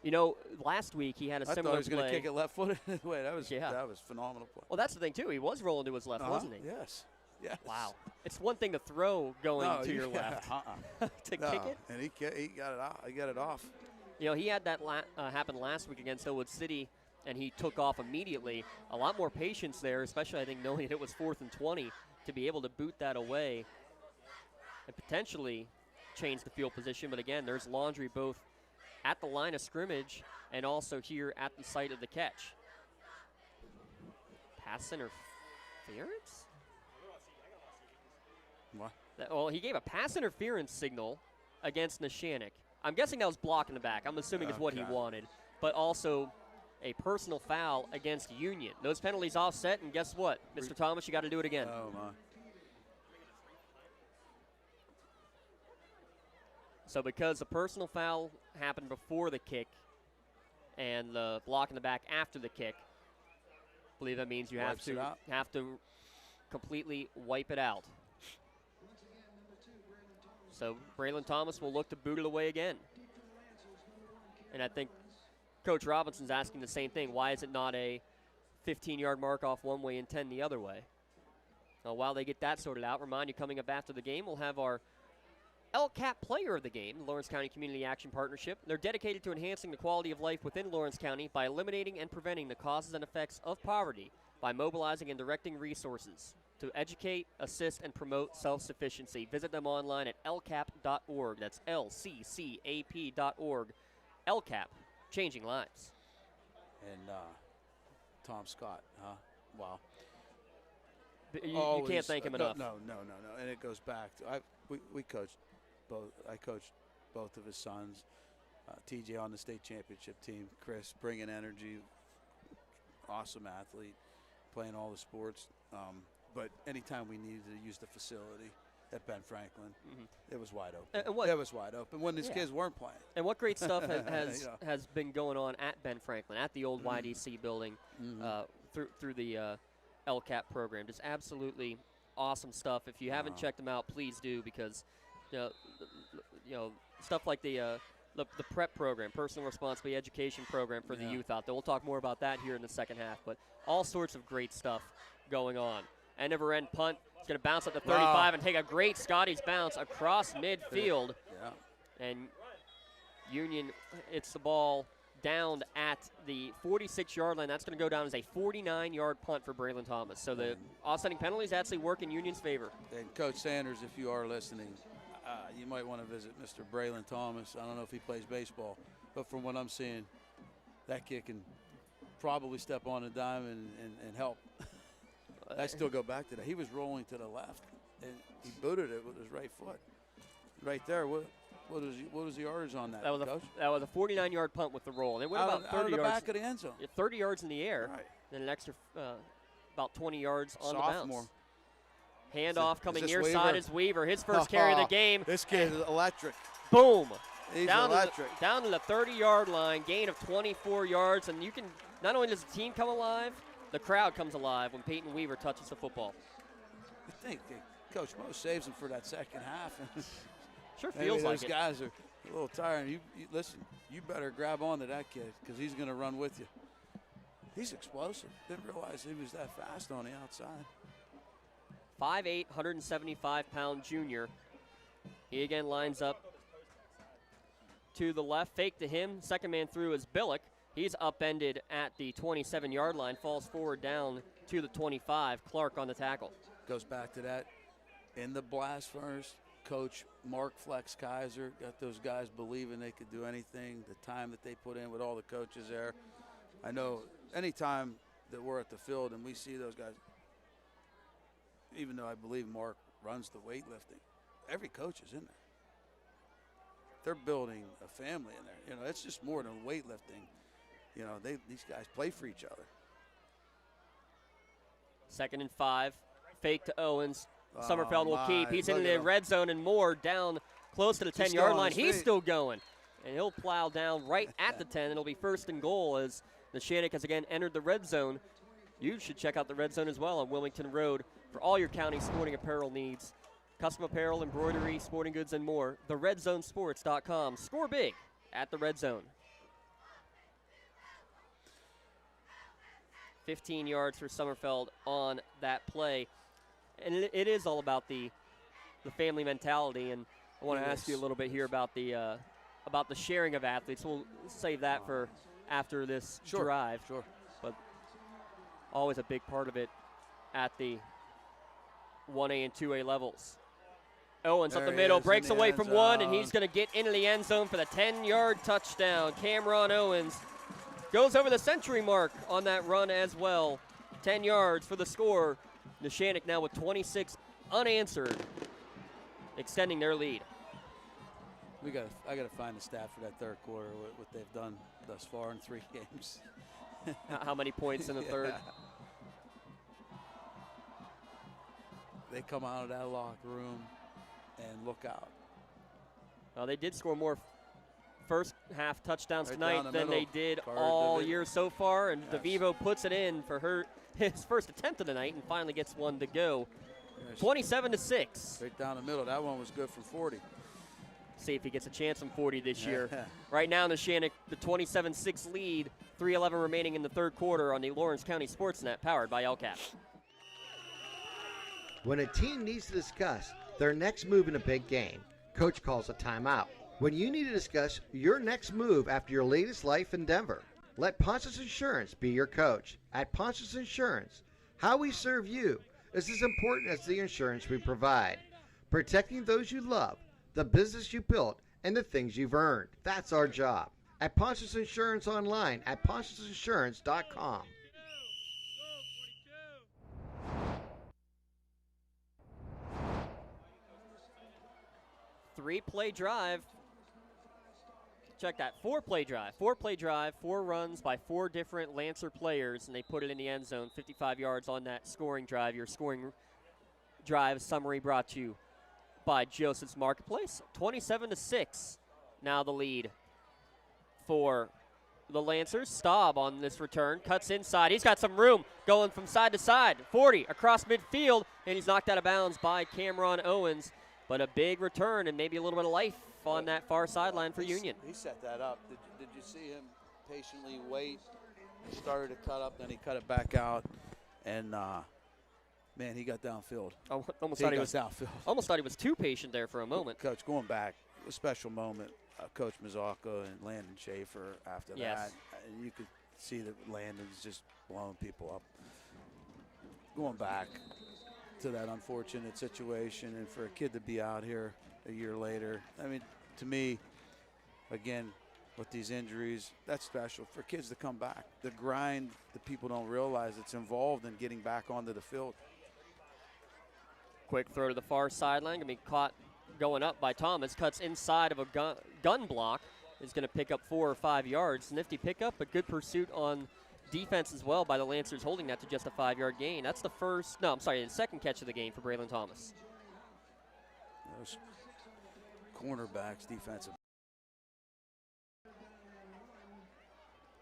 You know, last week he had a I similar thought he was going play. to kick it left-footed. Wait, that was phenomenal play. Well, that's the thing, too. He was rolling to his left, wasn't he? Yes. Yes. Wow. It's one thing to throw going to your left. To kick it? And he got it out. He got it off. You know, he had that happen last week against Hillwood City, and he took off immediately. A lot more patience there, especially, I think, knowing it was 4th and 20, to be able to boot that away and potentially change the field position. But, again, there's laundry both at the line of scrimmage and also here at the site of the catch. Pass interference? What? Well, he gave a pass interference signal against Neshannock. I'm guessing that was blocking the back. I'm assuming it's what he wanted. But also a personal foul against Union. Those penalties offset, and guess what? Mr. Thomas, you got to do it again. Oh, my. So because the personal foul happened before the kick and the block in the back after the kick, I believe that means you have to completely wipe it out. So Braylon Thomas will look to boot it away again. And I think Coach Robinson's asking the same thing. Why is it not a 15-yard mark off one way and 10 the other way? Now, while they get that sorted out, remind you, coming up after the game, we'll have our LCAP Player of the Game, the Lawrence County Community Action Partnership. They're dedicated to enhancing the quality of life within Lawrence County by eliminating and preventing the causes and effects of poverty by mobilizing and directing resources to educate, assist, and promote self-sufficiency. Visit them online at lcap.org. That's LCCAP.org. LCAP, changing lives. And Tom Scott, huh? Wow. You can't thank him enough. No. And it goes back to we coached both. I coached both of his sons. TJ on the state championship team. Chris bringing energy. Awesome athlete, playing all the sports. But anytime we needed to use the facility at Ben Franklin, it was wide open. It was wide open when these kids weren't playing. And what great stuff has been going on at Ben Franklin, at the old YDC building, through the LCAP program. Just absolutely awesome stuff. If you haven't checked them out, please do, because you know stuff like the prep program, personal responsibility education program for the youth out there. We'll talk more about that here in the second half, but all sorts of great stuff going on. End over end punt. It's going to bounce up to 35 and take a great Scotty's bounce across midfield. And Union, it's the ball down at the 46-yard line. That's going to go down as a 49-yard punt for Braylon Thomas. So the offsetting penalties actually work in Union's favor. And Coach Sanders, if you are listening, you might want to visit Mr. Braylon Thomas. I don't know if he plays baseball, but from what I'm seeing, that kid can probably step on a dime and help. I still go back to that. He was rolling to the left, and he booted it with his right foot. Right there, what was the yardage on that? That was a 49-yard punt with the roll. And it went about 30 out of the yards. back of the end zone. 30 yards in the air, right. Then an extra about 20 yards on Sophomore. the bounce. Handoff coming near Weaver? side is Weaver. His first carry of the game. This kid is electric. Boom. He's down electric. Down to the 30-yard line, gain of 24 yards. And you can, not only does the team come alive, the crowd comes alive when Peyton Weaver touches the football. I think Coach Mo saves him for that second half. Sure feels like it. Those guys are a little tired. You listen, you better grab on to that kid because he's going to run with you. He's explosive. Didn't realize he was that fast on the outside. 5'8", 175-pound junior. He again lines up to the left. Fake to him. Second man through is Billick. He's upended at the 27-yard line. Falls forward down to the 25. Clark on the tackle. Goes back to that. In the blast furnace, Coach Mark Flex Kaiser got those guys believing they could do anything. The time that they put in with all the coaches there. I know anytime that we're at the field and we see those guys, even though I believe Mark runs the weightlifting, every coach is in there. They're building a family in there. You know, it's just more than weightlifting. You know, these guys play for each other. 2nd and 5. Fake to Owens. Summerfeld will my. keep. He's in Look the at him. red zone and more down close to the 10-yard line. He's still going. And he'll plow down right at the 10. It'll be 1st and goal as Neshannock has again entered the red zone. You should check out the red zone as well on Wilmington Road for all your county sporting apparel needs. Custom apparel, embroidery, sporting goods, and more. TheRedZoneSports.com. Score big at the red zone. 15 yards for Summerfeld on that play. And it is all about the family mentality. And I want to ask you a little bit here about the sharing of athletes. We'll save that for after this drive. Sure. But always a big part of it at the 1A and 2A levels. Owens up the middle, breaks away from one, and he's going to get into the end zone for the 10-yard touchdown. Cameron Owens goes over the century mark on that run as well. 10 yards for the score. Neshannock now with 26 unanswered, extending their lead. I got to find the stat for that third quarter, what they've done thus far in 3 games. How many points in the third? They come out of that locker room and look out. Well, they did score more first half touchdowns Right tonight than they did all year so far, and DeVivo puts it in for his first attempt of the night and finally gets one to go. 27-6. Right down the middle. That one was good from 40. See if he gets a chance from 40 this year. Right now, Neshannock, the 27-6 lead, 3:11 remaining in the third quarter on the Lawrence County SportsNet, powered by LCAP. When a team needs to discuss their next move in a big game, Coach calls a timeout. When you need to discuss your next move after your latest life endeavor, let Ponce's Insurance be your coach. At Ponce's Insurance, how we serve you is as important as the insurance we provide. Protecting those you love, the business you built, and the things you've earned. That's our job. At Ponce's Insurance online at poncesinsurance.com. Three-play drive. Check that. Four-play drive. Four-play drive, 4 runs by 4 different Lancer players, and they put it in the end zone, 55 yards on that scoring drive. Your scoring drive summary brought to you by Joseph's Marketplace. 27-6. Now the lead for the Lancers. Staub on this return. Cuts inside. He's got some room going from side to side. 40 across midfield, and he's knocked out of bounds by Cameron Owens. But a big return and maybe a little bit of life on that far sideline for Union. He set that up. Did you see him patiently wait? He started to cut up, then he cut it back out. And, man, he got downfield. Almost thought he was too patient there for a moment. Coach, going back, a special moment. Coach Mazaka and Landon Schaefer after that. And you could see that Landon's just blowing people up. Going back to that unfortunate situation, and for a kid to be out here a year later, I mean, to me, again, with these injuries, that's special. For kids to come back, the grind that people don't realize that's involved in getting back onto the field. Quick throw to the far sideline, gonna be caught going up by Thomas, cuts inside of a gun block, is gonna pick up 4 or 5 yards. Nifty pickup, but good pursuit on defense as well by the Lancers, holding that to just a 5-yard gain. That's the second catch of the game for Braylon Thomas. Those cornerbacks, defensive.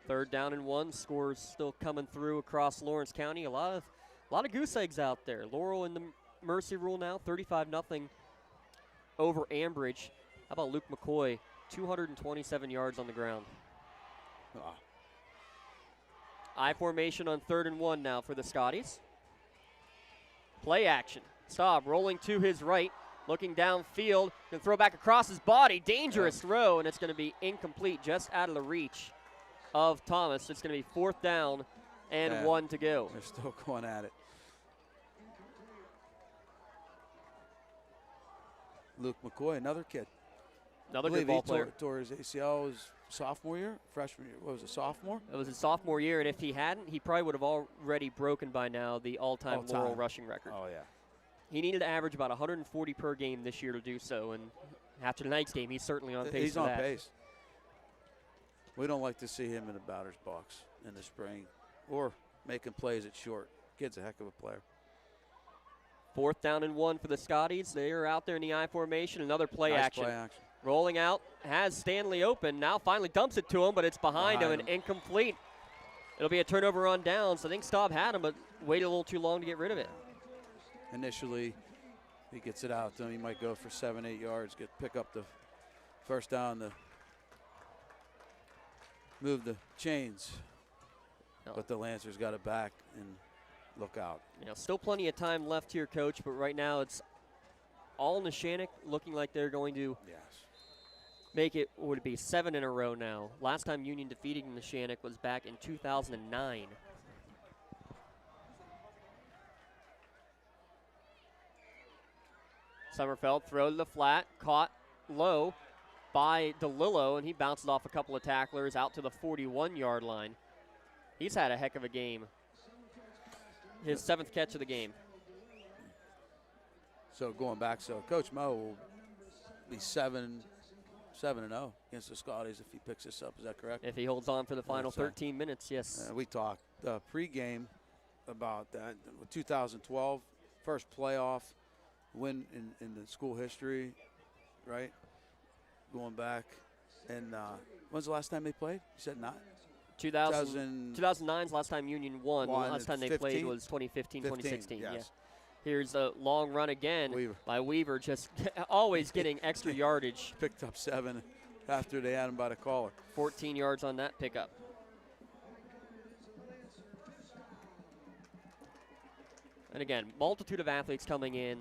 3rd down and 1. Scores still coming through across Lawrence County. A lot of goose eggs out there. Laurel in the mercy rule now, 35-0 over Ambridge. How about Luke McCoy, 227 yards on the ground. I formation on 3rd and 1 now for the Scotties. Play action. Staub rolling to his right, looking downfield, can throw back across his body. Dangerous throw, and it's going to be incomplete, just out of the reach of Thomas. It's going to be 4th down and 1 to go. They're still going at it. Luke McCoy, another kid. Another good ball player. Tore his ACL his sophomore year, freshman year. What was it, sophomore? It was his sophomore year, and if he hadn't, he probably would have already broken by now the all-time Laurel rushing record. Oh, yeah. He needed to average about 140 per game this year to do so, and after tonight's game, he's certainly on pace for that. He's on pace. We don't like to see him in the batter's box in the spring or making plays at short. Kid's a heck of a player. 4th down and 1 for the Scotties. They are out there in the I formation. Another play action. Rolling out, has Stanley open. Now finally dumps it to him, but it's behind him and incomplete. It'll be a turnover on downs. I think Staub had him, but waited a little too long to get rid of it. Initially, he gets it out to him. He might go for 7-8 yards, pick up the first down to move the chains. but the Lancers got it back and look out. Still plenty of time left here, Coach, but right now it's all Neshannock looking like they're going to make it, would it be 7 in a row now? Last time Union defeating Neshannock was back in 2009. Sommerfeld throws the flat, caught low by DeLillo, and he bounces off a couple of tacklers out to the 41-yard line. He's had a heck of a game. His 7th catch of the game. So going back, Coach Mo will be 7-0 against the Scotties if he picks this up. Is that correct? If he holds on for the final 13 minutes, yes. We talked pregame about that. 2012, first playoff win in the school history, right? Going back. And when's the last time they played? You said not? 2009's last time Union won. The last time they played was 2015, 2016. Yes. Yeah. Here's a long run again by Weaver, just always getting extra yardage. Picked up 7 after they had him by the collar. 14 yards on that pickup. And again, multitude of athletes coming in.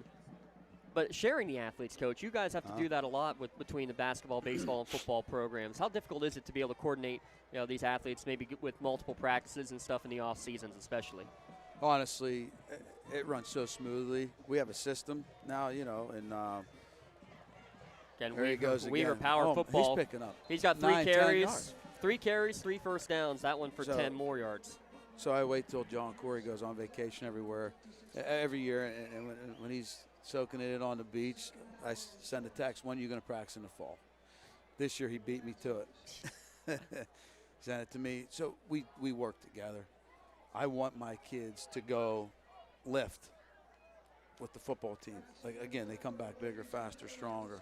But sharing the athletes, Coach, you guys have to do that a lot between the basketball, baseball, and football programs. How difficult is it to be able to coordinate these athletes maybe with multiple practices and stuff in the off seasons especially? Honestly, it runs so smoothly. We have a system now, and again, there he goes again. Weaver power football. He's picking up. He's got 3 carries, 3 carries, 3 first downs. That one for 10 more yards. So I wait till John Corey goes on vacation every year, and when he's soaking it in on the beach, I send a text, when are you going to practice in the fall? This year he beat me to it. Sent it to me. So we work together. I want my kids to go lift with the football team. Like, again, they come back bigger, faster, stronger.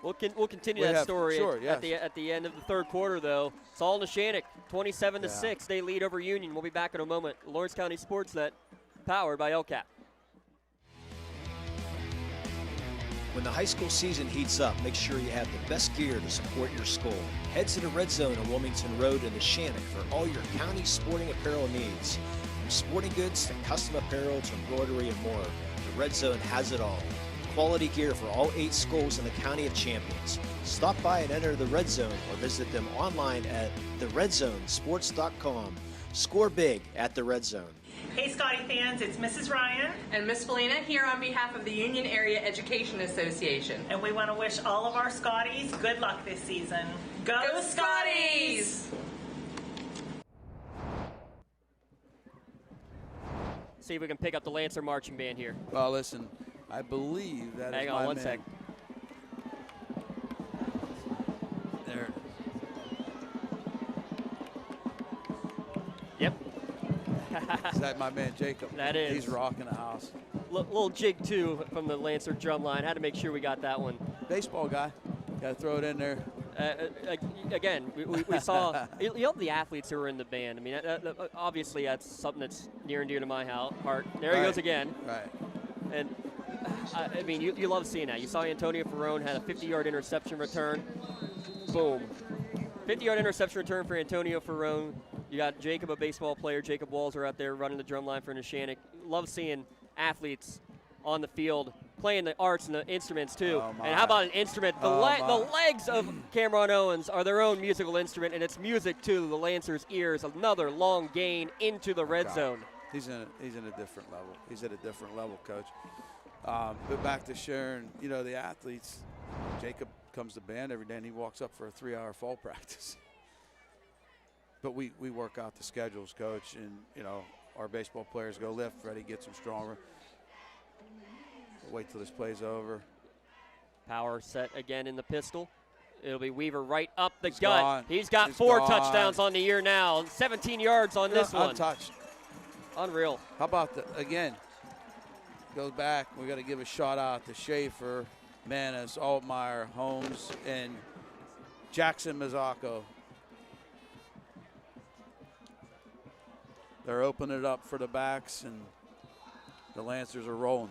We'll continue that story at the end of the third quarter, though. It's all Neshannock, 27-6. They lead over Union. We'll be back in a moment. Lawrence County SportsNet, powered by LCAP. When the high school season heats up, make sure you have the best gear to support your school. Head to the Red Zone on Wilmington Road in Neshannock for all your county sporting apparel needs. From sporting goods to custom apparel to embroidery and more, the Red Zone has it all. Quality gear for all 8 schools in the County of Champions. Stop by and enter the Red Zone or visit them online at theredzzonesports.com. Score big at the Red Zone. Hey Scotty fans, it's Mrs. Ryan and Miss Felina here on behalf of the Union Area Education Association. And we want to wish all of our Scotties good luck this season. Go Scotties! See if we can pick up the Lancer marching band here. Well, listen, I believe that Hang is on my one man. sec. There. Yep. Is that my man Jacob? That is. He's rocking the house. Little jig, too, from the Lancer drum line. Had to make sure we got that one. Baseball guy. Got to throw it in there. Again, we saw the athletes who were in the band. I mean, obviously that's something that's near and dear to my heart. There he goes again. Right. And, I mean, you love seeing that. You saw Antonio Ferrone had a 50-yard interception return. Boom. 50-yard interception return for Antonio Ferrone. You got Jacob, a baseball player. Jacob Walzer out there running the drum line for Neshannock. Love seeing athletes on the field playing the arts and the instruments, too. And how about an instrument? The legs of Cameron Owens are their own musical instrument, and it's music to the Lancers' ears. Another long gain into the red zone. He's in a different level. He's at a different level, Coach. But back to sharing, the athletes. Jacob comes to band every day, and he walks up for a 3-hour fall practice. But we work out the schedules, Coach, and, our baseball players go lift. Freddie gets them stronger. We'll wait till this play's over. Power set again in the pistol. It'll be Weaver right up the gut. Gone. He's got 4 touchdowns on the year now. 17 yards on this one. Untouched. Unreal. How about again, goes back. We got to give a shout out to Schaefer, Manis, Altmeyer, Holmes, and Jackson Mazzocco. They're opening it up for the backs, and the Lancers are rolling.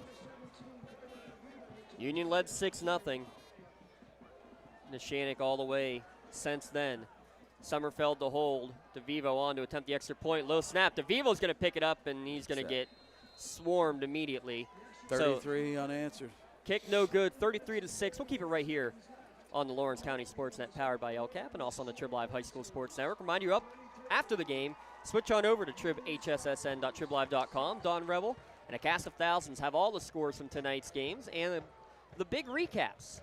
Union led 6-0. Neshannock all the way since then. Sommerfeld to hold. DeVivo on to attempt the extra point. Low snap. DeVivo's going to pick it up, and he's going to get swarmed immediately. 33 unanswered. Kick no good, 33-6. We'll keep it right here on the Lawrence County SportsNet, powered by LCAP, and also on the Trib Live High School Sports Network. Remind you, up after the game, switch on over to tribhssn.triblive.com. Don Rebel and a cast of thousands have all the scores from tonight's games and the big recaps.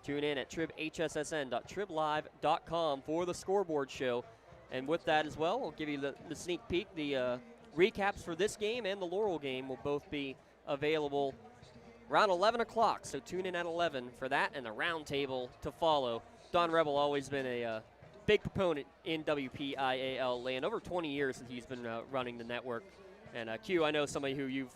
Tune in at tribhssn.triblive.com for the scoreboard show. And with that as well, we'll give you the sneak peek. The recaps for this game and the Laurel game will both be available around 11 o'clock. So tune in at 11 for that and the round table to follow. Don Rebel always been a big proponent in WPIAL land. Over 20 years since he's been running the network. And Q, I know somebody who you've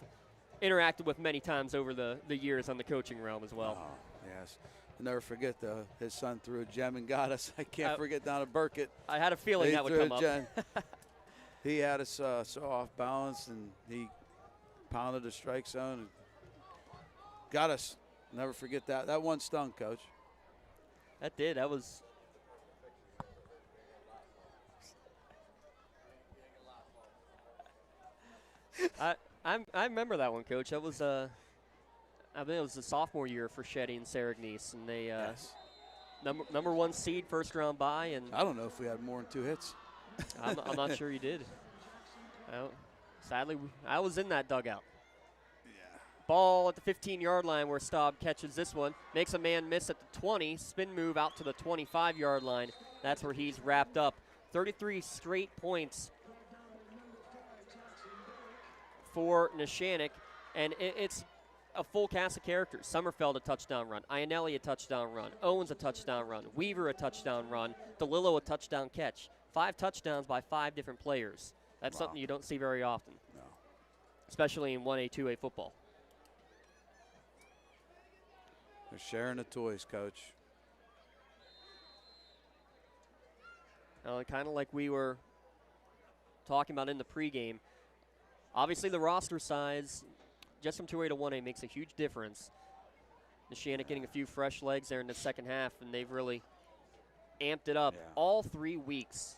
interacted with many times over the years on the coaching realm as well. Oh, yes. I'll never forget his son threw a gem and got us. I can't forget down at Burkett. I had a feeling that would come up. He had us so off balance, and he pounded the strike zone and got us. Never forget that. That one stung, Coach. That did. That was. I remember that one, Coach. That was I think it was the sophomore year for Shetty and Saragnice, and they number one seed, first round bye, and I don't know if we had more than 2 hits. I'm not sure you did. Sadly, I was in that dugout. Yeah. Ball at the 15-yard line where Staub catches this one, makes a man miss at the 20, spin move out to the 25-yard line. That's where he's wrapped up. 33 straight points for Neshannock, and it's a full cast of characters. Sommerfeld a touchdown run, Ionelli a touchdown run, Owens a touchdown run, Weaver a touchdown run, DeLillo a touchdown catch. 5 touchdowns by 5 different players. That's something you don't see very often, especially in 1A, 2A football. They're sharing the toys, Coach. Kind of like we were talking about in the pregame. Obviously, the roster size, just from 2A to 1A, makes a huge difference. Neshannock getting a few fresh legs there in the second half, and they've really amped it up all 3 weeks.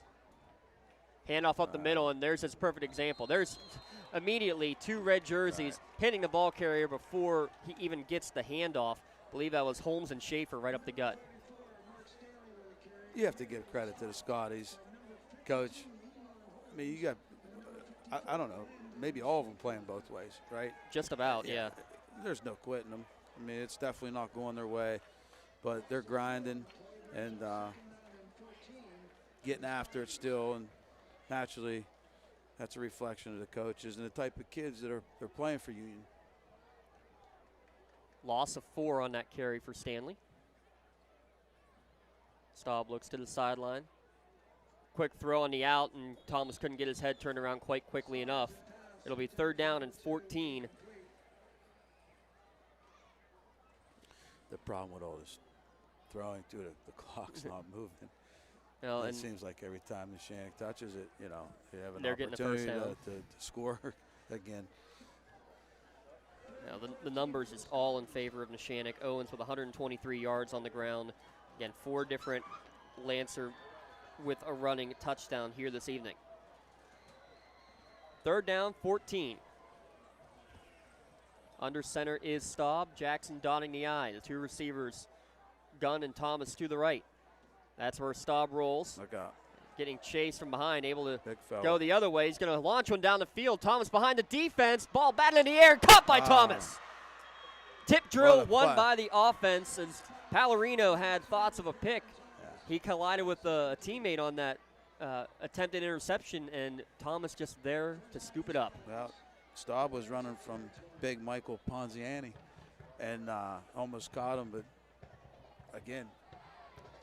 Handoff up the middle, and there's his perfect example. There's immediately 2 red jerseys hitting the ball carrier before he even gets the handoff. I believe that was Holmes and Schaefer right up the gut. You have to give credit to the Scotties, Coach. I mean, you got, I don't know, maybe all of them playing both ways, right? Just about, yeah. There's no quitting them. I mean, it's definitely not going their way, but they're grinding and getting after it still, and naturally, that's a reflection of the coaches and the type of kids that are playing for Union. Loss of 4 on that carry for Stanley. Staub looks to the sideline. Quick throw on the out, and Thomas couldn't get his head turned around quite quickly enough. It'll be 3rd down and 14. The problem with all this throwing, too, the clock's not moving. Well, it seems like every time Neshannock touches it, they have an they're getting opportunity the first down. to score again. Now the numbers is all in favor of Neshannock. Owens with 123 yards on the ground. Again, 4 different Lancer with a running touchdown here this evening. 3rd down, 14. Under center is Staub. Jackson dotting the I. The 2 receivers, Gunn and Thomas to the right. That's where Staub rolls. Look out. Getting chased from behind, able to Big fella. go the other way. He's going to launch one down the field. Thomas behind the defense. Ball batting in the air. Caught by Thomas. Tip drill won by the offense as Palorino had thoughts of a pick. He collided with a teammate on that attempted interception, and Thomas just there to scoop it up. Well, Staub was running from big Michael Ponziani and almost caught him, but again,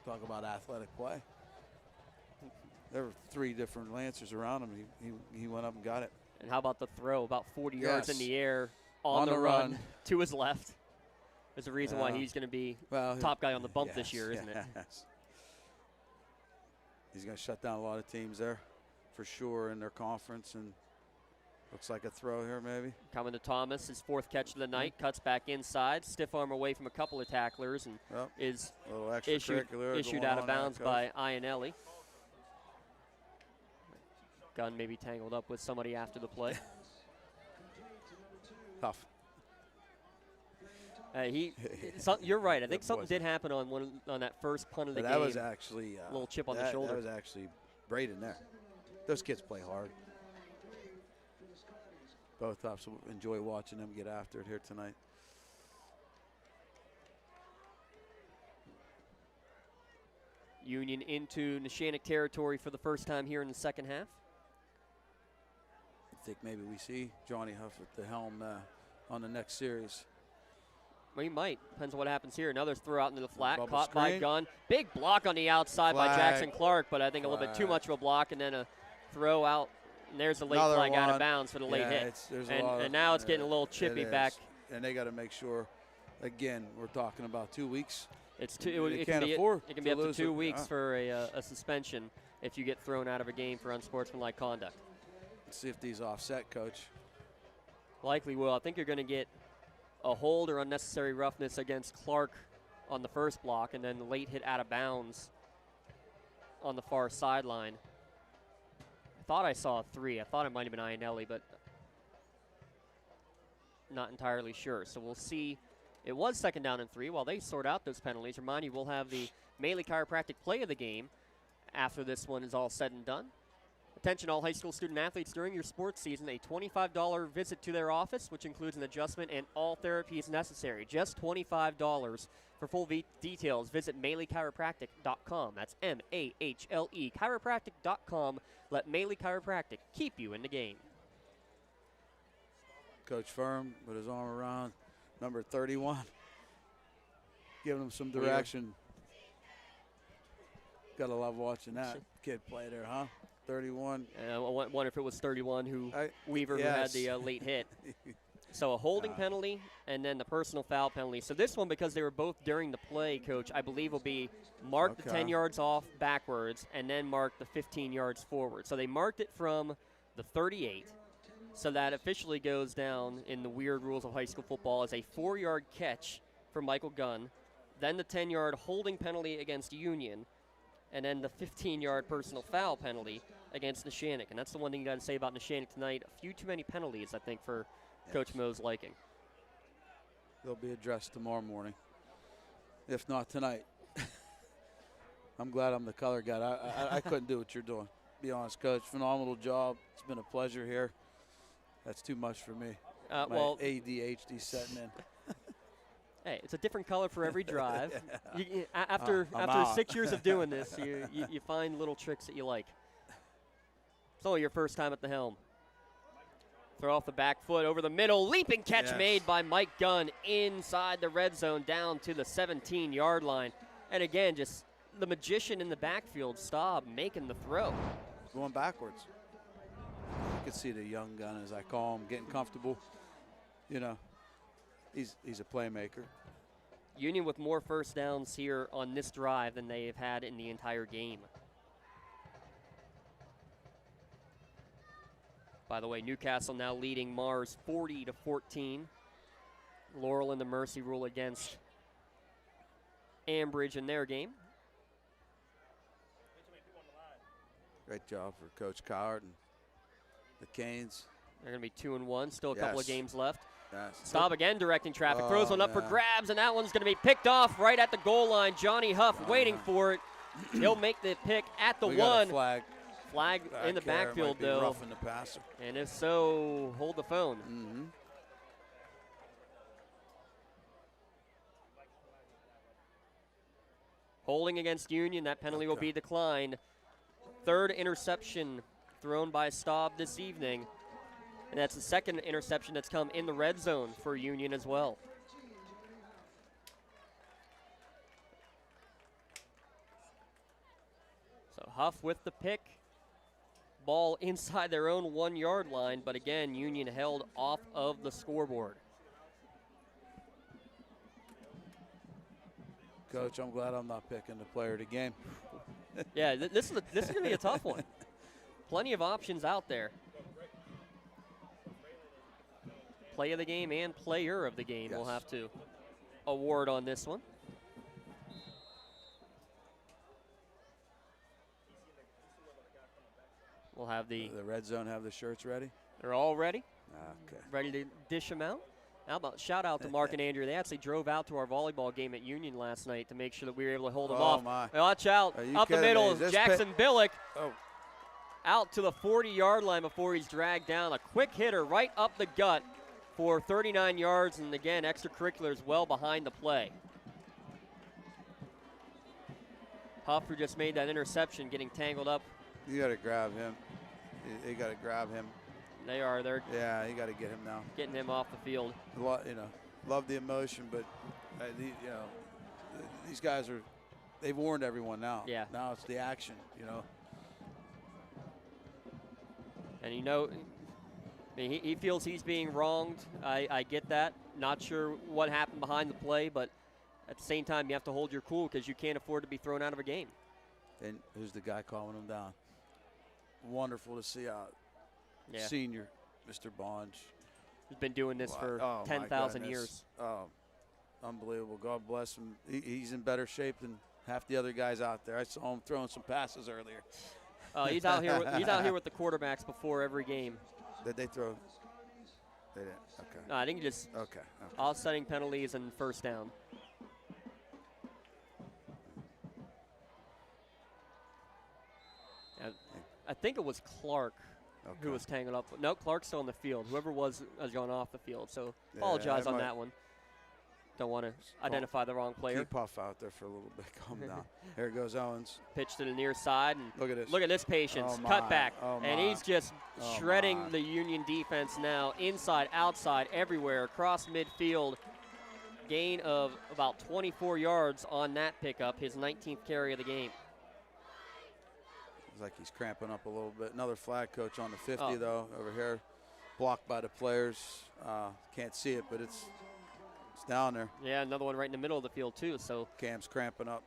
talk about athletic play. There were 3 different Lancers around him. He went up and got it. And how about the throw? About 40 yards in the air on the run to his left. There's a reason why he's going to be top guy on the bump this year, isn't it? He's going to shut down a lot of teams there for sure in their conference. And Looks like a throw here, maybe. Coming to Thomas, his 4th catch of the night, cuts back inside, stiff arm away from a couple of tacklers, and is issued out of bounds by Iannelli. Gunn maybe tangled up with somebody after the play. Tough. You're right. I think something did happen on that first punt of the game. That was actually a little chip on the shoulder. That was actually Braden there. Those kids play hard. Both tops. We'll enjoy watching them get after it here tonight. Union into Neshannock territory for the first time here in the second half. I think maybe we see Johnny Huff at the helm on the next series. We might. Depends on what happens here. Another throw out into the flat. Bubble Caught screen. by Gunn. Big block on the outside by Jackson Clark, but I think a little bit too much of a block, and then a throw out. And there's a late flag out of bounds for the late hit. And now it's getting a little chippy back. And they got to make sure, again, we're talking about 2 weeks. It can be up to 2 weeks for a suspension if you get thrown out of a game for unsportsmanlike conduct. Let's see if these offset, Coach. Likely will. I think you're going to get a hold or unnecessary roughness against Clark on the first block, and then the late hit out of bounds on the far sideline. I thought I saw a 3. I thought it might have been Iannelli, but not entirely sure. So we'll see. It was 2nd down and 3 while they sort out those penalties. Remind you, we'll have the Maley Chiropractic play of the game after this one is all said and done. Attention all high school student athletes during your sports season, a $25 visit to their office, which includes an adjustment and all therapies necessary. Just $25. For full details, visit MaleyChiropractic.com. That's M-A-H-L-E, chiropractic.com. Let Maley Chiropractic keep you in the game. Coach Firm with his arm around number 31, giving him some direction. Gotta love watching that kid play there, huh? 31. I wonder if it was 31 who had the late hit. So a holding penalty and then the personal foul penalty. So this one, because they were both during the play, Coach, I believe will be marked the 10 yards off backwards and then marked the 15 yards forward. So they marked it from the 38. So that officially goes down in the weird rules of high school football as a 4-yard catch for Michael Gunn, then the 10-yard holding penalty against Union, and then the 15-yard personal foul penalty against Neshannock. And that's the one thing you got to say about Neshannock tonight. A few too many penalties, I think, for Coach Mo's liking. They'll be addressed tomorrow morning, if not tonight. I'm glad I'm the color guy. I couldn't do what you're doing. Be honest, Coach. Phenomenal job. It's been a pleasure here. That's too much for me. My ADHD setting in. Hey, it's a different color for every drive. After 6 years of doing this, you find little tricks that you like. It's only your first time at the helm. Throw off the back foot over the middle. Leaping catch made by Mike Gunn inside the red zone down to the 17-yard line. And again, just the magician in the backfield, Staub, making the throw. Going backwards. You can see the young gun, as I call him, getting comfortable. You know, he's a playmaker. Union with more first downs here on this drive than they have had in the entire game. By the way, Newcastle now leading Mars 40-14. Laurel in the mercy rule against Ambridge in their game. Great job for Coach Coward and the Canes. They're going to be 2-1, still a couple of games left. Yes. Staub again directing traffic, throws one up for grabs, and that one's going to be picked off right at the goal line. Johnny Huff waiting for it. He'll make the pick at the 1. Got a flag. Flag in the backfield, though. Roughing the passer. And if so, hold the phone. Mm-hmm. Holding against Union, that penalty will be declined. 3rd interception thrown by Staub this evening. And that's the 2nd interception that's come in the red zone for Union as well. So Huff with the pick. Ball inside their own 1-yard line, but again, Union held off of the scoreboard. Coach, I'm glad I'm not picking the player of the game. Yeah, this is going to be a tough one. Plenty of options out there. play of the game and player of the game. We'll have to award on this one. We'll have the Red Zone have the shirts ready? They're all ready. Okay. Ready to dish them out. How about shout out to Mark and Andrew. They actually drove out to our volleyball game at Union last night to make sure that we were able to hold them off. My. Watch out. Up the middle is Jackson Billick. Oh. Out to the 40-yard line before he's dragged down. A quick hitter right up the gut for 39 yards. And again, extracurriculars well behind the play. Huff, who just made that interception, getting tangled up. You got to grab him. You got to grab him. They are. They're you got to get him now. Getting him off the field. Love the emotion, but these guys they've warned everyone now. Yeah. Now it's the action, And he feels he's being wronged. I get that. Not sure what happened behind the play, but at the same time, you have to hold your cool because you can't afford to be thrown out of a game. And who's the guy calming him down? Wonderful to see senior Mr. Bonge. He's been doing this for 10,000 years. Oh, unbelievable. God bless him. He's in better shape than half the other guys out there. I saw him throwing some passes earlier. He's out here. He's out here with the quarterbacks before every game. Did they throw? They didn't. Okay. No, I think just offsetting penalties and first down. I think it was Clark who was tangled up. No, Clark's still on the field. Whoever was has gone off the field. So apologize on that one. Don't want to identify the wrong player. Keep Puff out there for a little bit. Calm down. Here goes Owens. Pitch to the near side. And look at this. Look at this patience. Cut back. And he's just shredding the Union defense now. Inside, outside, everywhere. Across midfield. Gain of about 24 yards on that pickup. His 19th carry of the game. It's like he's cramping up a little bit. Another flag, coach, on the 50, though, over here. Blocked by the players. Can't see it, but it's down there. Yeah, another one right in the middle of the field, too. So Cam's cramping up.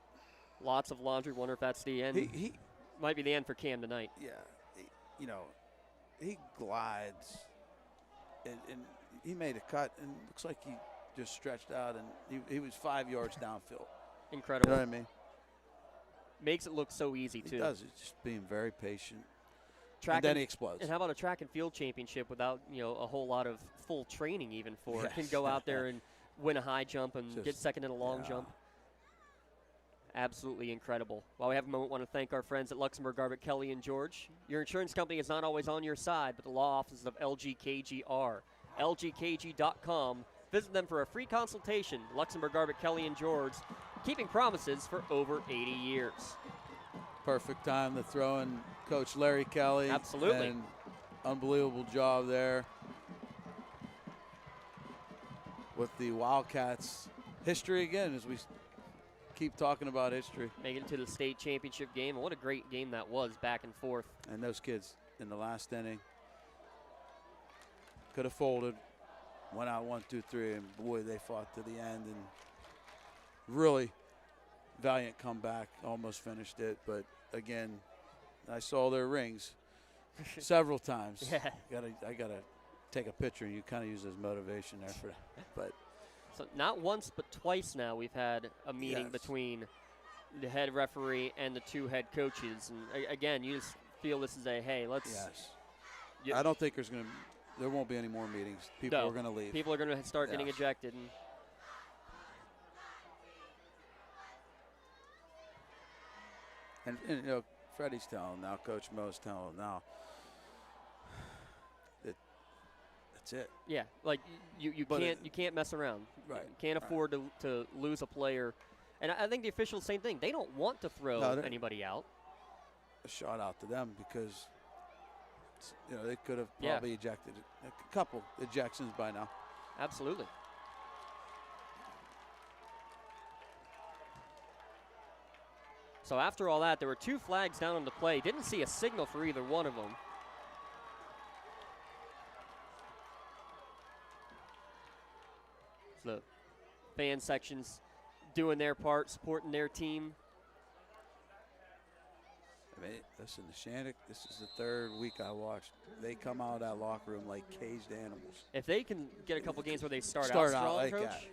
Lots of laundry. Wonder if that's the end. He might be the end for Cam tonight. Yeah. He glides. And he made a cut, and looks like he just stretched out, and he was 5 yards downfield. Incredible. You know what I mean? Makes it look so easy, too. He does. It's just being very patient. And then he explodes. And how about a track and field championship without, a whole lot of full training even for it? Can go out there and win a high jump and get second in a long jump. Absolutely incredible. While we have a moment, I want to thank our friends at Luxembourg Garbett, Kelly and George. Your insurance company is not always on your side, but the law offices of LGKG are. LGKG.com. Visit them for a free consultation. Luxembourg Garbett, Kelly and George, keeping promises for over 80 years. Perfect time to throw in Coach Larry Kelly. Absolutely. And unbelievable job there with the Wildcats. History again, as we keep talking about history. Making it to the state championship game. And what a great game that was, back and forth. And those kids in the last inning could have folded. Went out 1, 2, 3, and boy, they fought to the end. And really valiant comeback, almost finished it. But again, I saw their rings several times. Yeah. I gotta take a picture, and you kind of use as motivation there for that. But so not once but twice now we've had a meeting between the head referee and the two head coaches. And again, you just feel this is let's. Yes. I don't think there won't be any more meetings. People are going to leave. People are going to start getting ejected. And Freddie's telling them now, Coach Mo's telling them now, that's it. Yeah, like you can't mess around. Right. You can't afford to lose a player. And I think the officials, same thing. They don't want to throw anybody out. A shot out to them because they could have probably ejected a couple ejections by now. Absolutely. So after all that, there were 2 flags down on the play. Didn't see a signal for either one of them. So the fan sections doing their part, supporting their team. I mean, listen, Neshannock, this is the third week I watched. They come out of that locker room like caged animals. If they can get a couple games where they start out strong, like Coach, that.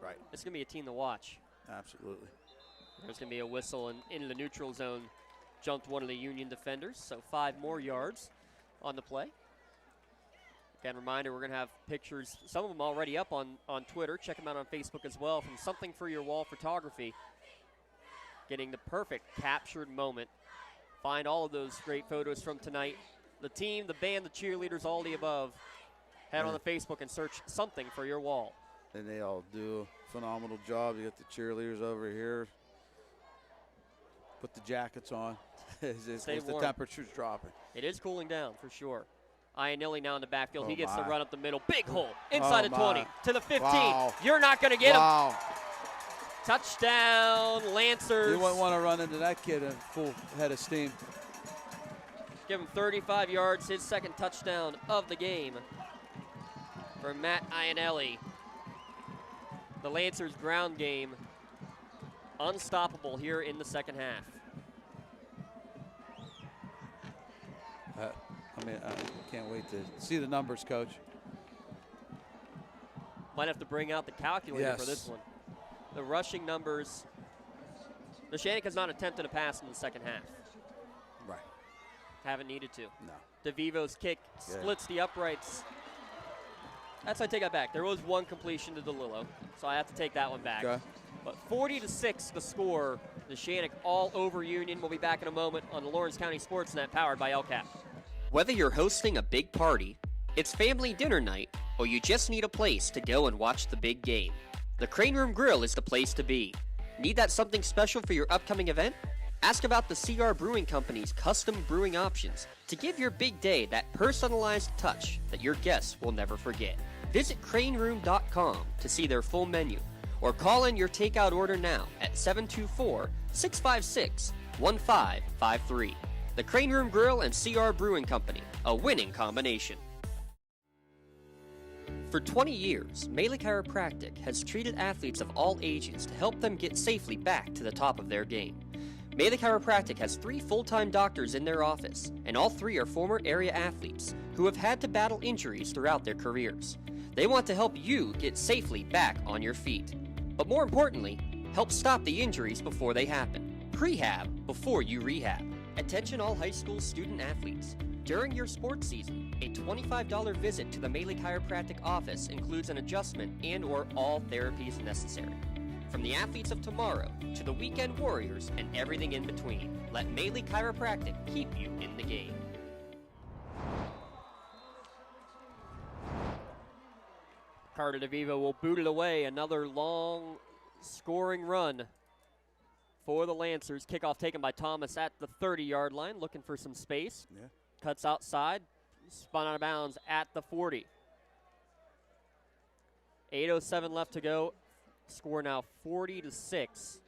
Right. it's going to be a team to watch. Absolutely. There's going to be a whistle, and into the neutral zone jumped one of the Union defenders, so 5 more yards on the play. Again, reminder, we're going to have pictures, some of them already up on Twitter. Check them out on Facebook as well, from Something for Your Wall Photography. Getting the perfect captured moment. Find all of those great photos from tonight. The team, the band, the cheerleaders, all the above. Head on the Facebook and search Something for Your Wall. And they all do a phenomenal job. You got the cheerleaders over here. Put the jackets on as the temperature's dropping. It is cooling down for sure. Iannelli now in the backfield. He gets my. the run up the middle. Big hole inside the 20 to the 15. Wow. You're not going to get him. Wow. Touchdown, Lancers. You wouldn't want to run into that kid in full head of steam. Give him 35 yards, his second touchdown of the game for Matt Iannelli. The Lancers ground game unstoppable here in the second half. I can't wait to see the numbers, Coach. Might have to bring out the calculator for this one. The rushing numbers. Neshannock has not attempted a pass in the second half. Right. Haven't needed to. No. DeVivo's kick splits the uprights. I take that back. There was one completion to DeLillo, so I have to take that one back. Okay. But 40-6 the score. Neshannock all over Union. We'll be back in a moment on the Lawrence County SportsNet, powered by LCAP. Whether you're hosting a big party, it's family dinner night, or you just need a place to go and watch the big game, the Crane Room Grill is the place to be. Need that something special for your upcoming event? Ask about the CR Brewing Company's custom brewing options to give your big day that personalized touch that your guests will never forget. Visit craneroom.com to see their full menu, or call in your takeout order now at 724-656-1553. The Crane Room Grill and CR Brewing Company, a winning combination. For 20 years, Melee Chiropractic has treated athletes of all ages to help them get safely back to the top of their game. Melee Chiropractic has 3 full-time doctors in their office, and all 3 are former area athletes who have had to battle injuries throughout their careers. They want to help you get safely back on your feet. But more importantly, help stop the injuries before they happen. Prehab before you rehab. Attention all high school student athletes. During your sports season, a $25 visit to the Melee Chiropractic office includes an adjustment and/or all therapies necessary. From the athletes of tomorrow to the weekend warriors and everything in between, let Melee Chiropractic keep you in the game. Carter DeVivo will boot it away. Another long scoring run for the Lancers. Kickoff taken by Thomas at the 30-yard line, looking for some space. Yeah. Cuts outside, spun out of bounds at the 40. 8:07 left to go. Score now 40-6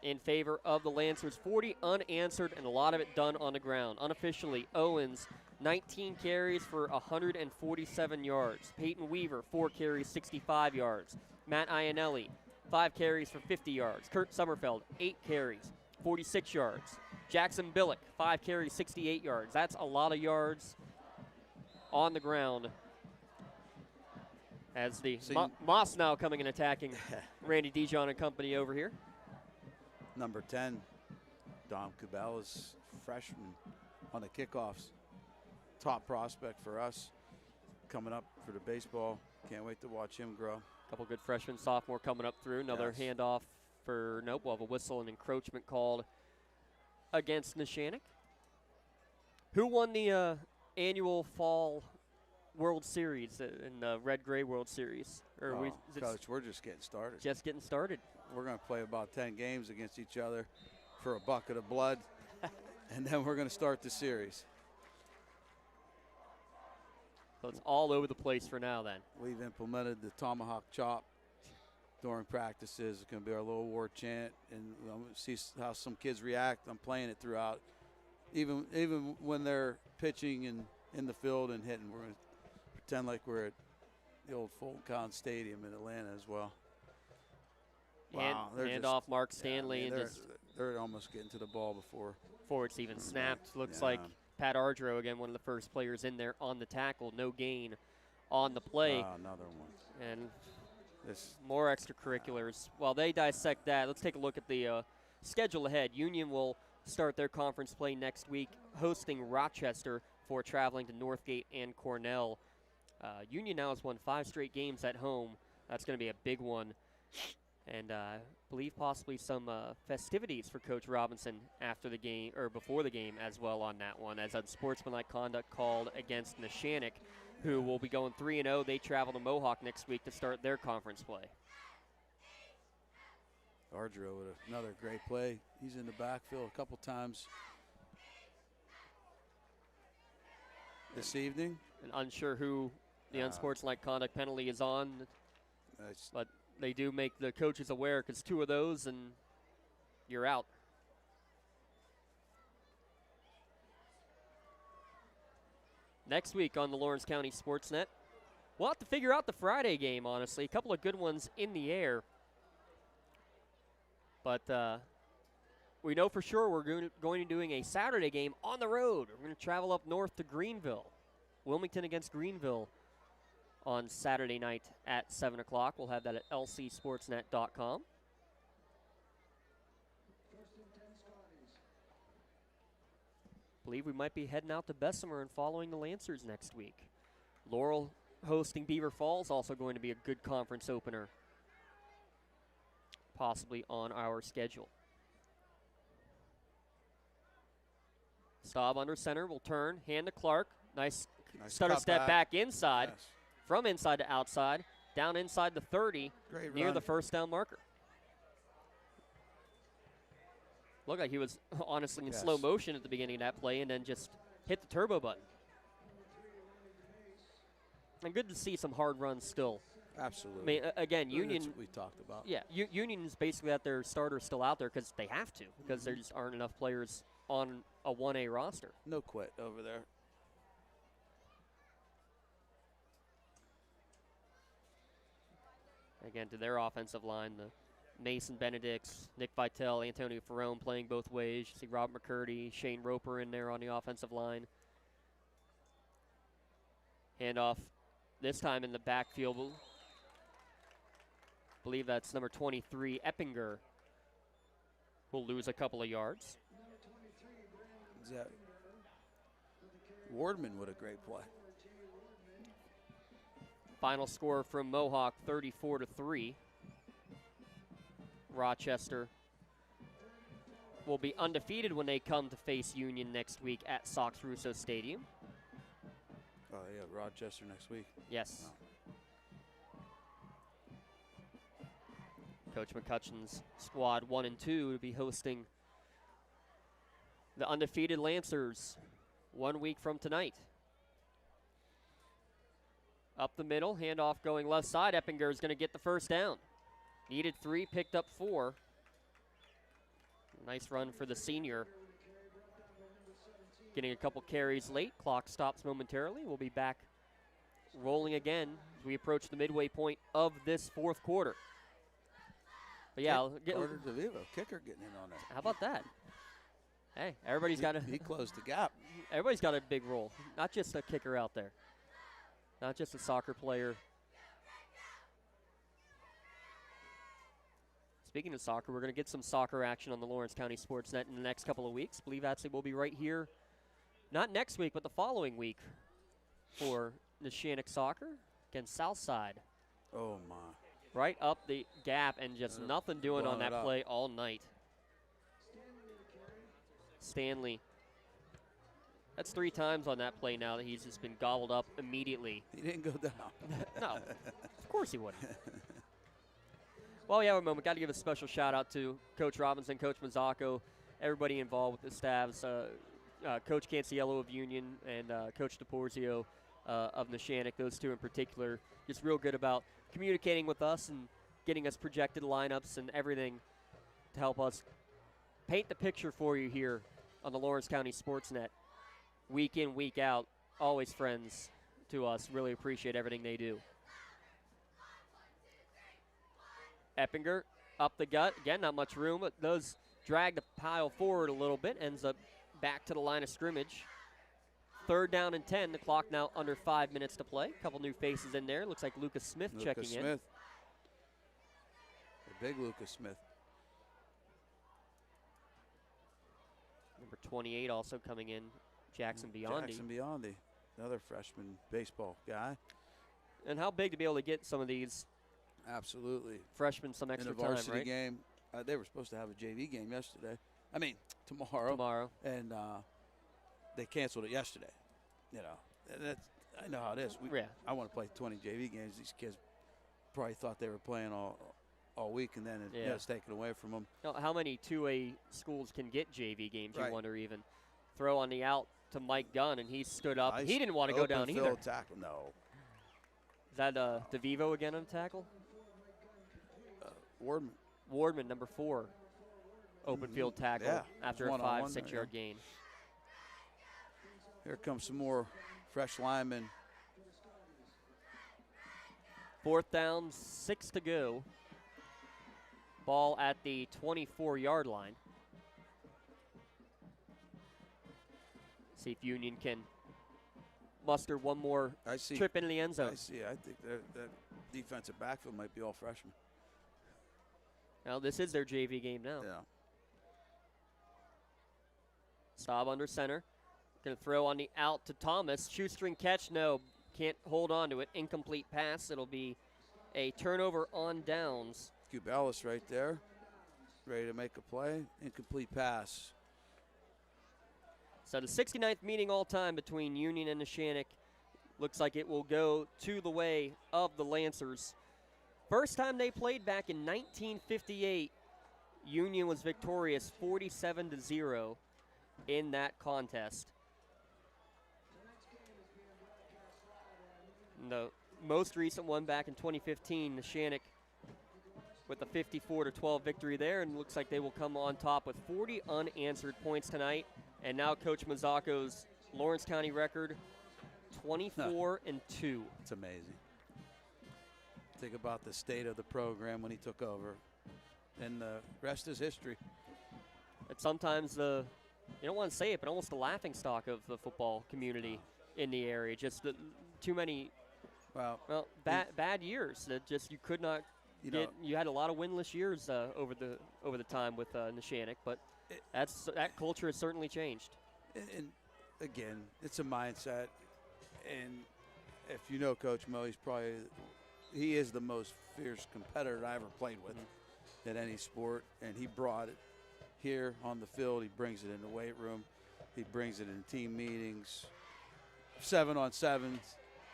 in favor of the Lancers. 40 unanswered and a lot of it done on the ground. Unofficially, Owens, 19 carries for 147 yards. Peyton Weaver, 4 carries, 65 yards. Matt Iannelli, 5 carries for 50 yards. Kurt Sommerfeld, 8 carries, 46 yards. Jackson Billick, 5 carries, 68 yards. That's a lot of yards on the ground. As the Moss now coming and attacking Randy Dijon and company over here. Number 10, Dom Cabela's freshman on the kickoffs. Top prospect for us coming up for the baseball. Can't wait to watch him grow. Couple good freshmen, sophomore coming up through. Another handoff for, nope, we'll have a whistle and encroachment called against Neshannock. Who won the annual fall World Series in the Red-Gray World Series? Or Coach, we're just getting started. Just getting started. We're going to play about 10 games against each other for a bucket of blood, and then we're going to start the series. So it's all over the place for now then. We've implemented the tomahawk chop during practices. It's going to be our little war chant, and I'm going to see how some kids react. I'm playing it throughout. Even when they're pitching and in the field and hitting, we're going to pretend like we're at the old Fulton County Stadium in Atlanta as well. Wow, hand off Mark Stanley. Yeah, I mean, They're almost getting to the ball before it's even snapped. Looks like Pat Ardro, again, one of the first players in there on the tackle. No gain on the play. Another one. And more extracurriculars. While they dissect that, let's take a look at the schedule ahead. Union will start their conference play next week, hosting Rochester for traveling to Northgate and Cornell. Union now has won 5 straight games at home. That's going to be a big one. And I believe possibly some festivities for Coach Robinson after the game, or before the game as well on that one, as unsportsmanlike conduct called against Neshannock, who will be going 3-0. They travel to Mohawk next week to start their conference play. Ardro with another great play. He's in the backfield a couple times this evening. And unsure who the unsportsmanlike conduct penalty is on, but they do make the coaches aware, because 2 of those and you're out. Next week on the Lawrence County SportsNet, we'll have to figure out the Friday game, honestly. A couple of good ones in the air. But we know for sure we're going to be doing a Saturday game on the road. We're going to travel up north to Greenville. Wilmington against Greenville on Saturday night at 7 o'clock. We'll have that at lcsportsnet.com. Believe we might be heading out to Bessemer and following the Lancers next week. Laurel hosting Beaver Falls, also going to be a good conference opener, possibly on our schedule. Staub under center will turn, hand to Clark. Nice stutter step back inside. Yes. From inside to outside, down inside the 30, near the first down marker. Looked like he was honestly in slow motion at the beginning of that play and then just hit the turbo button. And good to see some hard runs still. Absolutely. I mean, again, Union. That's what we talked about. Yeah, Union's basically got their starters still out there because they have to, because there just aren't enough players on a 1A roster. No quit over there. Again, to their offensive line, the Mason Benedicts, Nick Vitale, Antonio Ferrone playing both ways. You see Rob McCurdy, Shane Roper in there on the offensive line. Handoff this time in the backfield. I believe that's number 23, Eppinger, will lose a couple of yards. Wardman with a great play. Final score from Mohawk, 34-3. Rochester will be undefeated when they come to face Union next week at Sox Russo Stadium. Oh, yeah, Rochester next week. Yes. Coach McCutcheon's squad 1 and 2 to be hosting the undefeated Lancers 1 week from tonight. Up the middle, handoff going left side. Eppinger is going to get the first down. Needed 3, picked up 4. Nice run for the senior. Getting a couple carries late. Clock stops momentarily. We'll be back rolling again as we approach the midway point of this 4th quarter. But yeah, Carter DeVivo, kicker getting in on that. How about that? Hey, everybody's got He closed the gap. Everybody's got a big role. Not just a kicker out there. Not just a soccer player. Speaking of soccer, we're going to get some soccer action on the Lawrence County SportsNet in the next couple of weeks. I believe actually we'll be right here, not next week, but the following week for Neshannock soccer against Southside. Oh, my. Right up the gap and just nothing doing on that play all night. Stanley. That's 3 times on that play now that he's just been gobbled up immediately. He didn't go down. No, of course he wouldn't. Well, we have a moment. Got to give a special shout out to Coach Robinson, Coach Mazzacco, everybody involved with the staffs, Coach Canciello of Union and Coach DePorzio of Neshannock, those 2 in particular. Just real good about communicating with us and getting us projected lineups and everything to help us paint the picture for you here on the Lawrence County SportsNet. Week in, week out, always friends to us. Really appreciate everything they do. Eppinger up the gut. Again, not much room, but those dragged the pile forward a little bit, ends up back to the line of scrimmage. 3rd down and 10. The clock now under 5 minutes to play. A couple new faces in there. Looks like Lucas Smith checking in. The big Lucas Smith. Number 28 also coming in, Jackson Biondi. Jackson Biondi, another freshman baseball guy. And how big to be able to get some of these absolutely freshmen some extra in a varsity time, right? game. They were supposed to have a JV game yesterday. I mean, tomorrow. And they canceled it yesterday. You know, and that's, I know how it is. I want to play 20 JV games. These kids probably thought they were playing all week, and then it's taken away from them. Now, how many 2A schools can get JV games, Right. you wonder even? Throw on the out to Mike Gunn, and he stood up. He didn't want to go down either. Tackle, no. Is that DeVivo again on tackle? Wardman, number 4. Open field tackle after a 5-6 yard gain. Here comes some more fresh linemen. 4th down, 6 to go. Ball at the 24-yard line. See if Union can muster one more trip into the end zone. I think that defensive backfield might be all freshmen. Well, this is their JV game now. Yeah. Staub under center. Going to throw on the out to Thomas. Shoestring catch, no. Can't hold on to it. Incomplete pass. It'll be a turnover on downs. Cubelis right there. Ready to make a play. Incomplete pass. So the 69th meeting all time between Union and Neshannock looks like it will go to the way of the Lancers. First time they played back in 1958, Union was victorious 47-0 in that contest. The most recent one back in 2015, Neshannock with a 54-12 victory there, and looks like they will come on top with 40 unanswered points tonight. And now Coach Mazzacco's Lawrence County record, 24-2. It's amazing. Think about the state of the program when he took over, and the rest is history. It's sometimes you don't want to say it, but almost the laughing stock of the football community in the area. Just too many bad years that just you could not get. You had a lot of winless years over the time with Neshannock, but that culture has certainly changed. And again, it's a mindset, and if you know Coach Mo, he is the most fierce competitor I ever played with in any sport, and he brought it here on the field. He brings it in the weight room. He brings it in team meetings, 7-on-7s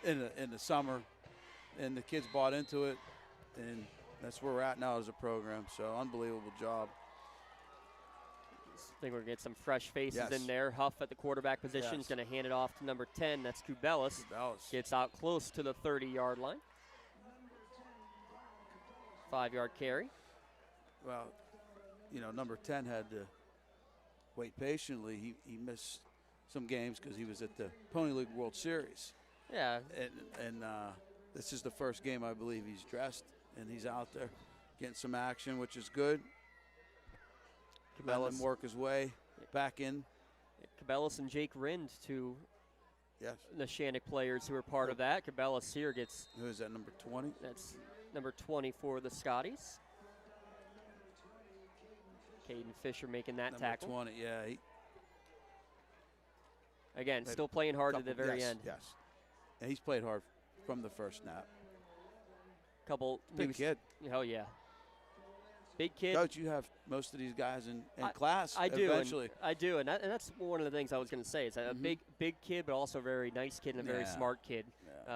in the summer, and the kids bought into it, and that's where we're at now as a program. So unbelievable job. I think we're going to get some fresh faces in there. Huff at the quarterback position is going to hand it off to number 10. That's Cubelis. Gets out close to the 30-yard line. 5-yard carry. Well, number 10 had to wait patiently. He missed some games because he was at the Pony League World Series. Yeah. And this is the first game I believe he's dressed, and he's out there getting some action, which is good. Let him work his way back in. Cabellis and Jake Rind, two Neshannock players who are part of that. Cabellis here gets. Who is that, number 20? That's number 20 for the Scotties. Caden Fisher making that tackle. Number 20, yeah. Again, still playing hard to the very end. Yes. And he's played hard from the first snap. Big kid. Oh, yeah. Big kid. Coach, you have most of these guys in class I do, eventually. I do, and that's one of the things I was going to say. Is a big kid, but also a very nice kid and a very smart kid.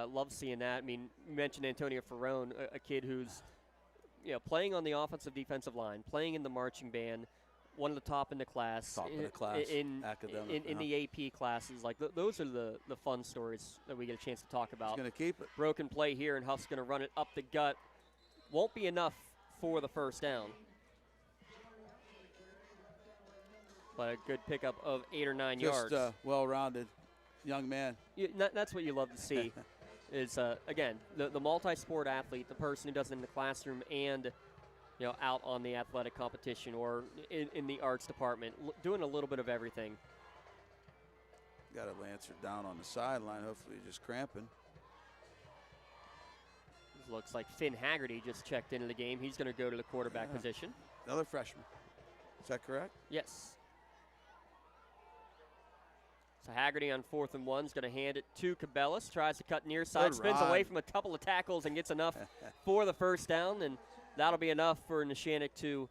Love seeing that. I mean, you mentioned Antonio Ferrone, a kid who's playing on the offensive defensive line, playing in the marching band, one of the top in the class. Top in the class, academic. In the AP classes. Like those are the fun stories that we get a chance to talk about. He's going to keep it. Broken play here, and Huff's going to run it up the gut. Won't be enough for the first down. But a good pickup of 8 or 9 yards. Just well-rounded young man. That's what you love to see. Is again the multi-sport athlete, the person who does it in the classroom and out on the athletic competition or in the arts department, doing a little bit of everything. Got a Lancer down on the sideline. Hopefully just cramping. Looks like Finn Haggerty just checked into the game. He's going to go to the quarterback position. Another freshman. Is that correct? Yes. So Haggerty on 4th and 1 is going to hand it to Cabellis. Tries to cut near side, spins away from a couple of tackles and gets enough for the first down, and that'll be enough for Neshannock to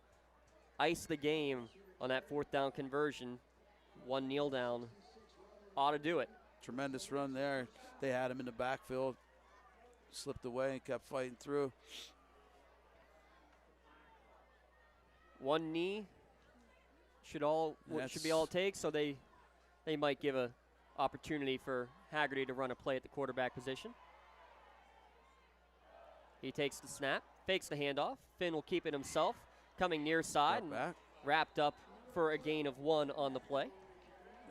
ice the game on that 4th down conversion. One kneel down ought to do it. Tremendous run there. They had him in the backfield. Slipped away and kept fighting through. One knee should be all it takes, so they might give a opportunity for Haggerty to run a play at the quarterback position. He takes the snap, fakes the handoff. Finn will keep it himself, coming near side and wrapped up for a gain of 1 on the play.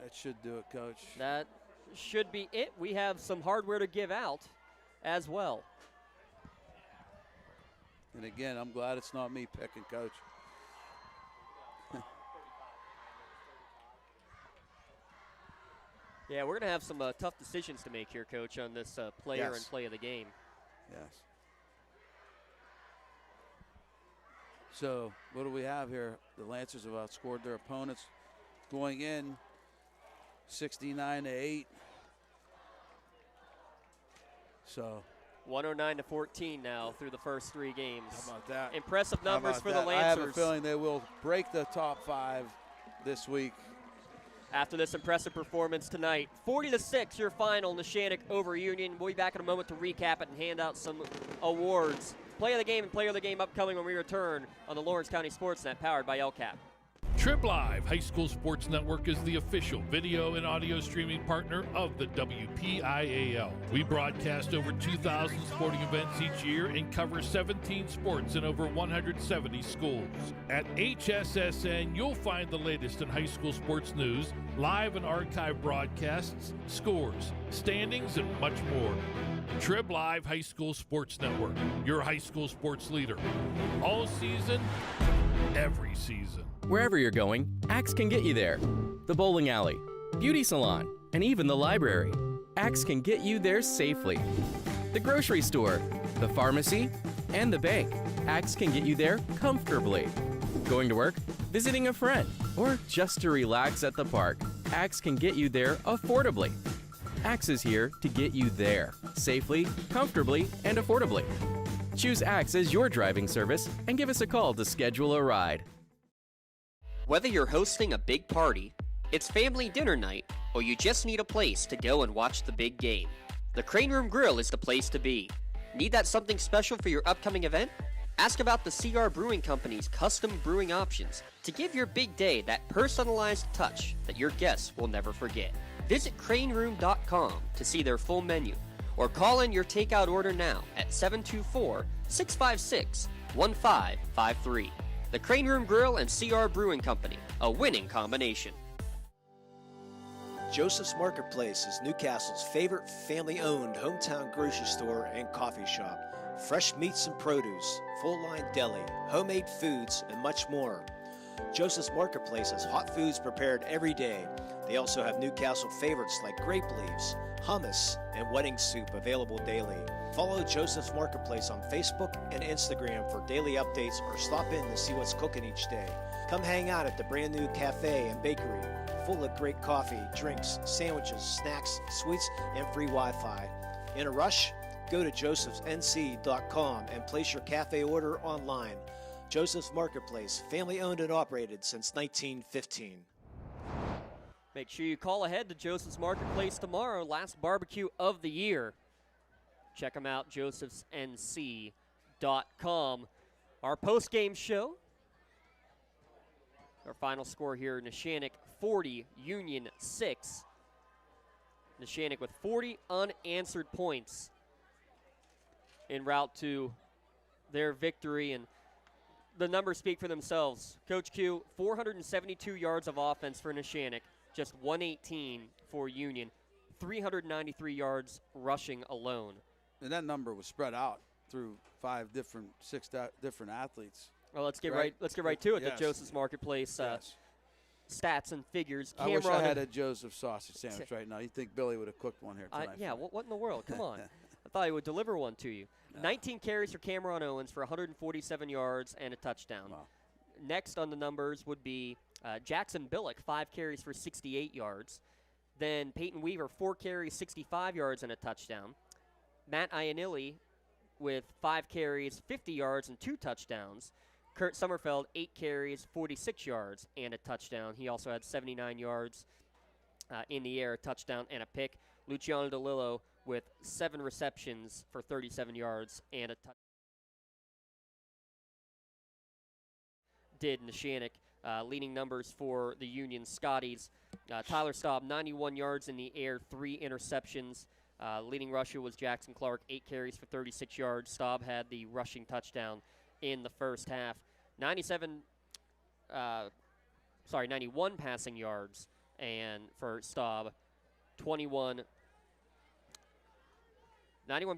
That should do it, Coach. That should be it. We have some hardware to give out as well. And again, I'm glad it's not me picking, Coach. Yeah, we're going to have some tough decisions to make here, Coach, on this player and play of the game. Yes. So what do we have here? The Lancers have outscored their opponents going in 69-8. So 109-14 now through the first 3 games. How about that? Impressive numbers for the Lancers. I have a feeling they will break the top 5 this week. After this impressive performance tonight, 40-6 your final, Neshannock over Union. We'll be back in a moment to recap it and hand out some awards. Play of the game and player of the game upcoming when we return on the Lawrence County SportsNet, powered by LCAP. Trib Live High School Sports Network is the official video and audio streaming partner of the WPIAL. We broadcast over 2,000 sporting events each year and cover 17 sports in over 170 schools. At HSSN, you'll find the latest in high school sports news, live and archive broadcasts, scores, standings, and much more. Trib Live High School Sports Network, your high school sports leader. All season, every season. Wherever you're going, Axe can get you there. The bowling alley, beauty salon, and even the library. Axe can get you there safely. The grocery store, the pharmacy, and the bank. Axe can get you there comfortably. Going to work, visiting a friend, or just to relax at the park. Axe can get you there affordably. Axe is here to get you there safely, comfortably, and affordably. Choose Axe as your driving service and give us a call to schedule a ride. Whether you're hosting a big party, it's family dinner night, or you just need a place to go and watch the big game, the Crane Room Grill is the place to be. Need that something special for your upcoming event? Ask about the CR Brewing Company's custom brewing options to give your big day that personalized touch that your guests will never forget. Visit craneroom.com to see their full menu, or call in your takeout order now at 724-656-1553. The Crane Room Grill and CR Brewing Company, a winning combination. Joseph's Marketplace is Newcastle's favorite family-owned hometown grocery store and coffee shop. Fresh meats and produce, full-line deli, homemade foods, and much more. Joseph's Marketplace has hot foods prepared every day. They also have Newcastle favorites like grape leaves, hummus, and wedding soup available daily. Follow Joseph's Marketplace on Facebook and Instagram for daily updates, or stop in to see what's cooking each day. Come hang out at the brand new cafe and bakery, full of great coffee, drinks, sandwiches, snacks, sweets, and free Wi-Fi. In a rush? Go to josephsnc.com and place your cafe order online. Joseph's Marketplace, family owned and operated since 1915. Make sure you call ahead to Joseph's Marketplace tomorrow, last barbecue of the year. Check them out, josephsnc.com. Our post-game show. Our final score here, Neshannock 40, Union 6. Neshannock with 40 unanswered points en route to their victory, and the numbers speak for themselves. Coach Q, 472 yards of offense for Neshannock, just 118 for Union, 393 yards rushing alone. And that number was spread out through 6 different athletes. Well, let's get right to it. Yes. The Joseph's Marketplace stats and figures. I wish I had a Joseph sausage sandwich right now. You think Billy would have cooked one here tonight? Yeah, what in the world? Come on. I thought he would deliver one to you. 19 carries for Cameron Owens for 147 yards and a touchdown. Wow. Next on the numbers would be Jackson Billick, 5 carries for 68 yards. Then Peyton Weaver, 4 carries, 65 yards and a touchdown. Matt Ionelli with 5 carries, 50 yards and 2 touchdowns. Kurt Sommerfeld, 8 carries, 46 yards and a touchdown. He also had 79 yards in the air, a touchdown and a pick. Luciano DeLillo with 7 receptions for 37 yards and a touchdown. Did Neshannock, leading numbers for the Union Scotties. Tyler Staub, 91 yards in the air, 3 interceptions. Leading rusher was Jackson Clark, 8 carries for 36 yards. Staub had the rushing touchdown in the first half. 91 passing yards and for Staub, 91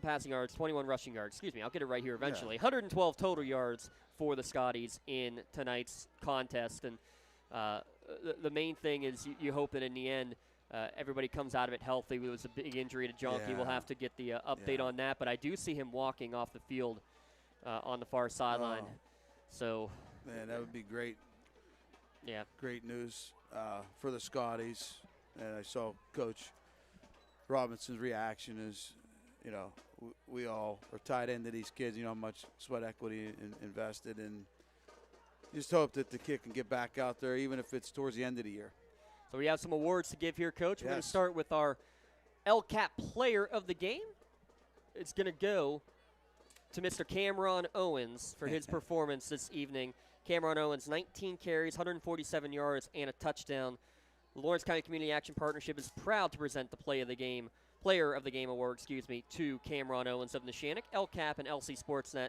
passing yards, 21 rushing yards. Excuse me, I'll get it right here eventually. 112 total yards for the Scotties in tonight's contest. And the main thing is you hope that in the end everybody comes out of it healthy. It was a big injury to Jonky. We'll have to get the update on that. But I do see him walking off the field on the far sideline. So, man, that would be great. Yeah. Great news for the Scotties. And I saw Coach Robinson's reaction is, you know, we all are tied into these kids. You know how much sweat equity invested, and just hope that the kid can get back out there, even if it's towards the end of the year. So we have some awards to give here, Coach. We're going to start with our LCAP Player of the Game. It's going to go to Mr. Cameron Owens for his performance this evening. Cameron Owens, 19 carries, 147 yards, and a touchdown. The Lawrence County Community Action Partnership is proud to present the Player of the Game award, to Cameron Owens of Neshannock. LCAP and LC SportsNet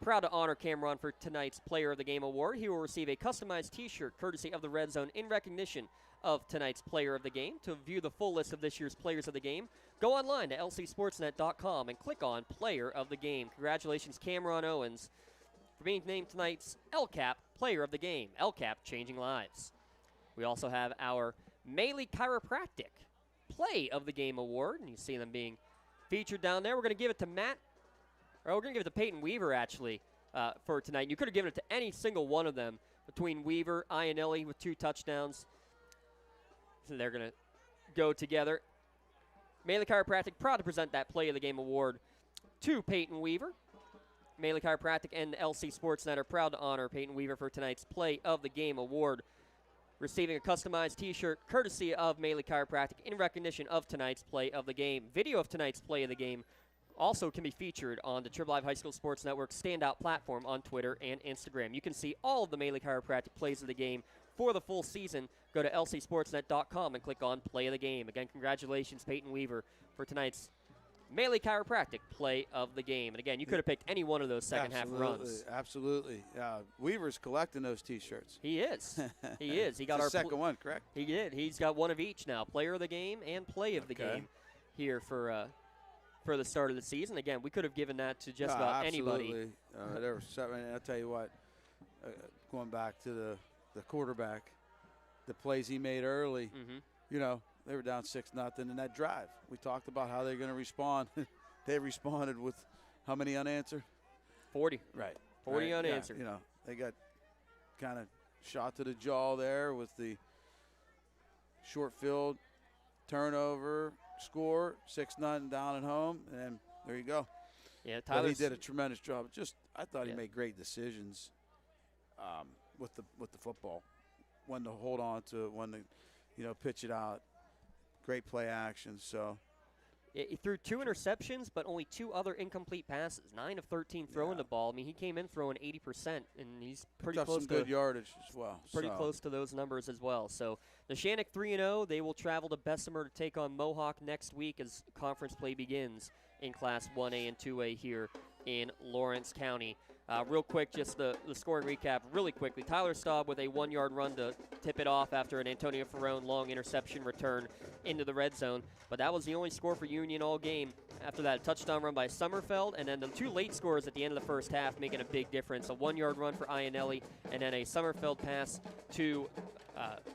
proud to honor Cameron for tonight's Player of the Game award. He will receive a customized T-shirt courtesy of the Red Zone in recognition of tonight's Player of the Game. To view the full list of this year's Players of the Game, go online to lcsportsnet.com and click on Player of the Game. Congratulations, Cameron Owens, for being named tonight's LCAP Player of the Game. LCAP, changing lives. We also have our Maley Chiropractic Play of the Game award, and you see them being featured down there. We're going to give it to we're going to give it to Peyton Weaver, actually, for tonight. You could have given it to any single one of them between Weaver, Ionelli with 2 touchdowns. So they're going to go together. Maley Chiropractic proud to present that Play of the Game award to Peyton Weaver. Maley Chiropractic and LC Sportsnet are proud to honor Peyton Weaver for tonight's Play of the Game award, receiving a customized T-shirt courtesy of Maley Chiropractic in recognition of tonight's Play of the Game. Video of tonight's Play of the Game also can be featured on the Triple Live High School Sports Network standout platform on Twitter and Instagram. You can see all of the Maley Chiropractic plays of the game for the full season. Go to lcsportsnet.com and click on Play of the Game. Again, congratulations, Peyton Weaver, for tonight's Maley Chiropractic Play of the Game. And again, you could have picked any one of those second-half runs. Absolutely. Weaver's collecting those T-shirts. He is. He is. He got our second one, correct? He did. He's got one of each now, Player of the Game and Play of the Game here for the start of the season. Again, we could have given that to just about anybody. There was seven. I'll tell you what, going back to the quarterback, the plays he made early, you know, they were down 6-0 in that drive. We talked about how they're going to respond. They responded with how many unanswered? 40. Right. 40 unanswered. Yeah, you know, they got kind of shot to the jaw there with the short field turnover, score, 6-0 down at home, and there you go. Yeah, Tyler. He did a tremendous job. I thought he made great decisions with the football. When to hold on to it, when to, you know, pitch it out. Great play action. So he threw 2 interceptions, but only 2 other incomplete passes. 9 of 13 throwing the ball. I mean, he came in throwing 80%, and he's pretty close some good yardage as well. Pretty close to those numbers as well. So Neshannock 3-0. They will travel to Bessemer to take on Mohawk next week as conference play begins in Class 1A and 2A here in Lawrence County. Real quick, just the scoring recap really quickly. Tyler Staub with a 1-yard run to tip it off after an Antonio Ferrone long interception return into the red zone. But that was the only score for Union all game after that, touchdown run by Sommerfeld, and then the 2 late scores at the end of the first half making a big difference. A 1-yard run for Iannelli, and then a Sommerfeld pass to,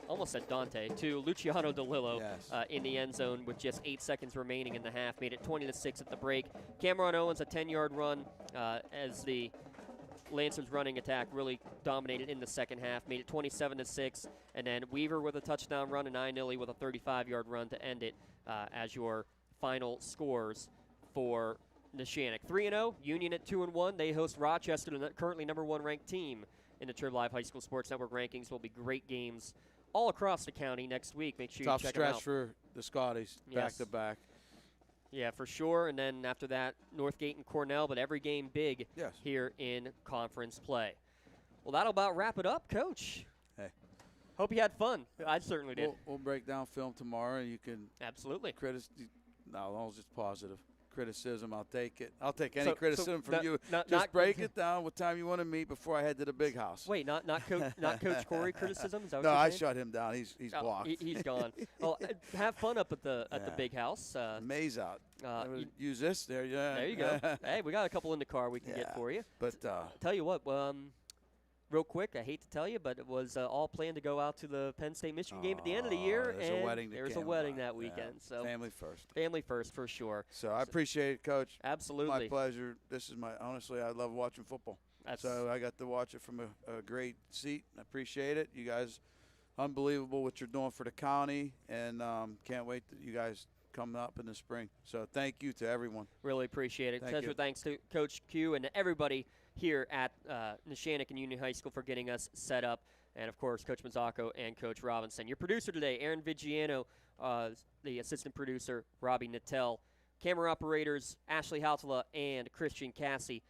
almost said Dante, to Luciano DeLillo in the end zone with just 8 seconds remaining in the half. Made it 20-6 at the break. Cameron Owens, a 10-yard run as the Lancers running attack really dominated in the second half, made it 27-6, and then Weaver with a touchdown run and Iannelli with a 35-yard run to end it as your final scores for Neshannock. 3-0, Union at 2-1. They host Rochester, the currently #1 ranked team in the Trib Live High School Sports Network rankings. Will be great games all across the county next week. Make sure you check them out. Tough stretch for the Scotties, back to back. Yeah, for sure. And then after that, Northgate and Cornell, but every game big here in conference play. Well, that'll about wrap it up, Coach. Hey. Hope you had fun. I certainly did. We'll break down film tomorrow, and you can absolutely no, just positive criticism. I'll take it. I'll take any criticism from you. Just break it down. What time you want to meet before I head to the big house? Wait, not Coach Corey criticism? Is that what no, you're I saying? shut him down. He's blocked. He's gone. Well, have fun up at the big house. Maze out. Use this there. Yeah. There you go. Hey, we got a couple in the car we can get for you. But tell you what. Real quick, I hate to tell you, but it was all planned to go out to the Penn State-Michigan game at the end of the year, there's and a wedding there's a wedding that weekend. So family first. Family first for sure. So I appreciate it, Coach. Absolutely. My pleasure. This is honestly, I love watching football. So I got to watch it from a great seat. I appreciate it. You guys, unbelievable what you're doing for the county, and can't wait that you guys come up in the spring. So thank you to everyone. Really appreciate it. Special thanks to Coach Q and everybody here at Neshannock and Union High School for getting us set up. And, of course, Coach Mazzacco and Coach Robinson. Your producer today, Aaron Vigiano, the assistant producer, Robbie Nattel. Camera operators, Ashley Haltala and Christian Cassie.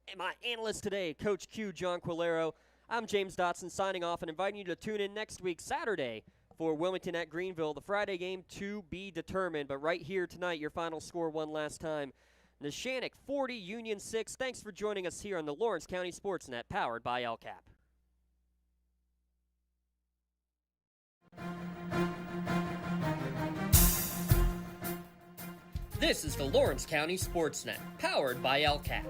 And my analyst today, Coach Q, John Quilero. I'm James Dotson signing off and inviting you to tune in next week, Saturday, for Wilmington at Greenville. The Friday game to be determined. But right here tonight, your final score one last time. Neshannock 40, Union 6. Thanks for joining us here on the Lawrence County SportsNet, powered by LCAP. This is the Lawrence County SportsNet, powered by LCAP.